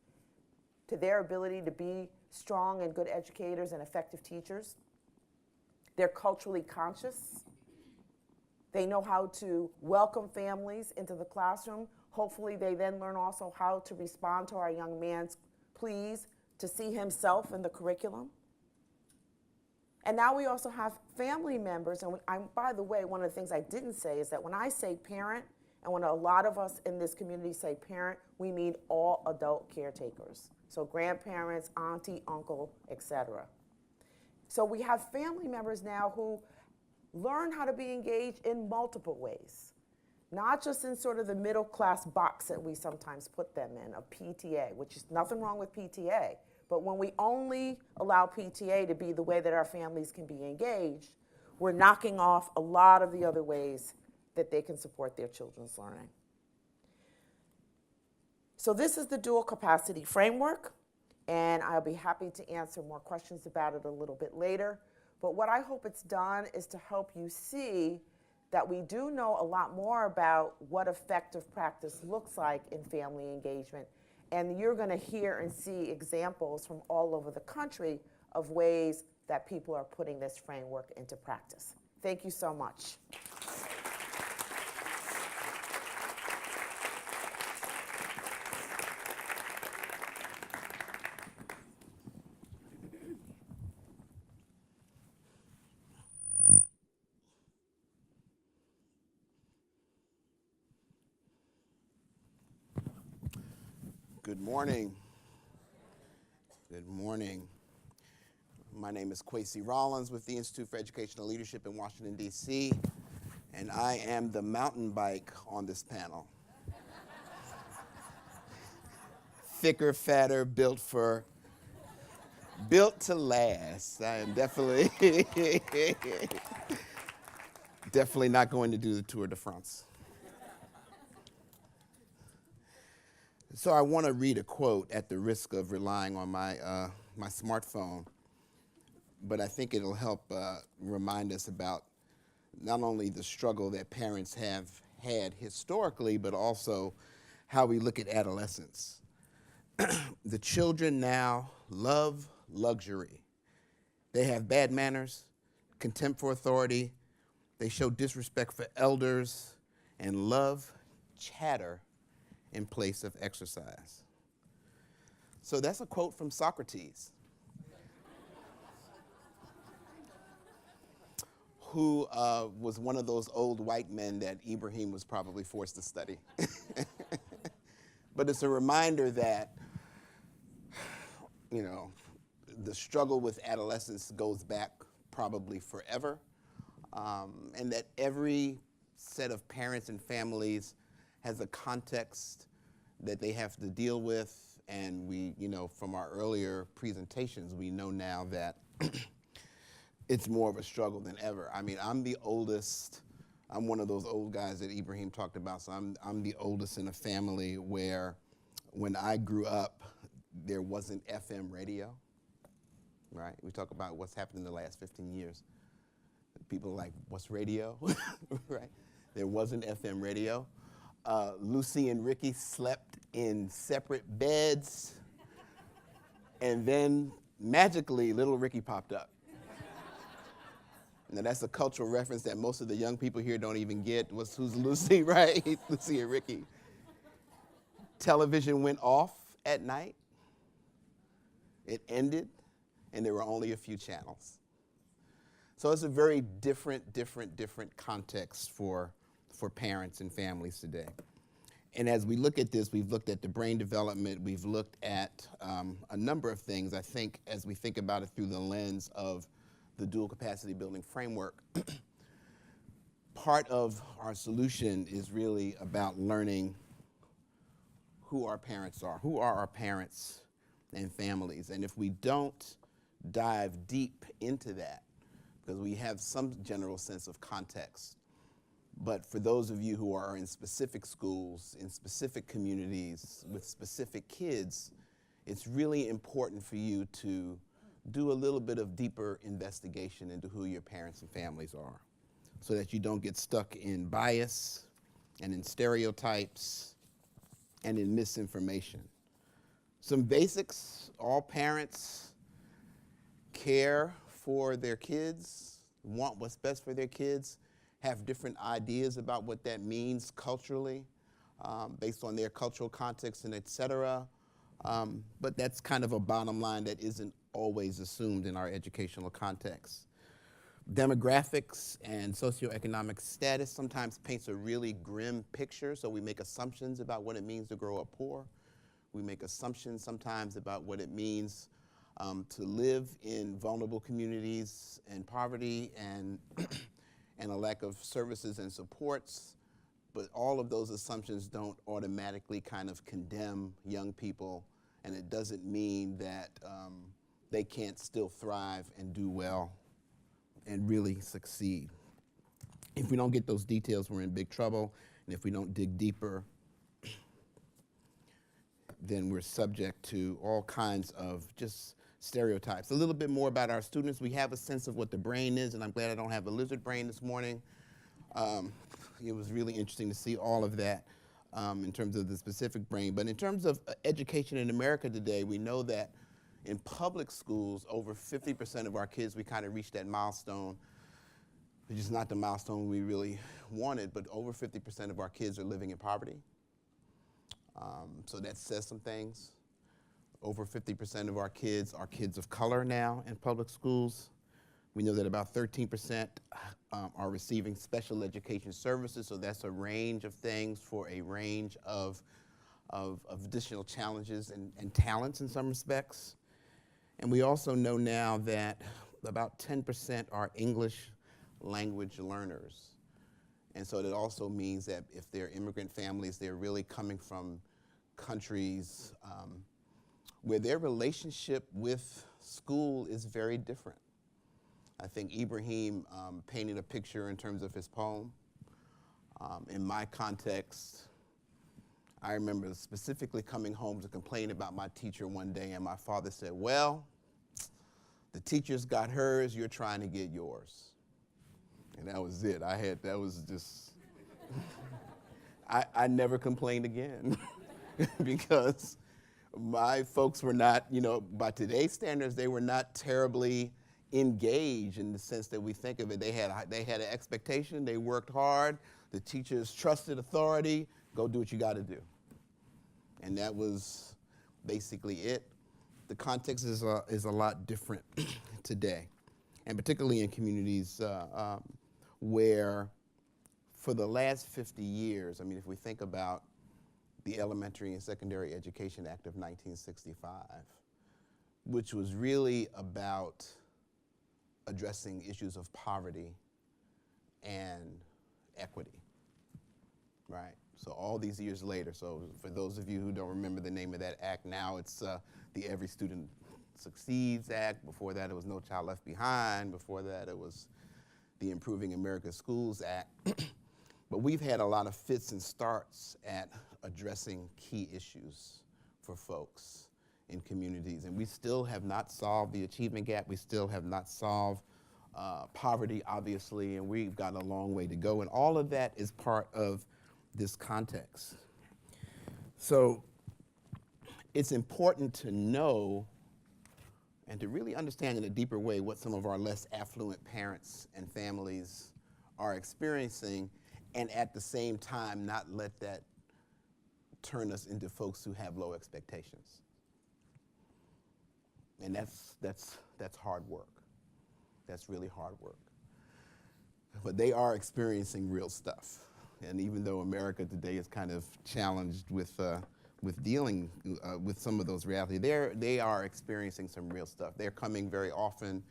to their ability to be strong and good educators and effective teachers. They're culturally conscious. They know how to welcome families into the classroom. Hopefully they then learn also how to respond to our young man's pleas to see himself in the curriculum. And now we also have family members, and by the way, one of the things I didn't say is that when I say parent, and when a lot of us in this community say parent, we mean all adult caretakers. So grandparents, auntie, uncle, etc. So we have family members now who learn how to be engaged in multiple ways, not just in sort of the middle class box that we sometimes put them in, of PTA, which is nothing wrong with PTA. But when we only allow PTA to be the way that our families can be engaged, we're knocking off a lot of the other ways that they can support their children's learning. So this is the Duel-Capacity Framework, and I'll be happy to answer more questions about it a little bit later. But what I hope it's done is to help you see that we do know a lot more about what effective practice looks like in family engagement, and you're going to hear and see examples from all over the country of ways that people are putting this framework into practice. Thank you so much. Good morning. Good morning. My name is Kwesi Rollins with the Institute for Educational Leadership in Washington, D.C., and I am the mountain bike on this panel. Thicker, fatter, built to last. I am definitely not going to do the Tour de France. So I want to read a quote at the risk of relying on my smartphone, but I think it'll help remind us about not only the struggle that parents have had historically, but also how we look at adolescence. The children now love luxury. They have bad manners, contempt for authority, they show disrespect for elders, and love chatter in place of exercise. So that's a quote from Socrates, who was one of those old white men that Ibrahim was probably forced to study. But it's a reminder that, you know, the struggle with adolescence goes back probably forever, and that every set of parents and families has a context that they have to deal with, and we, you know, from our earlier presentations, we know now that it's more of a struggle than ever. I mean, I'm the oldest. I'm one of those old guys that Ibrahim talked about, so I'm the oldest in a family where when I grew up, there wasn't FM radio, right? We talk about what's happened in the last 15 years. People are like, what's radio? Right? There wasn't FM radio. Lucy and Ricky slept in separate beds. And then magically, little Ricky popped up. Now that's a cultural reference that most of the young people here don't even get. Who's Lucy, right? Lucy and Ricky. Television went off at night. It ended, and there were only a few channels. So it's a very different context for parents and families today. And as we look at this, we've looked at the brain development, we've looked at a number of things, I think, as we think about it through the lens of the dual capacity building framework. Part of our solution is really about learning who our parents are. Who are our parents and families? And if we don't dive deep into that, because we have some general sense of context, but for those of you who are in specific schools, in specific communities, with specific kids, it's really important for you to do a little bit of deeper investigation into who your parents and families are, so that you don't get stuck in bias and in stereotypes and in misinformation. Some basics: all parents care for their kids, want what's best for their kids, have different ideas about what that means culturally, based on their cultural context and et cetera. But that's kind of a bottom line that isn't always assumed in our educational context. Demographics and socioeconomic status sometimes paints a really grim picture, so we make assumptions about what it means to grow up poor. We make assumptions sometimes about what it means to live in vulnerable communities and poverty and, and a lack of services and supports. But all of those assumptions don't automatically kind of condemn young people, and it doesn't mean that they can't still thrive and do well and really succeed. If we don't get those details, we're in big trouble, and if we don't dig deeper, then we're subject to all kinds of just stereotypes. A little bit more about our students. We have a sense of what the brain is, and I'm glad I don't have a lizard brain this morning. It was really interesting to see all of that in terms of the specific brain. But in terms of education in America today, we know that in public schools, over 50% of our kids, we kind of reached that milestone, which is not the milestone we really wanted, but over 50% of our kids are living in poverty. So that says some things. Over 50% of our kids are kids of color now in public schools. We know that about 13% are receiving special education services, so that's a range of things for a range of additional challenges and talents in some respects. And we also know now that about 10% are English language learners. And so that also means that if they're immigrant families, they're really coming from countries where their relationship with school is very different. I think Ibrahim painted a picture in terms of his poem. In my context, I remember specifically coming home to complain about my teacher one day, and my father said, well, the teacher's got hers, you're trying to get yours. And that was it. That was just, I never complained again because my folks were not, by today's standards, they were not terribly engaged in the sense that we think of it. They had an expectation, they worked hard, the teachers trusted authority, go do what you got to do. And that was basically it. The context is a lot different today, and particularly in communities where for the last 50 years, I mean, if we think about the Elementary and Secondary Education Act of 1965, which was really about addressing issues of poverty and equity, right? So all these years later, so for those of you who don't remember the name of that act now, it's the Every Student Succeeds Act. Before that, it was No Child Left Behind. Before that, it was the Improving American Schools Act. But we've had a lot of fits and starts at addressing key issues for folks in communities. And we still have not solved the achievement gap. We still have not solved poverty, obviously, and we've got a long way to go. And all of that is part of this context. So it's important to know and to really understand in a deeper way what some of our less affluent parents and families are experiencing, and at the same time not let that turn us into folks who have low expectations. And that's hard work. That's really hard work. But they are experiencing real stuff. And even though America today is kind of challenged with dealing with some of those realities, they are experiencing some real stuff. They're coming very often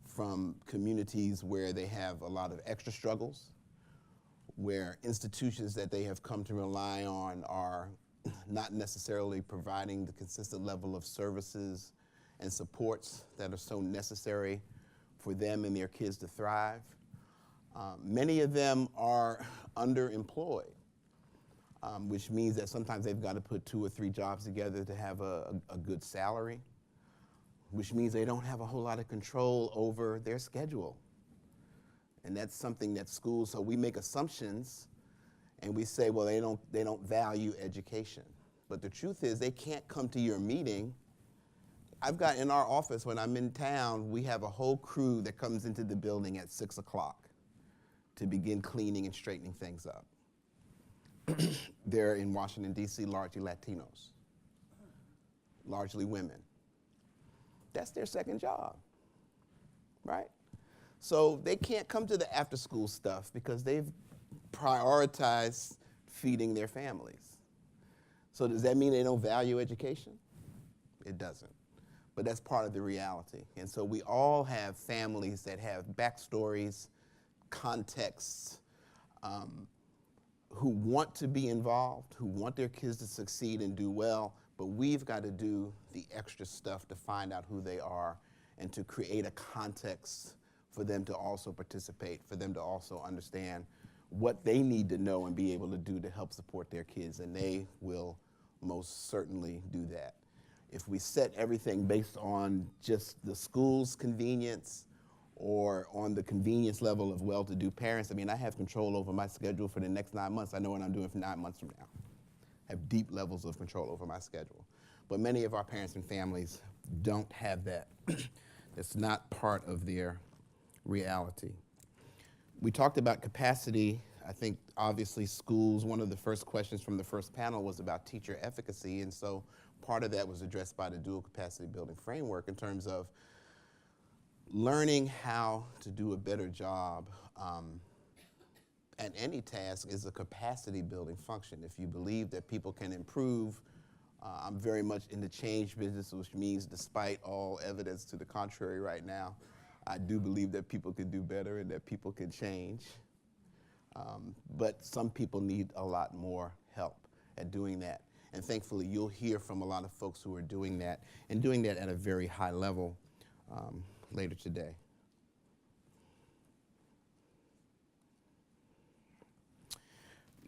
from communities where they have a lot of extra struggles, where institutions that they have come to rely on are not necessarily providing the consistent level of services and supports that are so necessary for them and their kids to thrive. Many of them are underemployed, which means that sometimes they've got to put 2 or 3 jobs together to have a good salary, which means they don't have a whole lot of control over their schedule. And that's something that schools, so we make assumptions and we say, well, they don't value education. But the truth is they can't come to your meeting. I've got in our office, when I'm in town, we have a whole crew that comes into the building at 6 o'clock to begin cleaning and straightening things up. They're in Washington, D.C., largely Latinos, largely women. That's their second job, right? So they can't come to the after-school stuff because they've prioritized feeding their families. So does that mean they don't value education? It doesn't. But that's part of the reality. And so we all have families that have backstories, contexts, who want to be involved, who want their kids to succeed and do well, but we've got to do the extra stuff to find out who they are and to create a context for them to also participate, for them to also understand what they need to know and be able to do to help support their kids, and they will most certainly do that. If we set everything based on just the school's convenience or on the convenience level of well-to-do parents, I mean, I have control over my schedule for the next 9 months. I know what I'm doing for 9 months from now. I have deep levels of control over my schedule. But many of our parents and families don't have that. It's not part of their reality. We talked about capacity. I think obviously schools, one of the first questions from the first panel was about teacher efficacy, and so part of that was addressed by the Dual-Capacity Building Framework in terms of learning how to do a better job at any task is a capacity building function. If you believe that people can improve, I'm very much in the change business, which means despite all evidence to the contrary right now, I do believe that people can do better and that people can change. But some people need a lot more help at doing that. And thankfully, you'll hear from a lot of folks who are doing that and doing that at a very high level later today.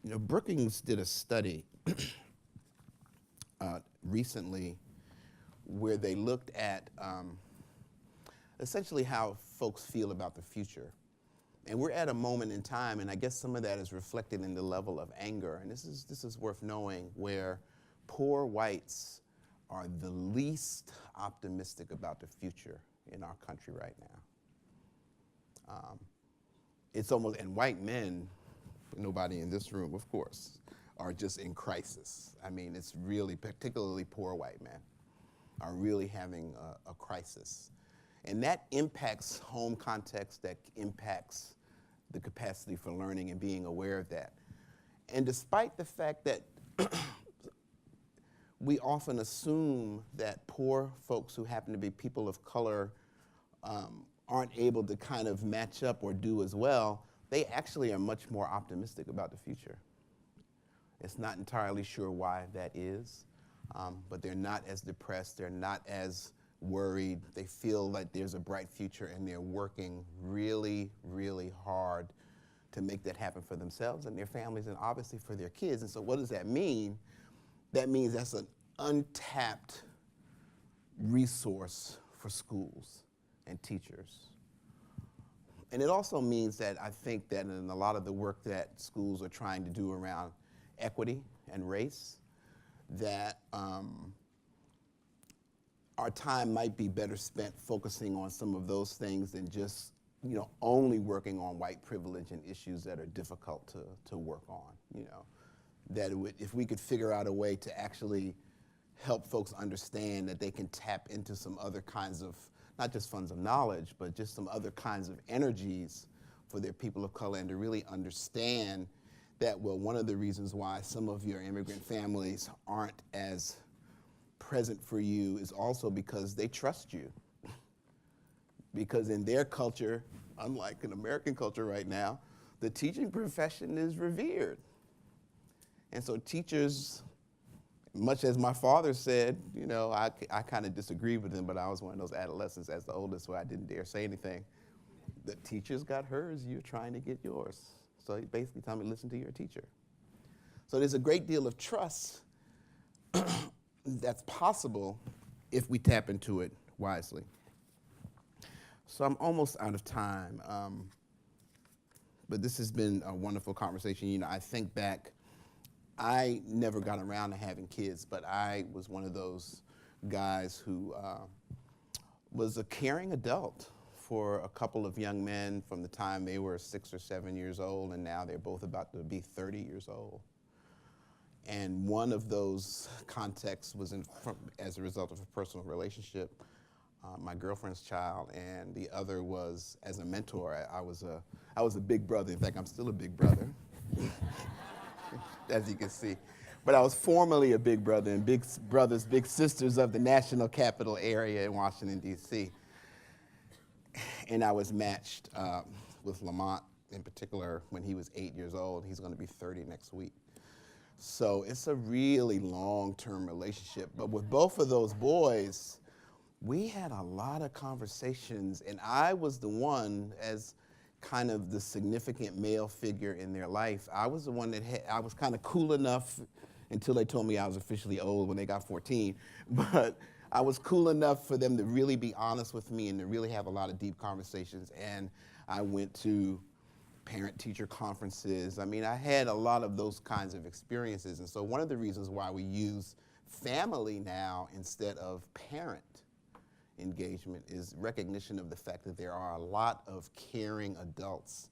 You know, Brookings did a study recently where they looked at essentially how folks feel about the future. And we're at a moment in time, and I guess some of that is reflected in the level of anger, and this is worth knowing, where poor whites are the least optimistic about the future in our country right now. It's almost, and white men, nobody in this room, of course, are just in crisis. I mean, it's really, particularly poor white men, are really having a crisis. And that impacts home context, that impacts the capacity for learning and being aware of that. And despite the fact that we often assume that poor folks who happen to be people of color aren't able to kind of match up or do as well, they actually are much more optimistic about the future. It's not entirely sure why that is, but they're not as depressed, they're not as worried, they feel like there's a bright future, and they're working really, really hard to make that happen for themselves and their families and obviously for their kids. And so what does that mean? That means that's an untapped resource for schools and teachers. And it also means that I think that in a lot of the work that schools are trying to do around equity and race, that our time might be better spent focusing on some of those things than just, you know, only working on white privilege and issues that are difficult to work on, you know. That it would, if we could figure out a way to actually help folks understand that they can tap into some other kinds of, not just funds of knowledge, but just some other kinds of energies for their people of color, and to really understand that, well, one of the reasons why some of your immigrant families aren't as present for you is also because they trust you. Because in their culture, unlike in American culture right now, the teaching profession is revered. And so teachers, much as my father said, you know, I kind of disagree with him, but I was one of those adolescents as the oldest where I didn't dare say anything. The teacher's got hers, you're trying to get yours. So he basically told me, listen to your teacher. So there's a great deal of trust that's possible if we tap into it wisely. So I'm almost out of time, but this has been a wonderful conversation. You know, I think back, I never got around to having kids, but I was one of those guys who was a caring adult for a couple of young men from the time they were 6 or 7 years old, and now they're both about to be 30 years old. And one of those contexts was as a result of a personal relationship, my girlfriend's child, and the other was as a mentor. I was a big brother. In fact, I'm still a big brother, as you can see. But I was formerly a big brother and big brothers, big sisters of the national capital area in Washington, D.C. And I was matched with Lamont in particular when he was 8 years old. He's going to be 30 next week. So it's a really long-term relationship. But with both of those boys, we had a lot of conversations, and I was the one, as kind of the significant male figure in their life. I was the one that I was kind of cool enough until they told me I was officially old when they got 14. But I was cool enough for them to really be honest with me and to really have a lot of deep conversations. And I went to parent-teacher conferences. I mean, I had a lot of those kinds of experiences. And so one of the reasons why we use family now instead of parent engagement is recognition of the fact that there are a lot of caring adults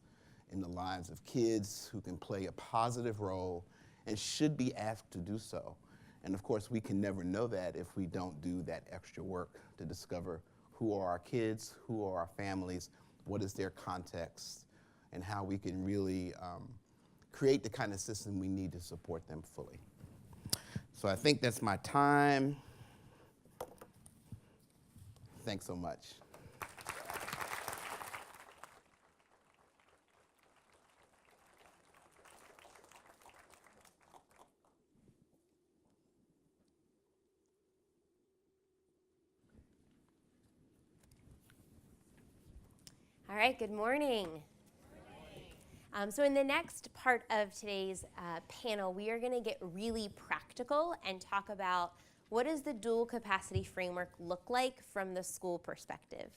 in the lives of kids who can play a positive role and should be asked to do so. And of course, we can never know that if we don't do that extra work to discover who are our kids, who are our families, what is their context, and how we can really create the kind of system we need to support them fully. So I think that's my time. Thanks so much. All right, good morning. So in the next part of today's panel, we are going to get really practical and talk about what does the Duel-Capacity Framework look like from the school perspective.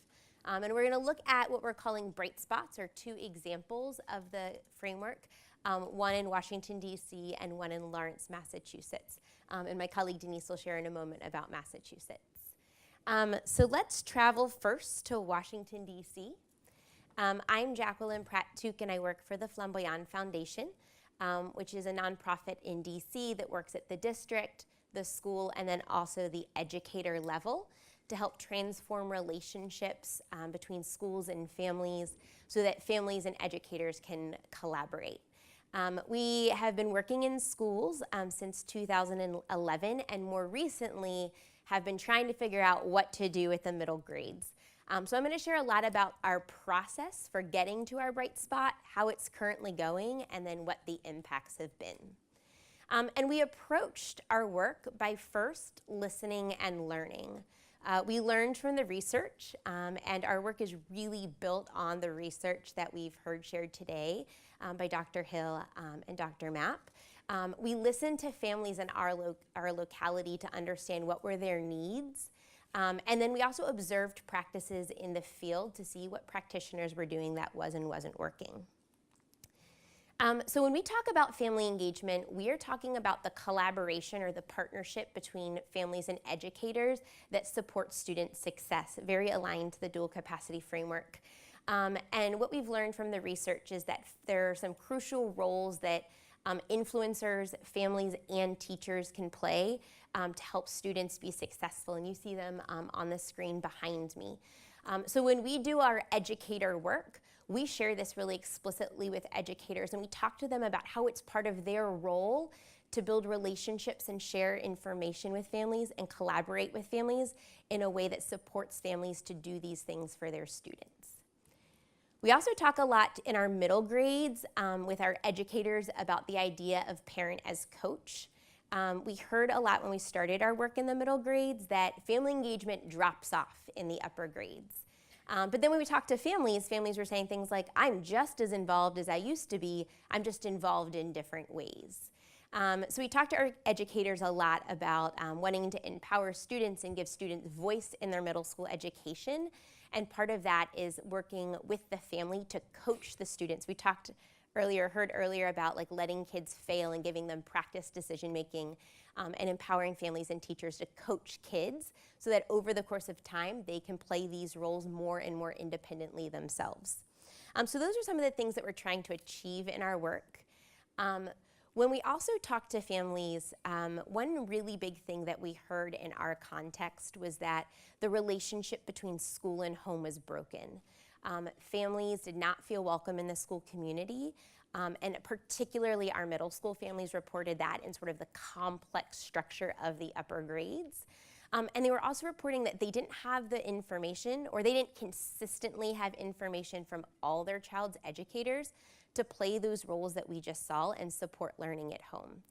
And we're going to look at what we're calling bright spots, or 2 examples of the framework, one in Washington, D.C., and one in Lawrence, Massachusetts. And my colleague Denise will share in a moment about Massachusetts. So let's travel first to Washington, D.C. I'm Jacqueline Pratt-Tuke, and I work for the Flamboyant Foundation, which is a nonprofit in D.C. that works at the district, the school, and then also the educator level to help transform relationships between schools and families so that families and educators can collaborate. We have been working in schools since 2011, and more recently have been trying to figure out what to do with the middle grades. So I'm going to share a lot about our process for getting to our bright spot, how it's currently going, and then what the impacts have been. And we approached our work by first listening and learning. We learned from the research, and our work is really built on the research that we've heard shared today by Dr. Hill and Dr. Mapp. We listened to families in our locality to understand what were their needs, And then we also observed practices in the field to see what practitioners were doing that was and wasn't working. So when we talk about family engagement, we are talking about the collaboration or the partnership between families and educators that support student success, very aligned to the Duel-Capacity Framework. And what we've learned from the research is that there are some crucial roles that influencers, families, and teachers can play to help students be successful. And you see them on the screen behind me. So when we do our educator work, we share this really explicitly with educators, and we talk to them about how it's part of their role to build relationships and share information with families and collaborate with families in a way that supports families to do these things for their students. We also talk a lot in our middle grades with our educators about the idea of parent as coach. We heard a lot when we started our work in the middle grades that family engagement drops off in the upper grades. But then when we talked to families were saying things like, I'm just as involved as I used to be, I'm just involved in different ways. So we talked to our educators a lot about wanting to empower students and give students voice in their middle school education. And part of that is working with the family to coach the students. We heard earlier about like letting kids fail and giving them practice decision making and empowering families and teachers to coach kids so that over the course of time they can play these roles more and more independently themselves. So those are some of the things that we're trying to achieve in our work. When we also talked to families, one really big thing that we heard in our context was that the relationship between school and home was broken. Families did not feel welcome in the school community, and particularly our middle school families reported that in sort of the complex structure of the upper grades. And they were also reporting that they didn't have the information, or they didn't consistently have information from all their child's educators to play those roles that we just saw and support learning at home.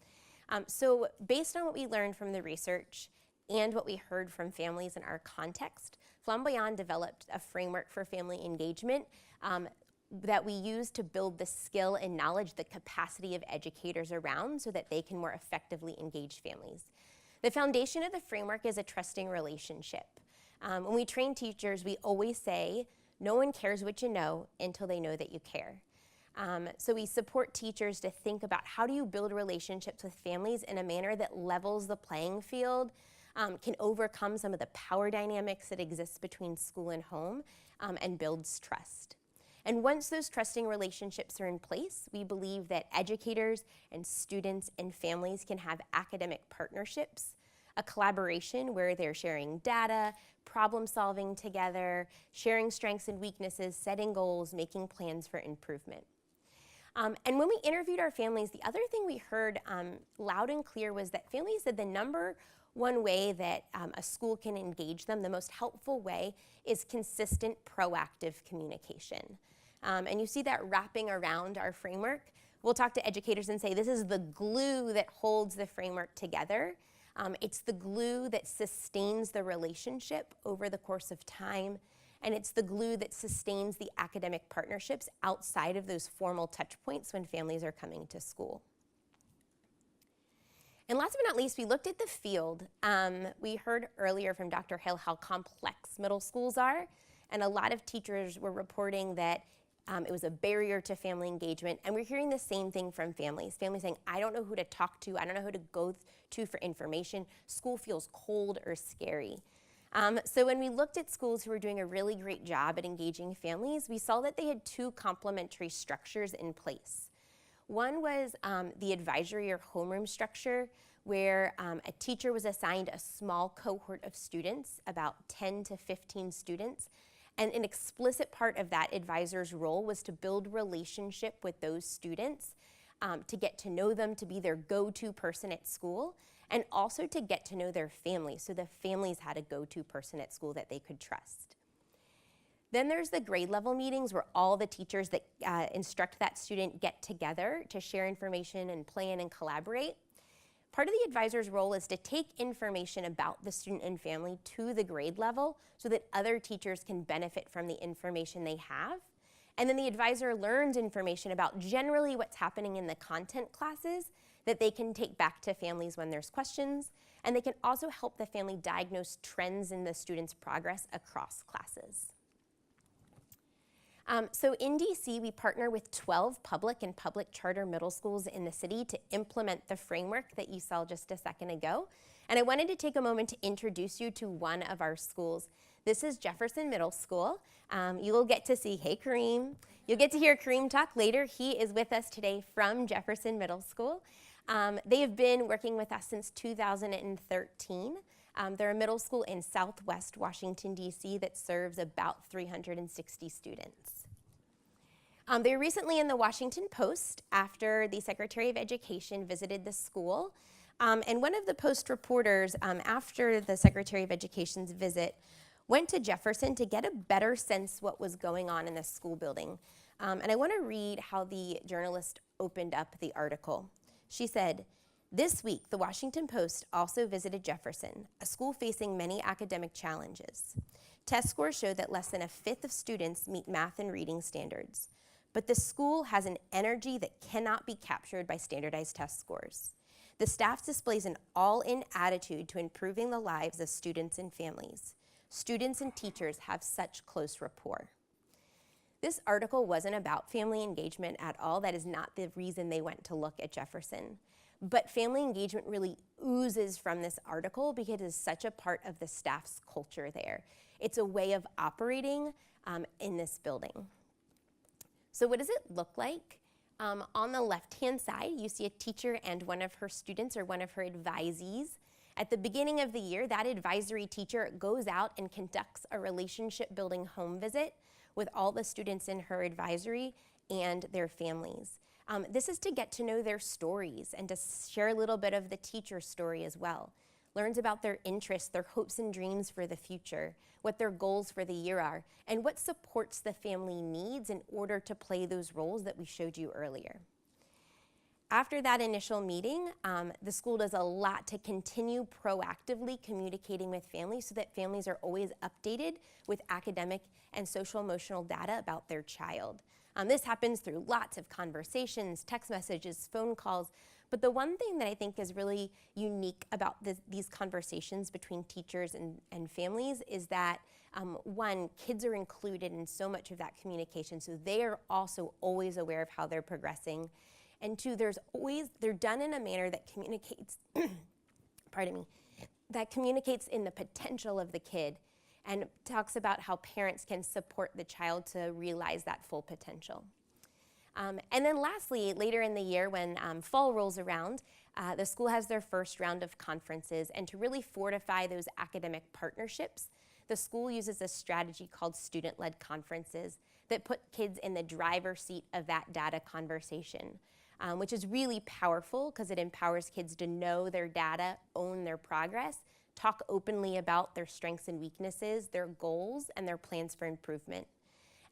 So based on what we learned from the research and what we heard from families in our context, Flamboyant developed a framework for family engagement that we use to build the skill and knowledge, the capacity of educators around so that they can more effectively engage families. The foundation of the framework is a trusting relationship. When we train teachers, we always say, no one cares what you know until they know that you care. So we support teachers to think about how do you build relationships with families in a manner that levels the playing field, can overcome some of the power dynamics that exist between school and home, and builds trust. And once those trusting relationships are in place, we believe that educators and students and families can have academic partnerships, a collaboration where they're sharing data, problem solving together, sharing strengths and weaknesses, setting goals, making plans for improvement. And when we interviewed our families, the other thing we heard loud and clear was that families said the number one way that a school can engage them, the most helpful way, is consistent, proactive communication. And you see that wrapping around our framework. We'll talk to educators and say this is the glue that holds the framework together. It's the glue that sustains the relationship over the course of time, and it's the glue that sustains the academic partnerships outside of those formal touch points when families are coming to school. And last but not least, we looked at the field. We heard earlier from Dr. Hill how complex middle schools are, and a lot of teachers were reporting that it was a barrier to family engagement, and we're hearing the same thing from families. Families saying, I don't know who to talk to, I don't know who to go to for information, school feels cold or scary. So when we looked at schools who were doing a really great job at engaging families, we saw that they had two complementary structures in place. One was the advisory or homeroom structure, where a teacher was assigned a small cohort of students, about 10 to 15 students, and an explicit part of that advisor's role was to build relationship with those students, to get to know them, to be their go-to person at school, and also to get to know their families, so the families had a go-to person at school that they could trust. Then there's the grade level meetings where all the teachers that instruct that student get together to share information and plan and collaborate. Part of the advisor's role is to take information about the student and family to the grade level so that other teachers can benefit from the information they have. And then the advisor learns information about generally what's happening in the content classes that they can take back to families when there's questions. and they can also help the family diagnose trends in the student's progress across classes. So in DC, we partner with 12 public and public charter middle schools in the city to implement the framework that you saw just a second ago. And I wanted to take a moment to introduce you to one of our schools. This is Jefferson Middle School. You will get to see, hey Kareem, you'll get to hear Kareem talk later. He is with us today from Jefferson Middle School. They have been working with us since 2013. They're a middle school in Southwest Washington, D.C. that serves about 360 students. They were recently in the Washington Post after the Secretary of Education visited the school. And one of the Post reporters, after the Secretary of Education's visit, went to Jefferson to get a better sense what was going on in the school building. And I want to read how the journalist opened up the article. She said, "This week, the Washington Post also visited Jefferson, a school facing many academic challenges. Test scores show that less than a fifth of students meet math and reading standards. But the school has an energy that cannot be captured by standardized test scores. The staff displays an all-in attitude to improving the lives of students and families. Students and teachers have such close rapport." This article wasn't about family engagement at all. That is not the reason they went to look at Jefferson. But family engagement really oozes from this article because it is such a part of the staff's culture there. It's a way of operating in this building. So what does it look like? On the left-hand side, you see a teacher and one of her students or one of her advisees. At the beginning of the year, that advisory teacher goes out and conducts a relationship-building home visit with all the students in her advisory and their families. This is to get to know their stories and to share a little bit of the teacher's story as well. Learns about their interests, their hopes and dreams for the future, what their goals for the year are, and what supports the family needs in order to play those roles that we showed you earlier. After that initial meeting, the school does a lot to continue proactively communicating with families so that families are always updated with academic and social emotional data about their child. This happens through lots of conversations, text messages, phone calls, but the one thing that I think is really unique about these conversations between teachers and families is that, one, kids are included in so much of that communication, so they are also always aware of how they're progressing. And two, they're done in a manner that communicates, that communicates in the potential of the kid and talks about how parents can support the child to realize that full potential. And then lastly, later in the year when fall rolls around, the school has their first round of conferences, and to really fortify those academic partnerships, the school uses a strategy called student-led conferences that put kids in the driver's seat of that data conversation, which is really powerful because it empowers kids to know their data, own their progress, talk openly about their strengths and weaknesses, their goals, and their plans for improvement.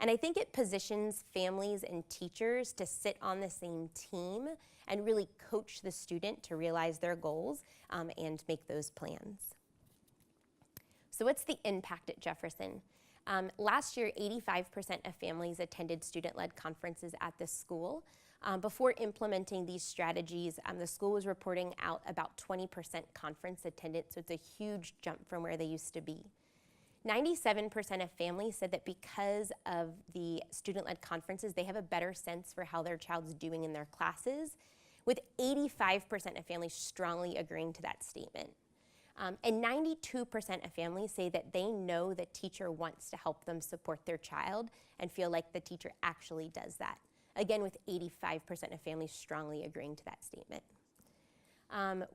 And I think it positions families and teachers to sit on the same team and really coach the student to realize their goals and make those plans. So what's the impact at Jefferson? Last year, 85% of families attended student-led conferences at this school. Before implementing these strategies, the school was reporting out about 20% conference attendance, so it's a huge jump from where they used to be. 97% of families said that because of the student-led conferences, they have a better sense for how their child's doing in their classes, with 85% of families strongly agreeing to that statement. And 92% of families say that they know the teacher wants to help them support their child and feel like the teacher actually does that. Again, with 85% of families strongly agreeing to that statement.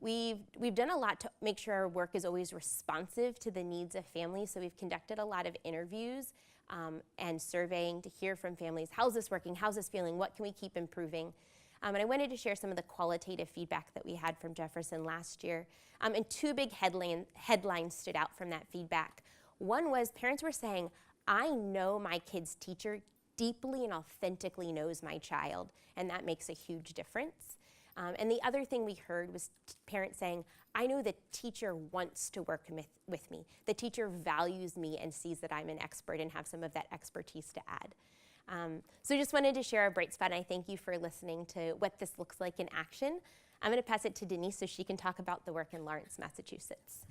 We've done a lot to make sure our work is always responsive to the needs of families, so we've conducted a lot of interviews and surveying to hear from families, how's this working, how's this feeling, what can we keep improving? And I wanted to share some of the qualitative feedback that we had from Jefferson last year. And two big headlines stood out from that feedback. One was parents were saying, I know my kid's teacher deeply and authentically knows my child, and that makes a huge difference. And the other thing we heard was parents saying, I know the teacher wants to work with me. The teacher values me and sees that I'm an expert and have some of that expertise to add. So just wanted to share a bright spot, and I thank you for listening to what this looks like in action. I'm going to pass it to Denise so she can talk about the work in Lawrence, Massachusetts.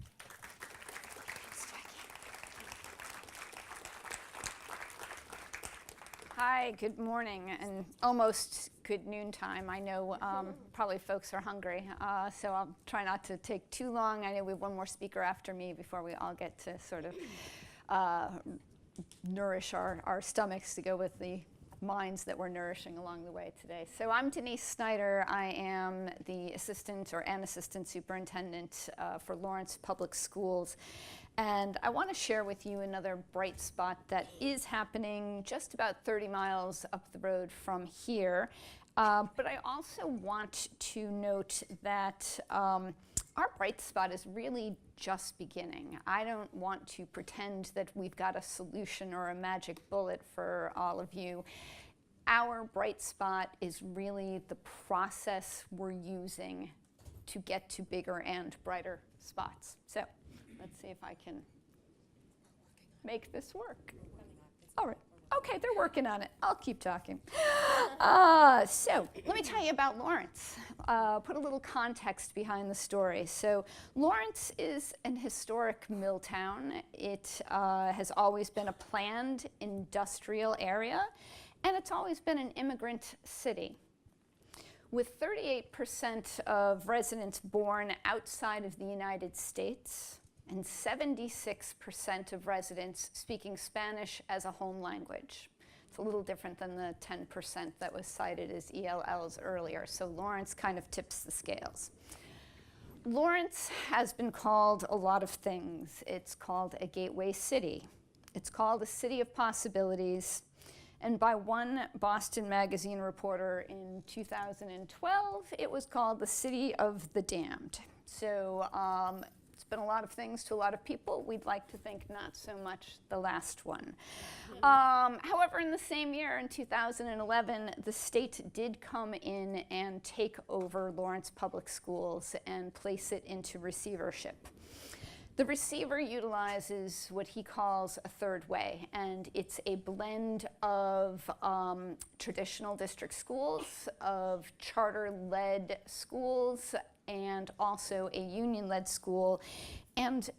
Hi, good morning, and almost good noontime. I know probably folks are hungry, so I'll try not to take too long. I know we have one more speaker after me before we all get to sort of nourish our stomachs to go with the minds that we're nourishing along the way today. So I'm Denise Snyder. I am the assistant or an assistant superintendent for Lawrence Public Schools. And I want to share with you another bright spot that is happening just about 30 miles up the road from here. But I also want to note that our bright spot is really just beginning. I don't want to pretend that we've got a solution or a magic bullet for all of you. Our bright spot is really the process we're using to get to bigger and brighter spots. So let's see if I can make this work. All right. Okay, they're working on it. I'll keep talking. So let me tell you about Lawrence. Put a little context behind the story. So Lawrence is an historic mill town. It has always been a planned industrial area, and it's always been an immigrant city. With 38% of residents born outside of the United States, and 76% of residents speaking Spanish as a home language. It's a little different than the 10% that was cited as ELLs earlier, so Lawrence kind of tips the scales. Lawrence has been called a lot of things. It's called a gateway city. It's called a city of possibilities. And by one Boston Magazine reporter in 2012, it was called the city of the damned. So it's been a lot of things to a lot of people. We'd like to think not so much the last one. However, in the same year, in 2011, the state did come in and take over Lawrence Public Schools and place it into receivership. The receiver utilizes what he calls a third way, and it's a blend of traditional district schools, of charter-led schools, and also a union-led school, and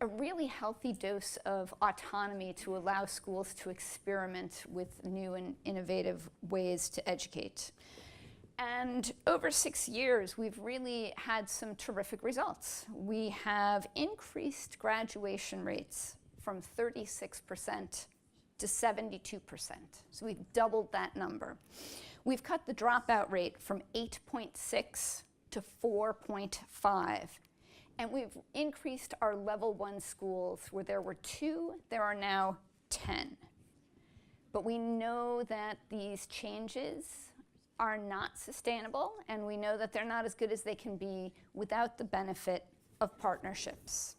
a really healthy dose of autonomy to allow schools to experiment with new and innovative ways to educate. And over 6 years, we've really had some terrific results. We have increased graduation rates from 36% to 72%. So we've doubled that number. We've cut the dropout rate from 8.6 to 4.5. And we've increased our level 1 schools where there were 2, there are now 10. But we know that these changes are not sustainable, and we know that they're not as good as they can be without the benefit of partnerships.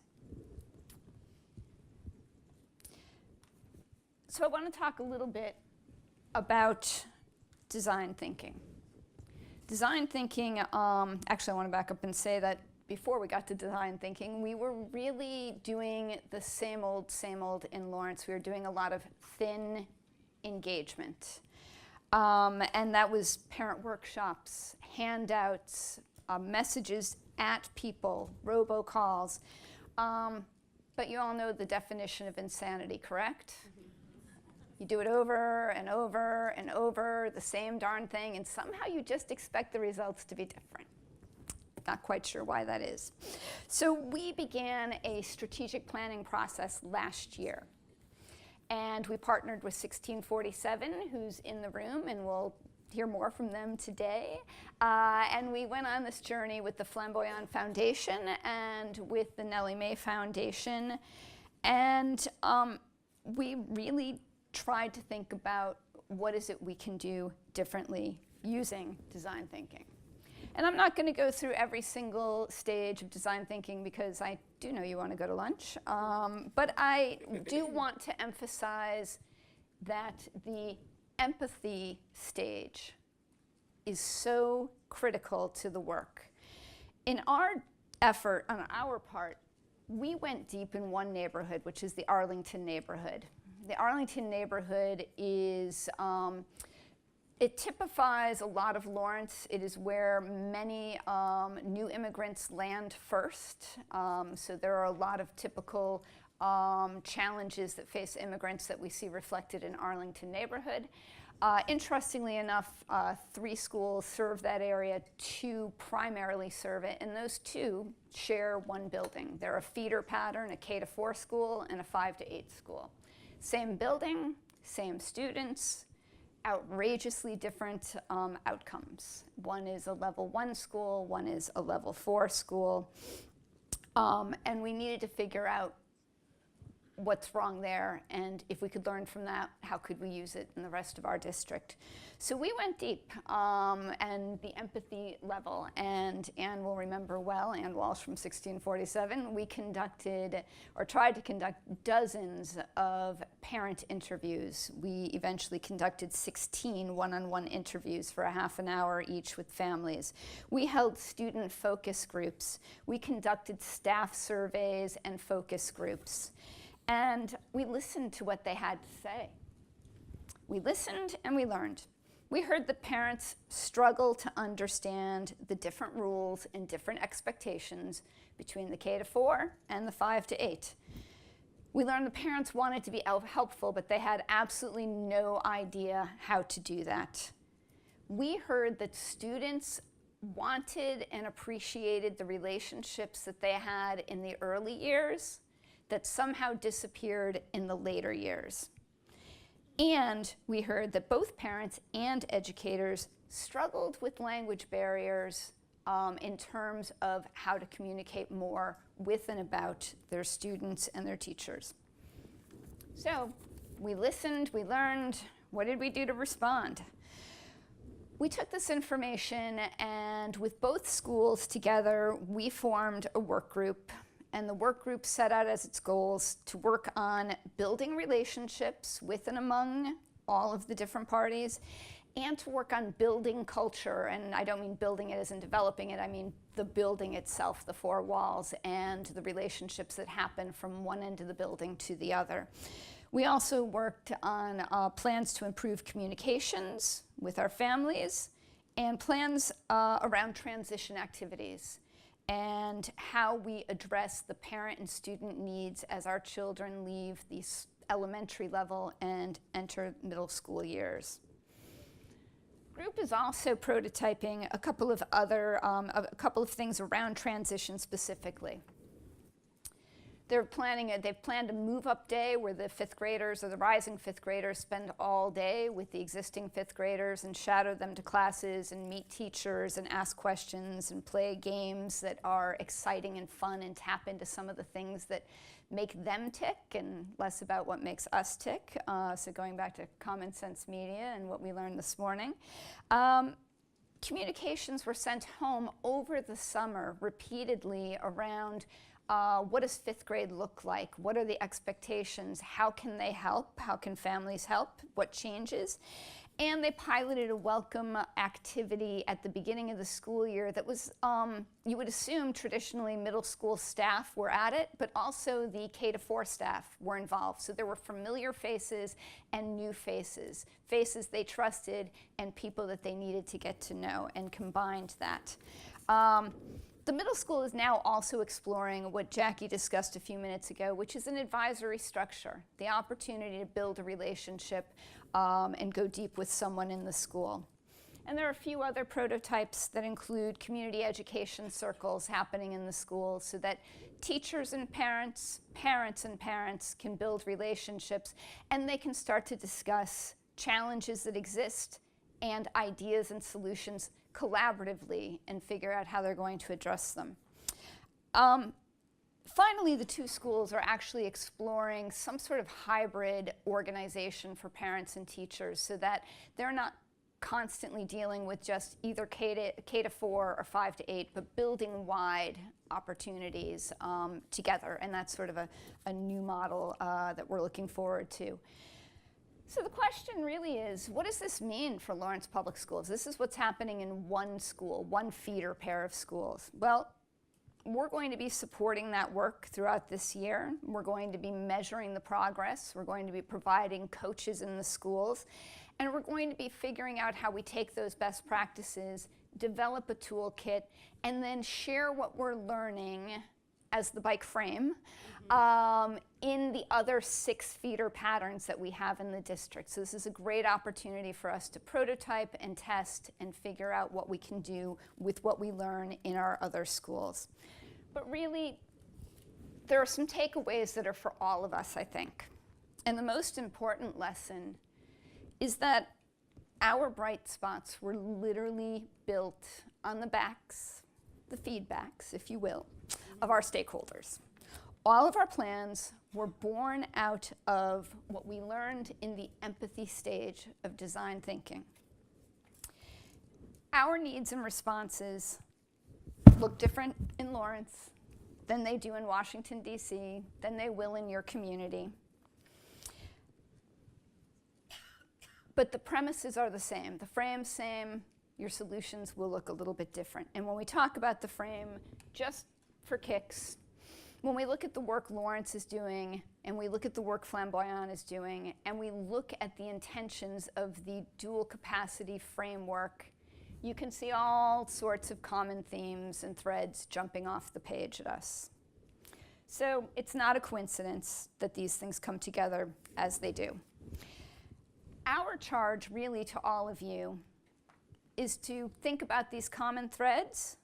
So I want to talk a little bit about design thinking. Design thinking, actually I want to back up and say that before we got to design thinking, we were really doing the same old in Lawrence. We were doing a lot of thin engagement. And that was parent workshops, handouts, messages at people, robocalls. But you all know the definition of insanity, correct? You do it over and over and over, the same darn thing, and somehow you just expect the results to be different. Not quite sure why that is. So we began a strategic planning process last year. And we partnered with 1647, who's in the room, and we'll hear more from them today. And we went on this journey with the Flamboyant Foundation and with the Nellie Mae Foundation. And we really tried to think about what is it we can do differently using design thinking. And I'm not going to go through every single stage of design thinking because I do know you want to go to lunch. But I do want to emphasize that the empathy stage is so critical to the work. In our effort, on our part, we went deep in one neighborhood, which is the Arlington neighborhood. The Arlington neighborhood is It typifies a lot of Lawrence. It is where many new immigrants land first. So there are a lot of typical challenges that face immigrants that we see reflected in Arlington neighborhood. Interestingly enough, 3 schools serve that area, 2 primarily serve it, and those 2 share one building. They're a feeder pattern, a K-4 school and a 5-8 school. Same building, same students, outrageously different outcomes. One is a level 1 school, one is a level 4 school, and we needed to figure out what's wrong there, and if we could learn from that, how could we use it in the rest of our district? So we went deep, and the empathy level, and Anne will remember well, Anne Walsh from 1647, we conducted, or tried to conduct, dozens of parent interviews. We eventually conducted 16 one-on-one interviews for a half an hour each with families. We held student focus groups. We conducted staff surveys and focus groups. And we listened to what they had to say. We listened and we learned. We heard the parents struggle to understand the different rules and different expectations between the K-4 and the 5-8. We learned the parents wanted to be helpful, but they had absolutely no idea how to do that. We heard that students wanted and appreciated the relationships that they had in the early years that somehow disappeared in the later years. And we heard that both parents and educators struggled with language barriers in terms of how to communicate more with and about their students and their teachers. So we listened, we learned. What did we do to respond? We took this information, and with both schools together, we formed a work group. And the work group set out as its goals to work on building relationships with and among all of the different parties, and to work on building culture. And I don't mean building it as in developing it, I mean the building itself, the 4 walls, and the relationships that happen from one end of the building to the other. We also worked on plans to improve communications with our families, and plans around transition activities, and how we address the parent and student needs as our children leave the elementary level and enter middle school years. Group is also prototyping a couple of other, a couple of things around transition specifically. They've planned a move-up day where the 5th graders or the rising 5th graders spend all day with the existing 5th graders and shadow them to classes and meet teachers and ask questions and play games that are exciting and fun and tap into some of the things that make them tick and less about what makes us tick. So going back to common sense media and what we learned this morning. Communications were sent home over the summer repeatedly around what does 5th grade look like? What are the expectations? How can they help? How can families help? What changes? And they piloted a welcome activity at the beginning of the school year that was, you would assume traditionally middle school staff were at it, but also the K-4 staff were involved. So there were familiar faces and new faces, faces they trusted and people that they needed to get to know, and combined that. The middle school is now also exploring what Jackie discussed a few minutes ago, which is an advisory structure, the opportunity to build a relationship and go deep with someone in the school. And there are a few other prototypes that include community education circles happening in the schools so that teachers and parents, parents and parents can build relationships, and they can start to discuss challenges that exist and ideas and solutions collaboratively and figure out how they're going to address them. Finally, the 2 schools are actually exploring some sort of hybrid organization for parents and teachers so that they're not constantly dealing with just either K-4 or 5-8, but building wide opportunities together. And that's sort of a new model that we're looking forward to. So the question really is, what does this mean for Lawrence Public Schools? This is what's happening in one school, one feeder pair of schools. Well, we're going to be supporting that work throughout this year. We're going to be measuring the progress. We're going to be providing coaches in the schools. And we're going to be figuring out how we take those best practices, develop a toolkit, and then share what we're learning as the bike frame in the other 6 feeder patterns that we have in the district. So this is a great opportunity for us to prototype and test and figure out what we can do with what we learn in our other schools. But really, there are some takeaways that are for all of us, I think. And the most important lesson is that our bright spots were literally built on the backs, the feedbacks, if you will, of our stakeholders. All of our plans were born out of what we learned in the empathy stage of design thinking. Our needs and responses look different in Lawrence than they do in Washington, D.C., than they will in your community. But the premises are the same. The frame's same. Your solutions will look a little bit different. And when we talk about the frame, just for kicks, when we look at the work Lawrence is doing, and we look at the work Flamboyant is doing, and we look at the intentions of the Duel-Capacity Framework, you can see all sorts of common themes and threads jumping off the page at us. So it's not a coincidence that these things come together as they do. Our charge really to all of you is to think about these common threads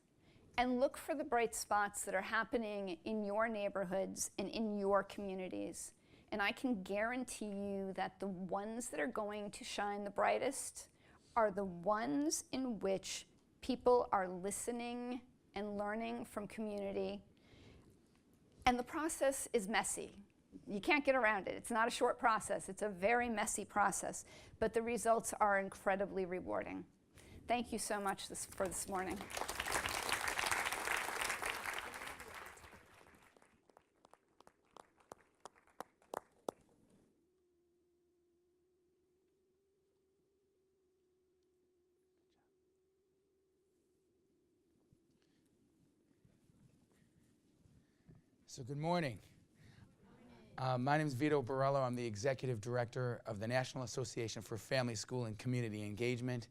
and look for the bright spots that are happening in your neighborhoods and in your communities. And I can guarantee you that the ones that are going to shine the brightest are the ones in which people are listening and learning from community. And the process is messy. You can't get around it. It's not a short process. It's a very messy process. But the results are incredibly rewarding. Thank you so much for this morning. So good morning. My name is Vito Borello. I'm the Executive Director of the National Association for Family, School, and Community Engagement,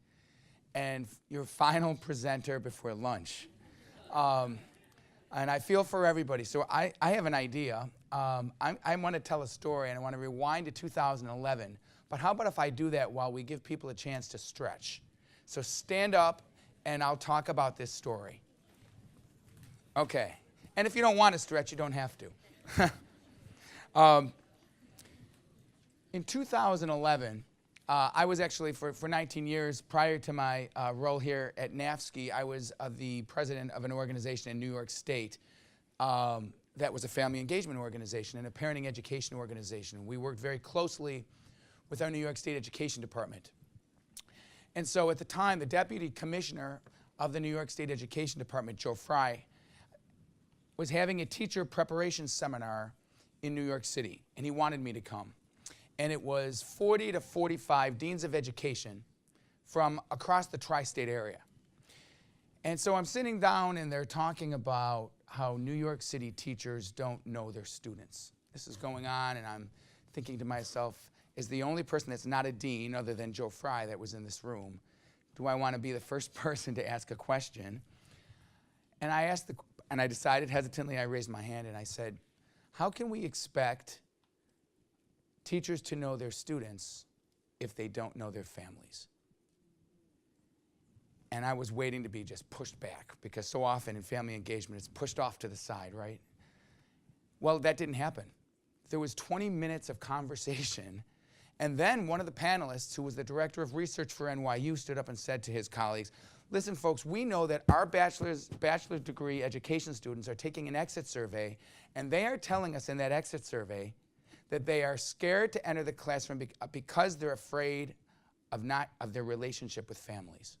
and your final presenter before lunch. And I feel for everybody. So I have an idea. I want to tell a story, and I want to rewind to 2011. But how about if I do that while we give people a chance to stretch? So stand up, and I'll talk about this story. Okay. And if you don't want to stretch, you don't have to. In 2011, I was actually, for 19 years, prior to my role here at NAFSCI, I was the president of an organization in New York State that was a family engagement organization and a parenting education organization. We worked very closely with our New York State Education Department. And so at the time, the deputy commissioner of the New York State Education Department, Joe Fry, was having a teacher preparation seminar in New York City, and he wanted me to come. And it was 40 to 45 deans of education from across the tri-state area. And so I'm sitting down, and they're talking about how New York City teachers don't know their students. This is going on, and I'm thinking to myself, as the only person that's not a dean other than Joe Fry that was in this room, do I want to be the first person to ask a question? And I decided hesitantly, I raised my hand and I said, how can we expect teachers to know their students if they don't know their families? And I was waiting to be just pushed back, because so often in family engagement it's pushed off to the side, right? Well, that didn't happen. There was 20 minutes of conversation, and then one of the panelists, who was the director of research for NYU, stood up and said to his colleagues, listen, folks, we know that our bachelor's degree education students are taking an exit survey, and they are telling us in that exit survey that they are scared to enter the classroom because they're afraid of their relationship with families.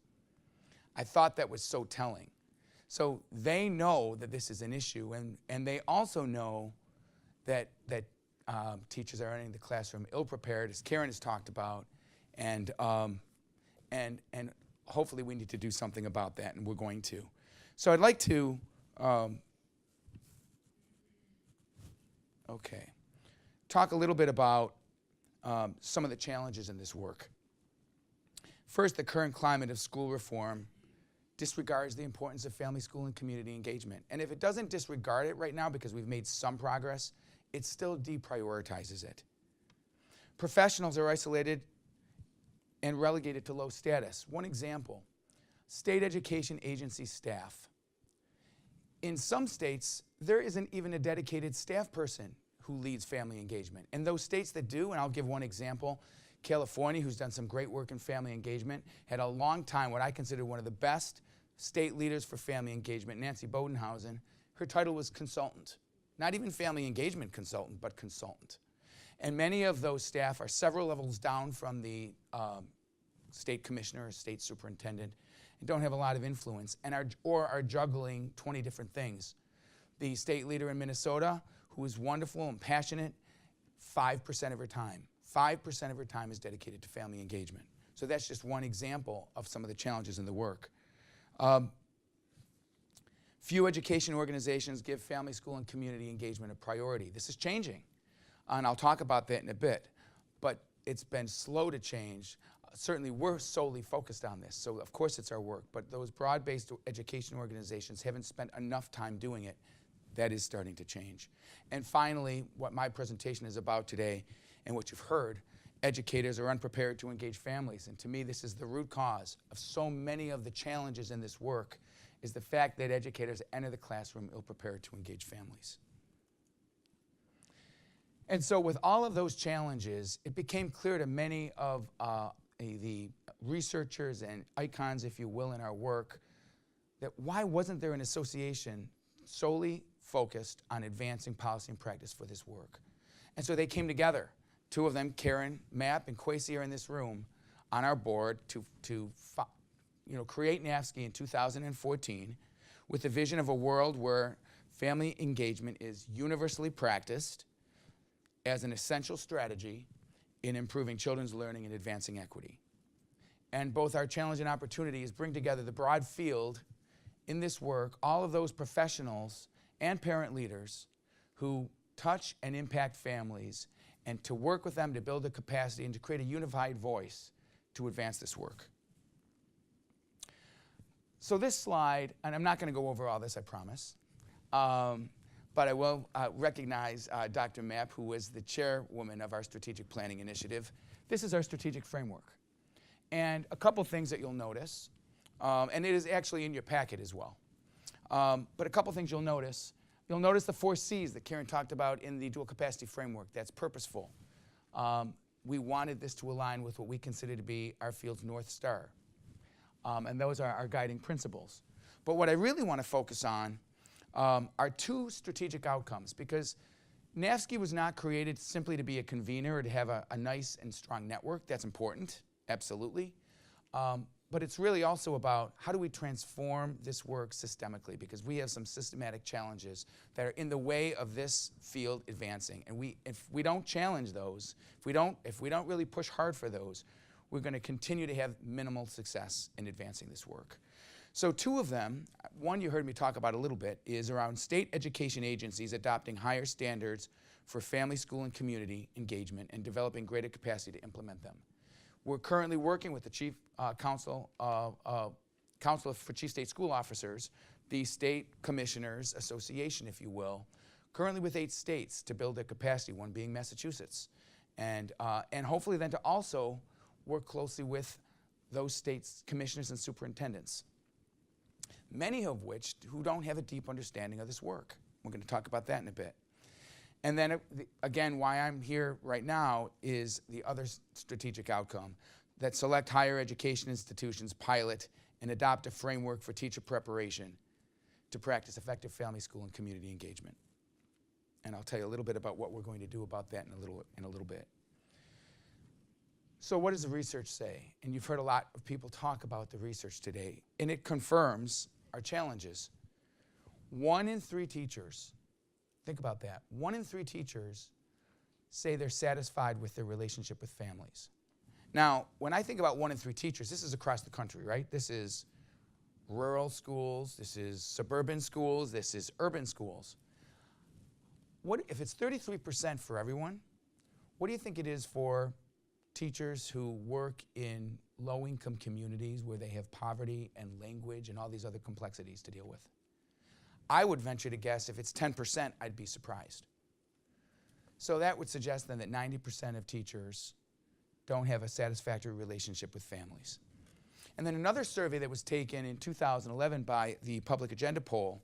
I thought that was so telling. So they know that this is an issue, and they also know that teachers are entering the classroom ill-prepared, as Karen has talked about, and hopefully we need to do something about that, and we're going to. So I'd like to Okay. Talk a little bit about some of the challenges in this work. First, the current climate of school reform disregards the importance of family, school, and community engagement. And if it doesn't disregard it right now because we've made some progress, it still deprioritizes it. Professionals are isolated and relegated to low status. One example, state education agency staff. In some states, there isn't even a dedicated staff person who leads family engagement. In those states that do, and I'll give one example, California, who's done some great work in family engagement, had a long time what I consider one of the best state leaders for family engagement, Nancy Bodenhausen. Her title was consultant. Not even family engagement consultant, but consultant. And many of those staff are several levels down from the state commissioner or state superintendent and don't have a lot of influence and are juggling 20 different things. The state leader in Minnesota, who is wonderful and passionate, 5% of her time. 5% of her time is dedicated to family engagement. So that's just one example of some of the challenges in the work. Few education organizations give family, school, and community engagement a priority. This is changing, and I'll talk about that in a bit, but it's been slow to change. Certainly, we're solely focused on this, so of course it's our work, but those broad-based education organizations haven't spent enough time doing it. That is starting to change. And finally, what my presentation is about today, and what you've heard, educators are unprepared to engage families. And to me, this is the root cause of so many of the challenges in this work, is the fact that educators enter the classroom ill-prepared to engage families. And so with all of those challenges, it became clear to many of the researchers and icons, if you will, in our work, that why wasn't there an association solely focused on advancing policy and practice for this work? And so they came together. Two of them, Karen Mapp and Kwesi, are in this room on our board to create NAFSCI in 2014 with the vision of a world where family engagement is universally practiced as an essential strategy in improving children's learning and advancing equity. And both our challenge and opportunity is bring together the broad field in this work, all of those professionals and parent leaders who touch and impact families, and to work with them to build the capacity and to create a unified voice to advance this work. So this slide, and I'm not going to go over all this, I promise, but I will recognize Dr. Mapp, who is the chairwoman of our strategic planning initiative. This is our strategic framework. And a couple things that you'll notice, and it is actually in your packet as well. But a couple things you'll notice. You'll notice the 4 C's that Karen talked about in the Duel-Capacity Framework. That's purposeful. We wanted this to align with what we consider to be our field's North Star. And those are our guiding principles. But what I really want to focus on are 2 strategic outcomes, because NAFSCI was not created simply to be a convener or to have a nice and strong network. That's important, absolutely. But it's really also about how do we transform this work systemically, because we have some systematic challenges that are in the way of this field advancing. And if we don't challenge those, if we don't really push hard for those, we're going to continue to have minimal success in advancing this work. So 2 of them, one you heard me talk about a little bit, is around state education agencies adopting higher standards for family, school, and community engagement and developing greater capacity to implement them. We're currently working with the Chief Council for Chief State School Officers, the State Commissioners Association, if you will, currently with 8 states to build their capacity, one being Massachusetts. And hopefully then to also work closely with those states' commissioners and superintendents, many of which who don't have a deep understanding of this work. We're going to talk about that in a bit. And then, again, why I'm here right now is the other strategic outcome, that select higher education institutions pilot and adopt a framework for teacher preparation to practice effective family, school, and community engagement. And I'll tell you a little bit about what we're going to do about that in a little bit. So what does the research say? And you've heard a lot of people talk about the research today, and it confirms our challenges. 1 in 3 teachers, think about that, 1 in 3 teachers say they're satisfied with their relationship with families. Now, when I think about 1 in 3 teachers, this is across the country, right? This is rural schools, this is suburban schools, this is urban schools. What if it's 33% for everyone? What do you think it is for teachers who work in low-income communities where they have poverty and language and all these other complexities to deal with? I would venture to guess if it's 10%, I'd be surprised. So that would suggest then that 90% of teachers don't have a satisfactory relationship with families. And then another survey that was taken in 2011 by the Public Agenda poll,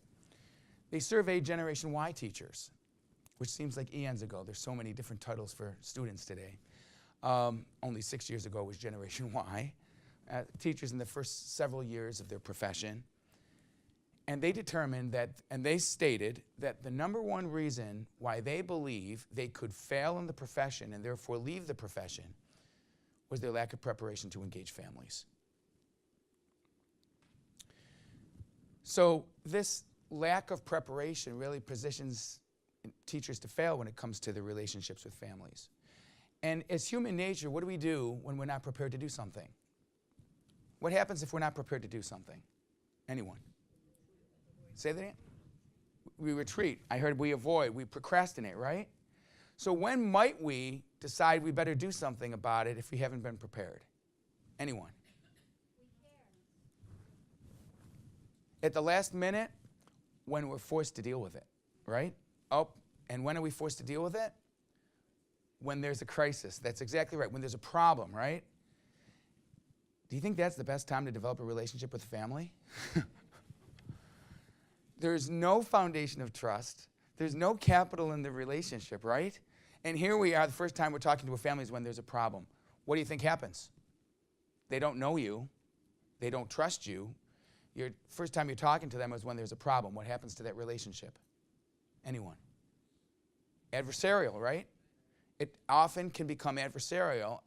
they surveyed Generation Y teachers, which seems like eons ago. There's so many different titles for students today. Only 6 years ago was Generation Y, teachers in the first several years of their profession. And they determined that, and they stated that the number one reason why they believe they could fail in the profession and therefore leave the profession was their lack of preparation to engage families. So this lack of preparation really positions teachers to fail when it comes to their relationships with families. And as human nature, what do we do when we're not prepared to do something? What happens if we're not prepared to do something? Anyone? Say that again? We retreat. I heard we avoid. We procrastinate, right? So when might we decide we better do something about it if we haven't been prepared? Anyone? At the last minute, when we're forced to deal with it, right? Oh, and when are we forced to deal with it? When there's a crisis. That's exactly right. When there's a problem, right? Do you think that's the best time to develop a relationship with family? There's no foundation of trust. There's no capital in the relationship, right? And here we are, the first time we're talking to a family is when there's a problem. What do you think happens? They don't know you. They don't trust you. First time you're talking to them is when there's a problem. What happens to that relationship? Anyone? Adversarial, right? It often can become adversarial.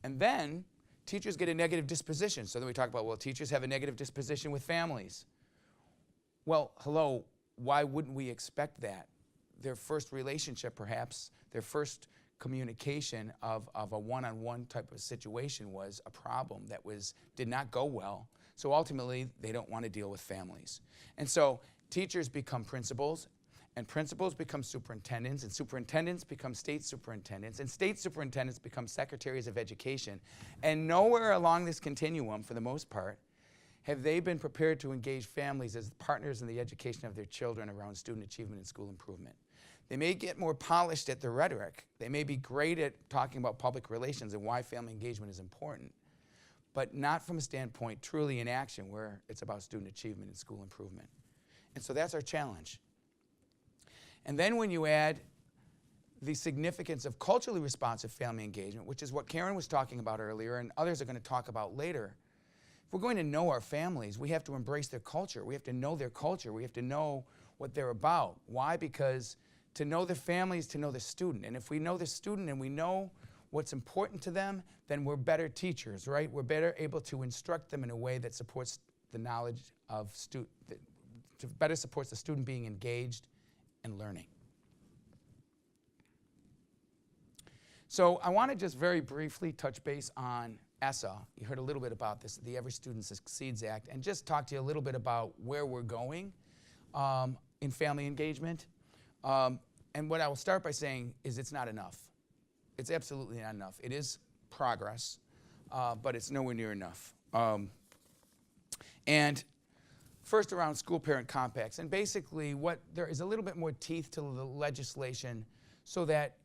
And then teachers get a negative disposition. So then we talk about, well, teachers have a negative disposition with families. Well, hello, why wouldn't we expect that? Their first relationship, perhaps, their first communication of a one-on-one type of situation was a problem that did not go well. So ultimately, they don't want to deal with families. And so teachers become principals, and principals become superintendents, and superintendents become state superintendents, and state superintendents become secretaries of education. And nowhere along this continuum, for the most part, have they been prepared to engage families as partners in the education of their children around student achievement and school improvement. They may get more polished at the rhetoric. They may be great at talking about public relations and why family engagement is important, but not from a standpoint truly in action where it's about student achievement and school improvement. And so that's our challenge. And then when you add the significance of culturally responsive family engagement, which is what Karen was talking about earlier and others are going to talk about later, if we're going to know our families, we have to embrace their culture. We have to know their culture. We have to know what they're about. Why? Because to know the family is to know the student. And if we know the student and we know what's important to them, then we're better teachers, right? We're better able to instruct them in a way that supports the knowledge of better supports the student being engaged and learning. So I want to just very briefly touch base on ESSA. You heard a little bit about this, the Every Student Succeeds Act, and just talk to you a little bit about where we're going in family engagement. And what I will start by saying is it's not enough. It's absolutely not enough. It is progress, but it's nowhere near enough. And first around school parent compacts, and basically there is a little bit more teeth to the legislation so that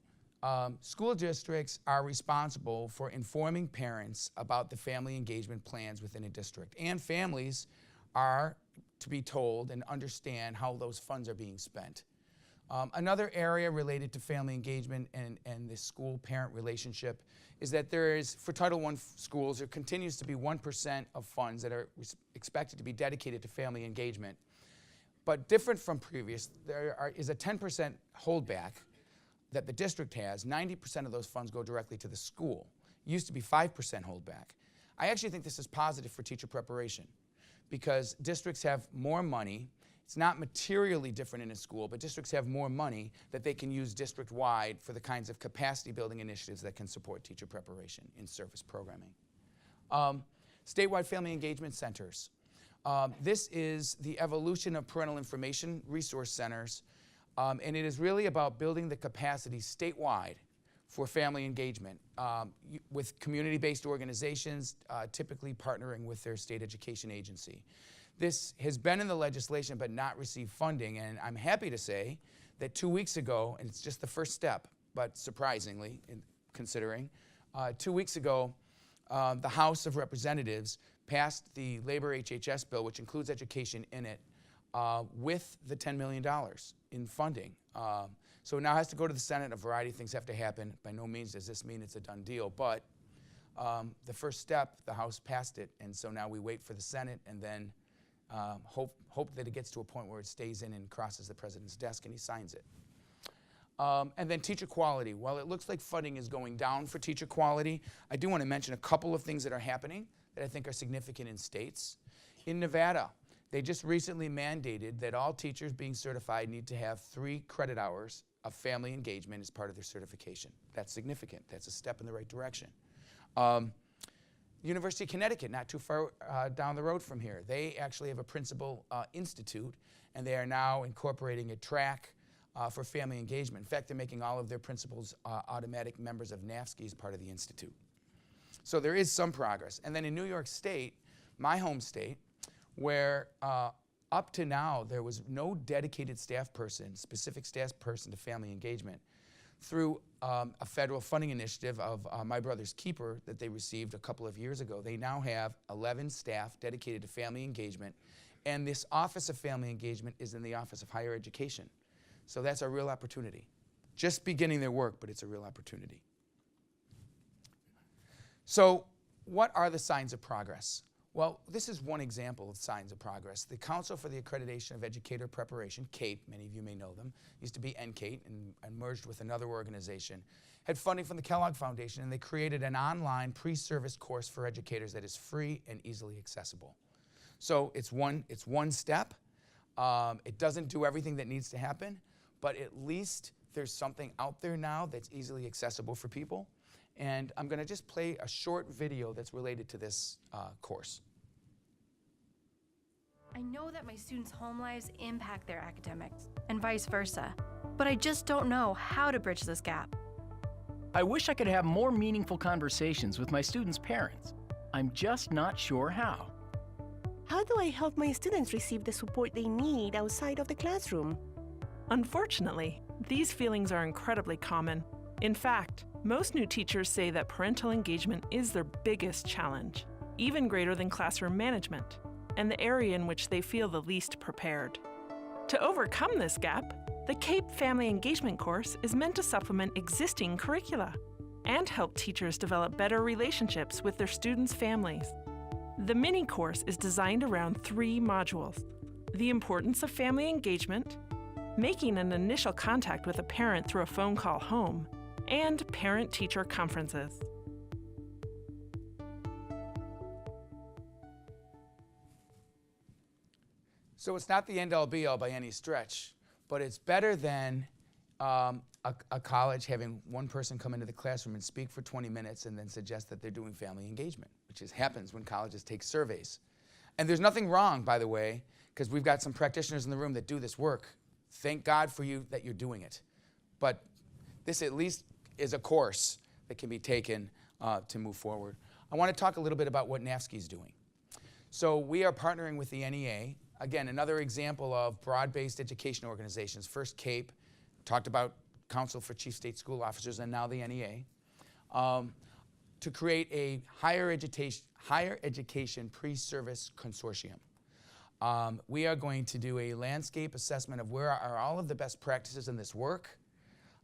school districts are responsible for informing parents about the family engagement plans within a district. And families are to be told and understand how those funds are being spent. Another area related to family engagement and the school-parent relationship is that for Title I schools, there continues to be 1% of funds that are expected to be dedicated to family engagement. But different from previous, there is a 10% holdback that the district has. 90% of those funds go directly to the school. It used to be 5% holdback. I actually think this is positive for teacher preparation because districts have more money. It's not materially different in a school, but districts have more money that they can use district-wide for the kinds of capacity-building initiatives that can support teacher preparation in service programming. Statewide family engagement centers. This is the evolution of parental information resource centers And it is really about building the capacity statewide for family engagement with community-based organizations, typically partnering with their state education agency. This has been in the legislation but not received funding, and I'm happy to say that 2 weeks ago, and it's just the first step, but surprisingly, considering, 2 weeks ago, the House of Representatives passed the Labor HHS bill, which includes education in it, with the $10 million in funding. So it now has to go to the Senate. A variety of things have to happen. By no means does this mean it's a done deal, but the first step, the House passed it, and so now we wait for the Senate and then hope that it gets to a point where it stays in and crosses the president's desk and he signs it. And then teacher quality. While it looks like funding is going down for teacher quality, I do want to mention a couple of things that are happening that I think are significant in states. In Nevada, they just recently mandated that all teachers being certified need to have 3 credit hours of family engagement as part of their certification. That's significant. That's a step in the right direction. University of Connecticut, not too far down the road from here, they actually have a principal institute, and they are now incorporating a track for family engagement. In fact, they're making all of their principals automatic members of NAFSC as part of the institute. So there is some progress. And then in New York State, my home state, where up to now there was no dedicated staff person, specific staff person to family engagement, through a federal funding initiative of My Brother's Keeper that they received a couple of years ago, they now have 11 staff dedicated to family engagement, and this Office of Family Engagement is in the Office of Higher Education. So that's a real opportunity. Just beginning their work, but it's a real opportunity. So what are the signs of progress? Well, this is one example of signs of progress. The Council for the Accreditation of Educator Preparation, CAPE, many of you may know them, used to be NCATE and merged with another organization, had funding from the Kellogg Foundation, and they created an online pre-service course for educators that is free and easily accessible. So it's one step. It doesn't do everything that needs to happen, but at least there's something out there now that's easily accessible for people. And I'm going to just play a short video that's related to this course. I know that my students' home lives impact their academics, and vice versa, but I just don't know how to bridge this gap. I wish I could have more meaningful conversations with my students' parents. I'm just not sure how. How do I help my students receive the support they need outside of the classroom? Unfortunately, these feelings are incredibly common. In fact, most new teachers say that parental engagement is their biggest challenge, even greater than classroom management, and the area in which they feel the least prepared. To overcome this gap, the CAPE Family Engagement course is meant to supplement existing curricula and help teachers develop better relationships with their students' families. The mini course is designed around 3 modules: the importance of family engagement, making an initial contact with a parent through a phone call home, and parent-teacher conferences. So it's not the end-all be-all by any stretch, but it's better than a college having one person come into the classroom and speak for 20 minutes and then suggest that they're doing family engagement, which happens when colleges take surveys. And there's nothing wrong, by the way, because we've got some practitioners in the room that do this work. Thank God for you that you're doing it. But this at least is a course that can be taken to move forward. I want to talk a little bit about what NAFSC is doing. So we are partnering with the NEA. Again, another example of broad-based education organizations. First CAPE, talked about Council for Chief State School Officers, and now the NEA, to create a higher education pre-service consortium. We are going to do a landscape assessment of where are all of the best practices in this work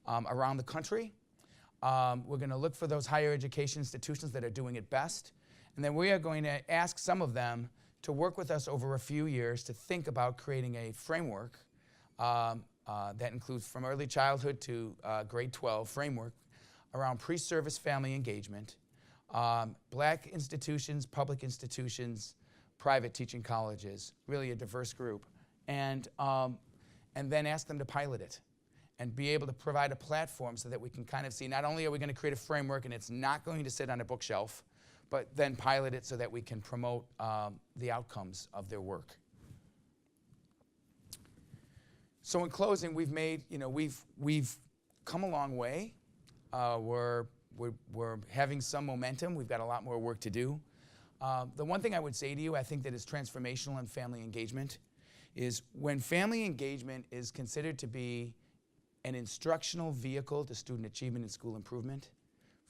around the country. We're going to look for those higher education institutions that are doing it best, and then we are going to ask some of them to work with us over a few years to think about creating a framework that includes from early childhood to grade 12 framework around pre-service family engagement, black institutions, public institutions, private teaching colleges, really a diverse group, and then ask them to pilot it and be able to provide a platform so that we can kind of see, not only are we going to create a framework and it's not going to sit on a bookshelf, but then pilot it so that we can promote the outcomes of their work. So in closing, we've made, we've come a long way. We're having some momentum. We've got a lot more work to do. The one thing I would say to you, I think that is transformational in family engagement, is when family engagement is considered to be an instructional vehicle to student achievement and school improvement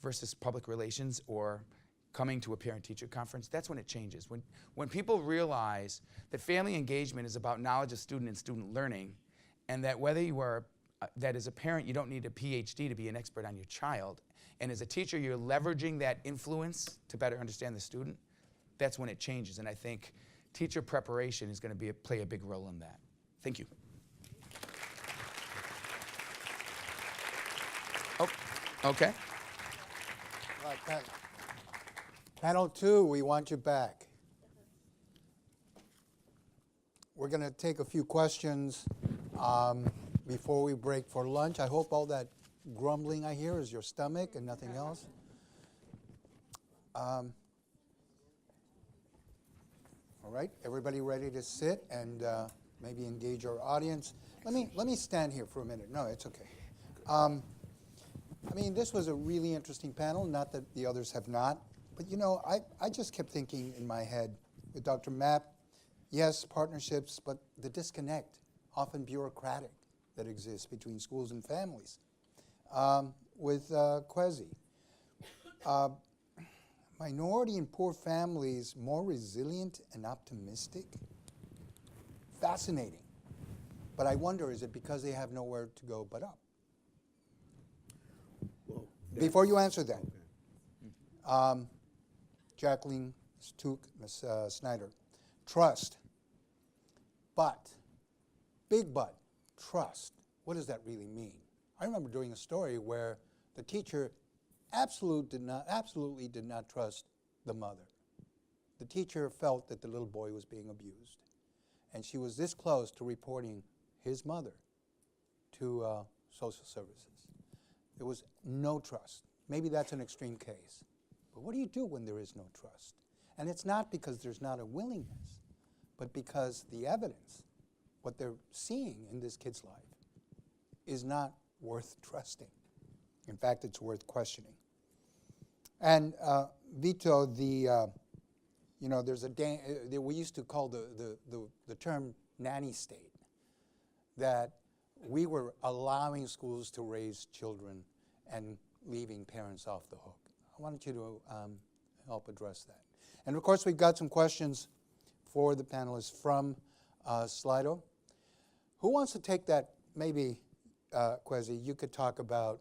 versus public relations or coming to a parent-teacher conference, that's when it changes. When people realize that family engagement is about knowledge of student and student learning, and that whether you are, that as a parent, you don't need a PhD to be an expert on your child, and as a teacher, you're leveraging that influence to better understand the student, that's when it changes. And I think teacher preparation is going to play a big role in that. Thank you. Oh, okay. All right, Panel 2, we want you back. We're going to take a few questions before we break for lunch. I hope all that grumbling I hear is your stomach and nothing else. All right, everybody ready to sit and maybe engage our audience? Let me stand here for a minute. No, it's okay. I mean, this was a really interesting panel, not that the others have not. But I just kept thinking in my head with Dr. Mapp, yes, partnerships, but the disconnect, often bureaucratic, that exists between schools and families. With Kwesi, minority and poor families more resilient and optimistic? Fascinating. But I wonder, is it because they have nowhere to go but up? Well, before you answer that, Jacqueline Stuk, Ms. Snyder, trust, but, big but, trust. What does that really mean? I remember doing a story where the teacher absolutely did not trust the mother. The teacher felt that the little boy was being abused, and she was this close to reporting his mother to social services. There was no trust. Maybe that's an extreme case. But what do you do when there is no trust? And it's not because there's not a willingness, but because the evidence, what they're seeing in this kid's life, is not worth trusting. In fact, it's worth questioning. And Vito, there's we used to call the term nanny state, that we were allowing schools to raise children and leaving parents off the hook. I wanted you to help address that. And of course, we've got some questions for the panelists from Slido. Who wants to take that? Maybe, Kwesi, you could talk about,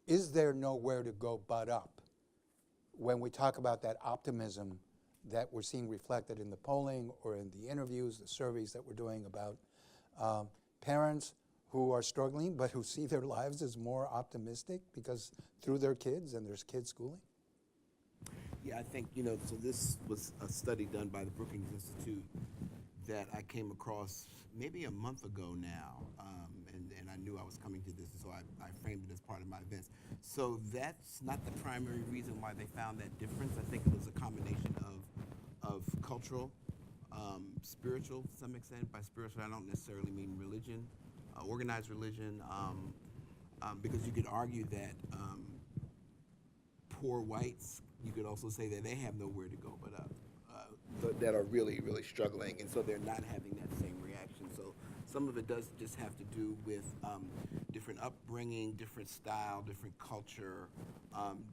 is there nowhere to go but up? When we talk about that optimism that we're seeing reflected in the polling or in the interviews, the surveys that we're doing about parents who are struggling but who see their lives as more optimistic because through their kids and their kids' schooling? Yeah, I think, so this was a study done by the Brookings Institute that I came across maybe a month ago now, and I knew I was coming to this, so I framed it as part of my events. So that's not the primary reason why they found that difference. I think it was a combination of cultural, spiritual to some extent. By spiritual, I don't necessarily mean religion, organized religion, because you could argue that poor whites, you could also say that they have nowhere to go but up, that are really, really struggling, and so they're not having that same reaction. So some of it does just have to do with different upbringing, different style, different culture,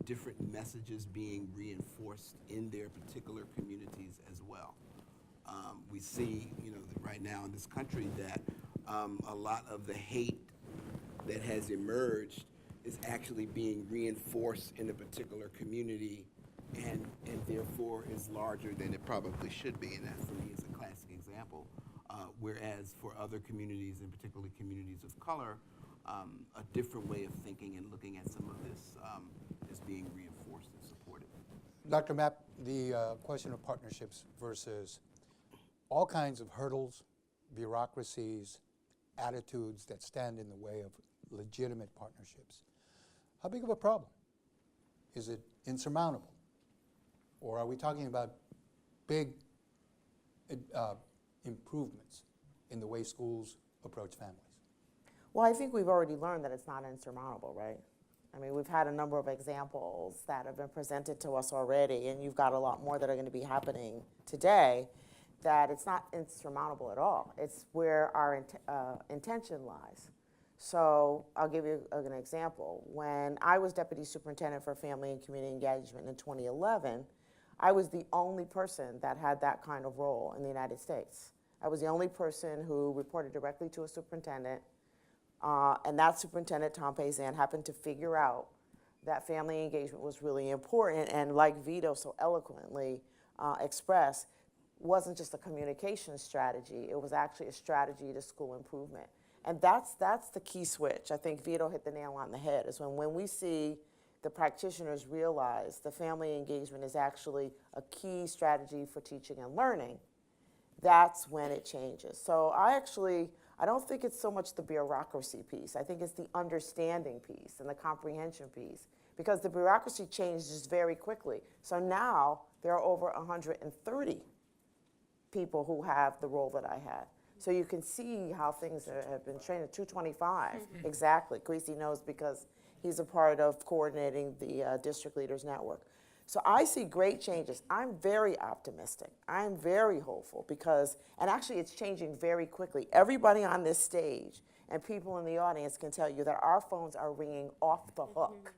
different messages being reinforced in their particular communities as well. We see, right now in this country that a lot of the hate that has emerged is actually being reinforced in a particular community and therefore is larger than it probably should be. And that for me is a classic example. Whereas for other communities, and particularly communities of color, a different way of thinking and looking at some of this is being reinforced and supported. Dr. Mapp, the question of partnerships versus all kinds of hurdles, bureaucracies, attitudes that stand in the way of legitimate partnerships. How big of a problem? Is it insurmountable? Or are we talking about big improvements in the way schools approach families? Well, I think we've already learned that it's not insurmountable, right? I mean, we've had a number of examples that have been presented to us already, and you've got a lot more that are going to be happening today, that it's not insurmountable at all. It's where our intention lies. So I'll give you an example. When I was Deputy Superintendent for Family and Community Engagement in 2011, I was the only person that had that kind of role in the United States. I was the only person who reported directly to a superintendent, and that superintendent, Tom Paysan, happened to figure out that family engagement was really important, and like Vito so eloquently expressed, wasn't just a communication strategy, it was actually a strategy to school improvement. And that's the key switch. I think Vito hit the nail on the head, is when we see the practitioners realize the family engagement is actually a key strategy for teaching and learning, that's when it changes. So I don't think it's so much the bureaucracy piece. I think it's the understanding piece and the comprehension piece, because the bureaucracy changes very quickly. So now there are over 130 people who have the role that I had. So you can see how things have been trained at 225. Exactly. Greasy knows because he's a part of coordinating the District Leaders Network. So I see great changes. I'm very optimistic. I'm very hopeful because, and actually it's changing very quickly. Everybody on this stage and people in the audience can tell you that our phones are ringing off the hook.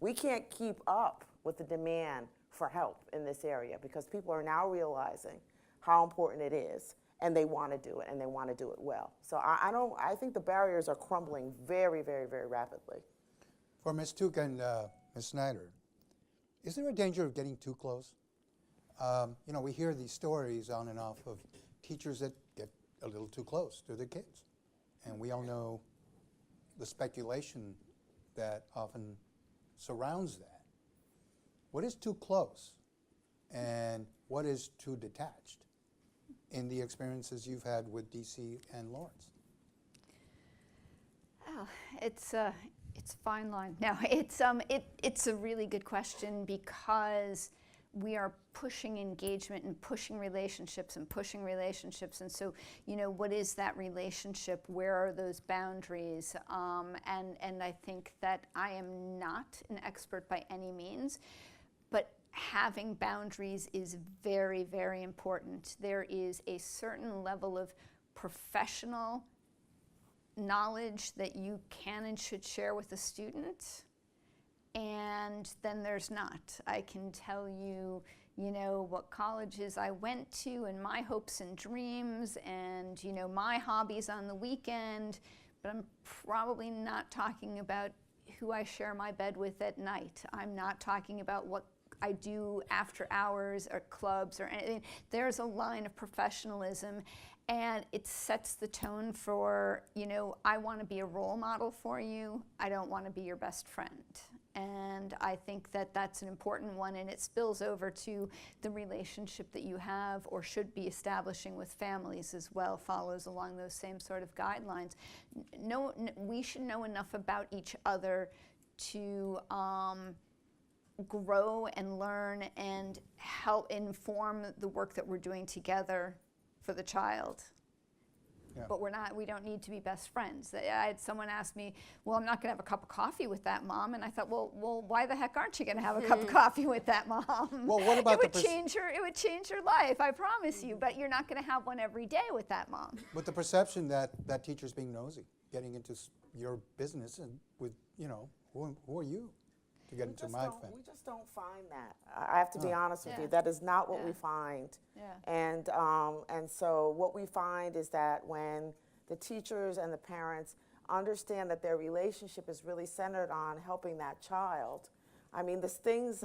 We can't keep up with the demand for help in this area because people are now realizing how important it is, and they want to do it, and they want to do it well. So I think the barriers are crumbling very, very, very rapidly. For Ms. Took and Ms. Snyder, is there a danger of getting too close? You know, we hear these stories on and off of teachers that get a little too close to their kids. And we all know the speculation that often surrounds that. What is too close? And what is too detached in the experiences you've had with DC and Lawrence? Oh, it's a fine line. No, it's a really good question because we are pushing engagement and pushing relationships and pushing relationships. And so, you know, what is that relationship? Where are those boundaries? And I think that I am not an expert by any means, but having boundaries is very, very important. There is a certain level of professional knowledge that you can and should share with a student, and then there's not. I can tell you, you know, what colleges I went to and my hopes and dreams and, you know, my hobbies on the weekend, but I'm probably not talking about who I share my bed with at night. I'm not talking about what I do after hours or clubs or anything. There's a line of professionalism, and it sets the tone for, you know, I want to be a role model for you. I don't want to be your best friend. And I think that that's an important one, and it spills over to the relationship that you have or should be establishing with families as well, follows along those same sort of guidelines. We should know enough about each other to grow and learn and help inform the work that we're doing together for the child. Yeah. But we don't need to be best friends. I had someone ask me, well, I'm not going to have a cup of coffee with that mom. And I thought, well, why the heck aren't you going to have a cup of coffee with that mom? Well, what about it would change your life, I promise you. But you're not going to have one every day with that mom. But the perception that teacher's being nosy, getting into your business and with, you know, who are you to get into my family? We just don't find that. I have to be honest with you. That is not what we find. And so what we find is that when the teachers and the parents understand that their relationship is really centered on helping that child, I mean,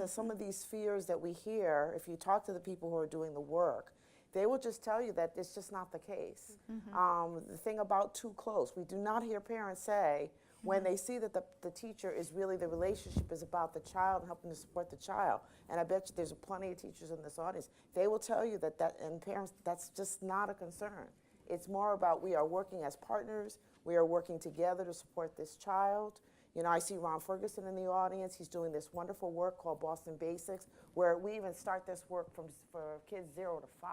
some of these fears that we hear, if you talk to the people who are doing the work, they will just tell you that it's just not the case. The thing about too close, we do not hear parents say, when they see that the teacher is really, the relationship is about the child and helping to support the child. And I bet you there's plenty of teachers in this audience. They will tell you and parents, that's just not a concern. It's more about we are working as partners. We are working together to support this child. You know, I see Ron Ferguson in the audience. He's doing this wonderful work called Boston Basics, where we even start this work for kids 0 to 5.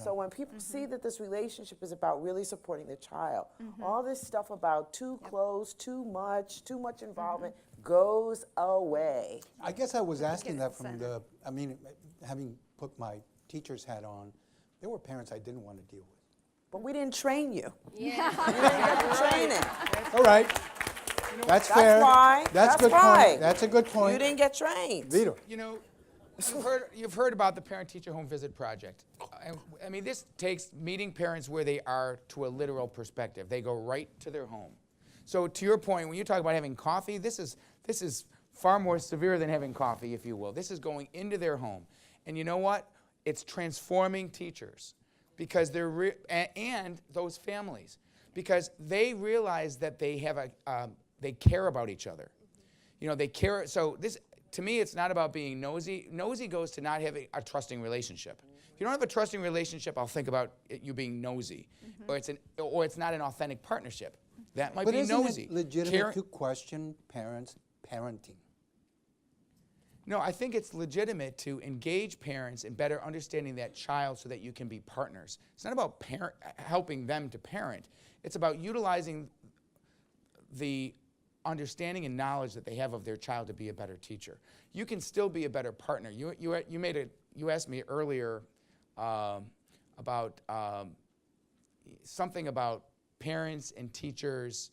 So when people see that this relationship is about really supporting the child, all this stuff about too close, too much involvement goes away. I guess I was asking that from having put my teacher's hat on, there were parents I didn't want to deal with. But we didn't train you. Yeah. You didn't get the training. All right. That's fair. Why. That's a good right. point. That's a good point. You didn't get trained. Vito. You know, you've heard about the Parent-Teacher Home Visit Project. I mean, this takes meeting parents where they are to a literal perspective. They go right to their home. So to your point, when you talk about having coffee, this is far more severe than having coffee, if you will. This is going into their home. And you know what? It's transforming teachers because and those families, because they realize that they have they care about each other. You know, they care. So this, to me, it's not about being nosy. Nosy goes to not having a trusting relationship. If you don't have a trusting relationship, I'll think about you being nosy, or it's not an authentic partnership. That might be nosy. But isn't it legitimate to question parents' parenting? No, I think it's legitimate to engage parents in better understanding that child so that you can be partners. It's not about helping them to parent. It's about utilizing the understanding and knowledge that they have of their child to be a better teacher. You can still be a better partner. You asked me earlier about something about parents and teachers,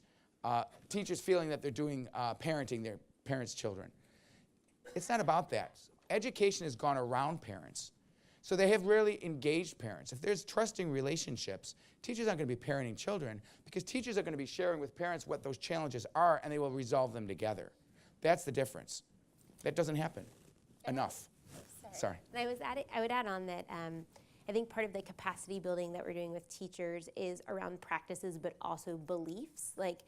teachers feeling that they're doing parenting their parents' children. It's not about that. Education has gone around parents. So they have rarely engaged parents. If there's trusting relationships, teachers aren't going to be parenting children because teachers are going to be sharing with parents what those challenges are and they will resolve them together. That's the difference. That doesn't happen enough. Sorry. I would add on that I think part of the capacity building that we're doing with teachers is around practices but also beliefs. Like,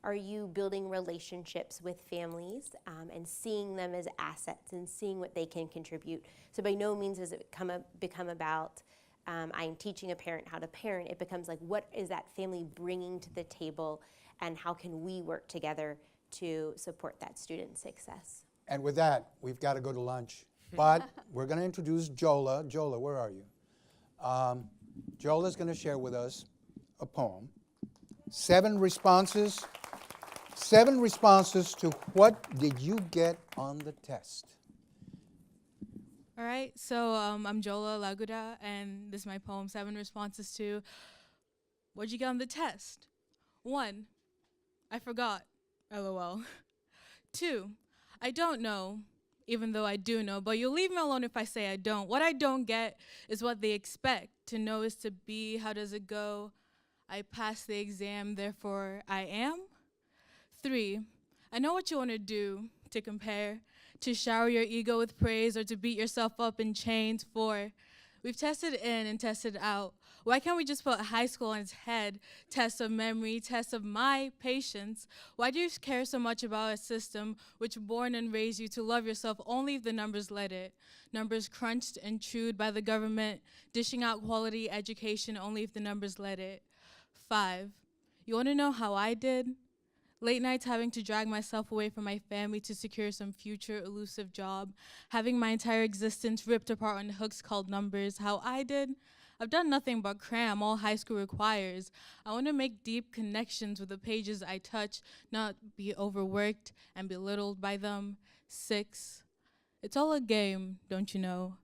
are you building relationships with families and seeing them as assets and seeing what they can contribute? So by no means does it become about I'm teaching a parent how to parent. It becomes like, what is that family bringing to the table and how can we work together to support that student's success? And with that, we've got to go to lunch. But we're going to introduce Jola. Jola, where are you? Jola's going to share with us a poem. 7 responses to what did you get on the test? All right, so I'm Jola Laguda, and this is my poem, 7 responses to what'd you get on the test? 1, I forgot, LOL. 2, I don't know, even though I do know, but you'll leave me alone if I say I don't. What I don't get is what they expect. To know is to be, how does it go? I passed the exam, therefore I am. 3, I know what you want to do, to compare, to shower your ego with praise or to beat yourself up in chains. 4, we've tested in and tested out. Why can't we just put high school on its head? Test of memory, test of my patience. Why do you care so much about a system which born and raised you to love yourself only if the numbers let it? Numbers crunched and chewed by the government, dishing out quality education only if the numbers let it. 5, you want to know how I did? Late nights having to drag myself away from my family to secure some future elusive job, having my entire existence ripped apart on hooks called numbers. How I did? I've done nothing but cram all high school requires. I want to make deep connections with the pages I touch, not be overworked and belittled by them. 6, it's all a game, don't you know,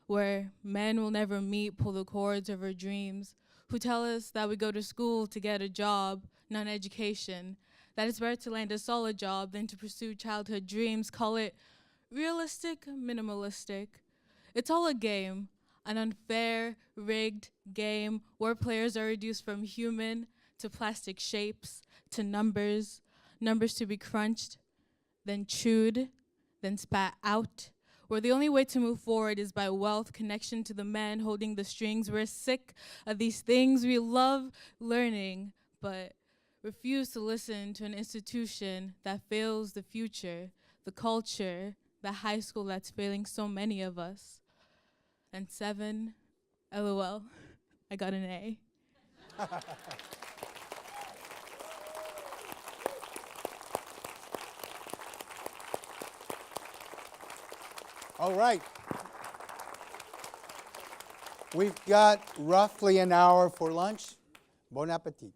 where men will never meet, pull the cords of our dreams, who tell us that we go to school to get a job, not education, that it's better to land a solid job than to pursue childhood dreams. Call it realistic, minimalistic. It's all a game, an unfair, rigged game where players are reduced from human to plastic shapes, to numbers, numbers to be crunched, then chewed, then spat out, where the only way to move forward is by wealth, connection to the man holding the strings. We're sick of these things. We love learning, but refuse to listen to an institution that fails the future, the culture, the high school that's failing so many of us. And 7, LOL, I got an A. All right. We've got roughly an hour for lunch. Bon appetit.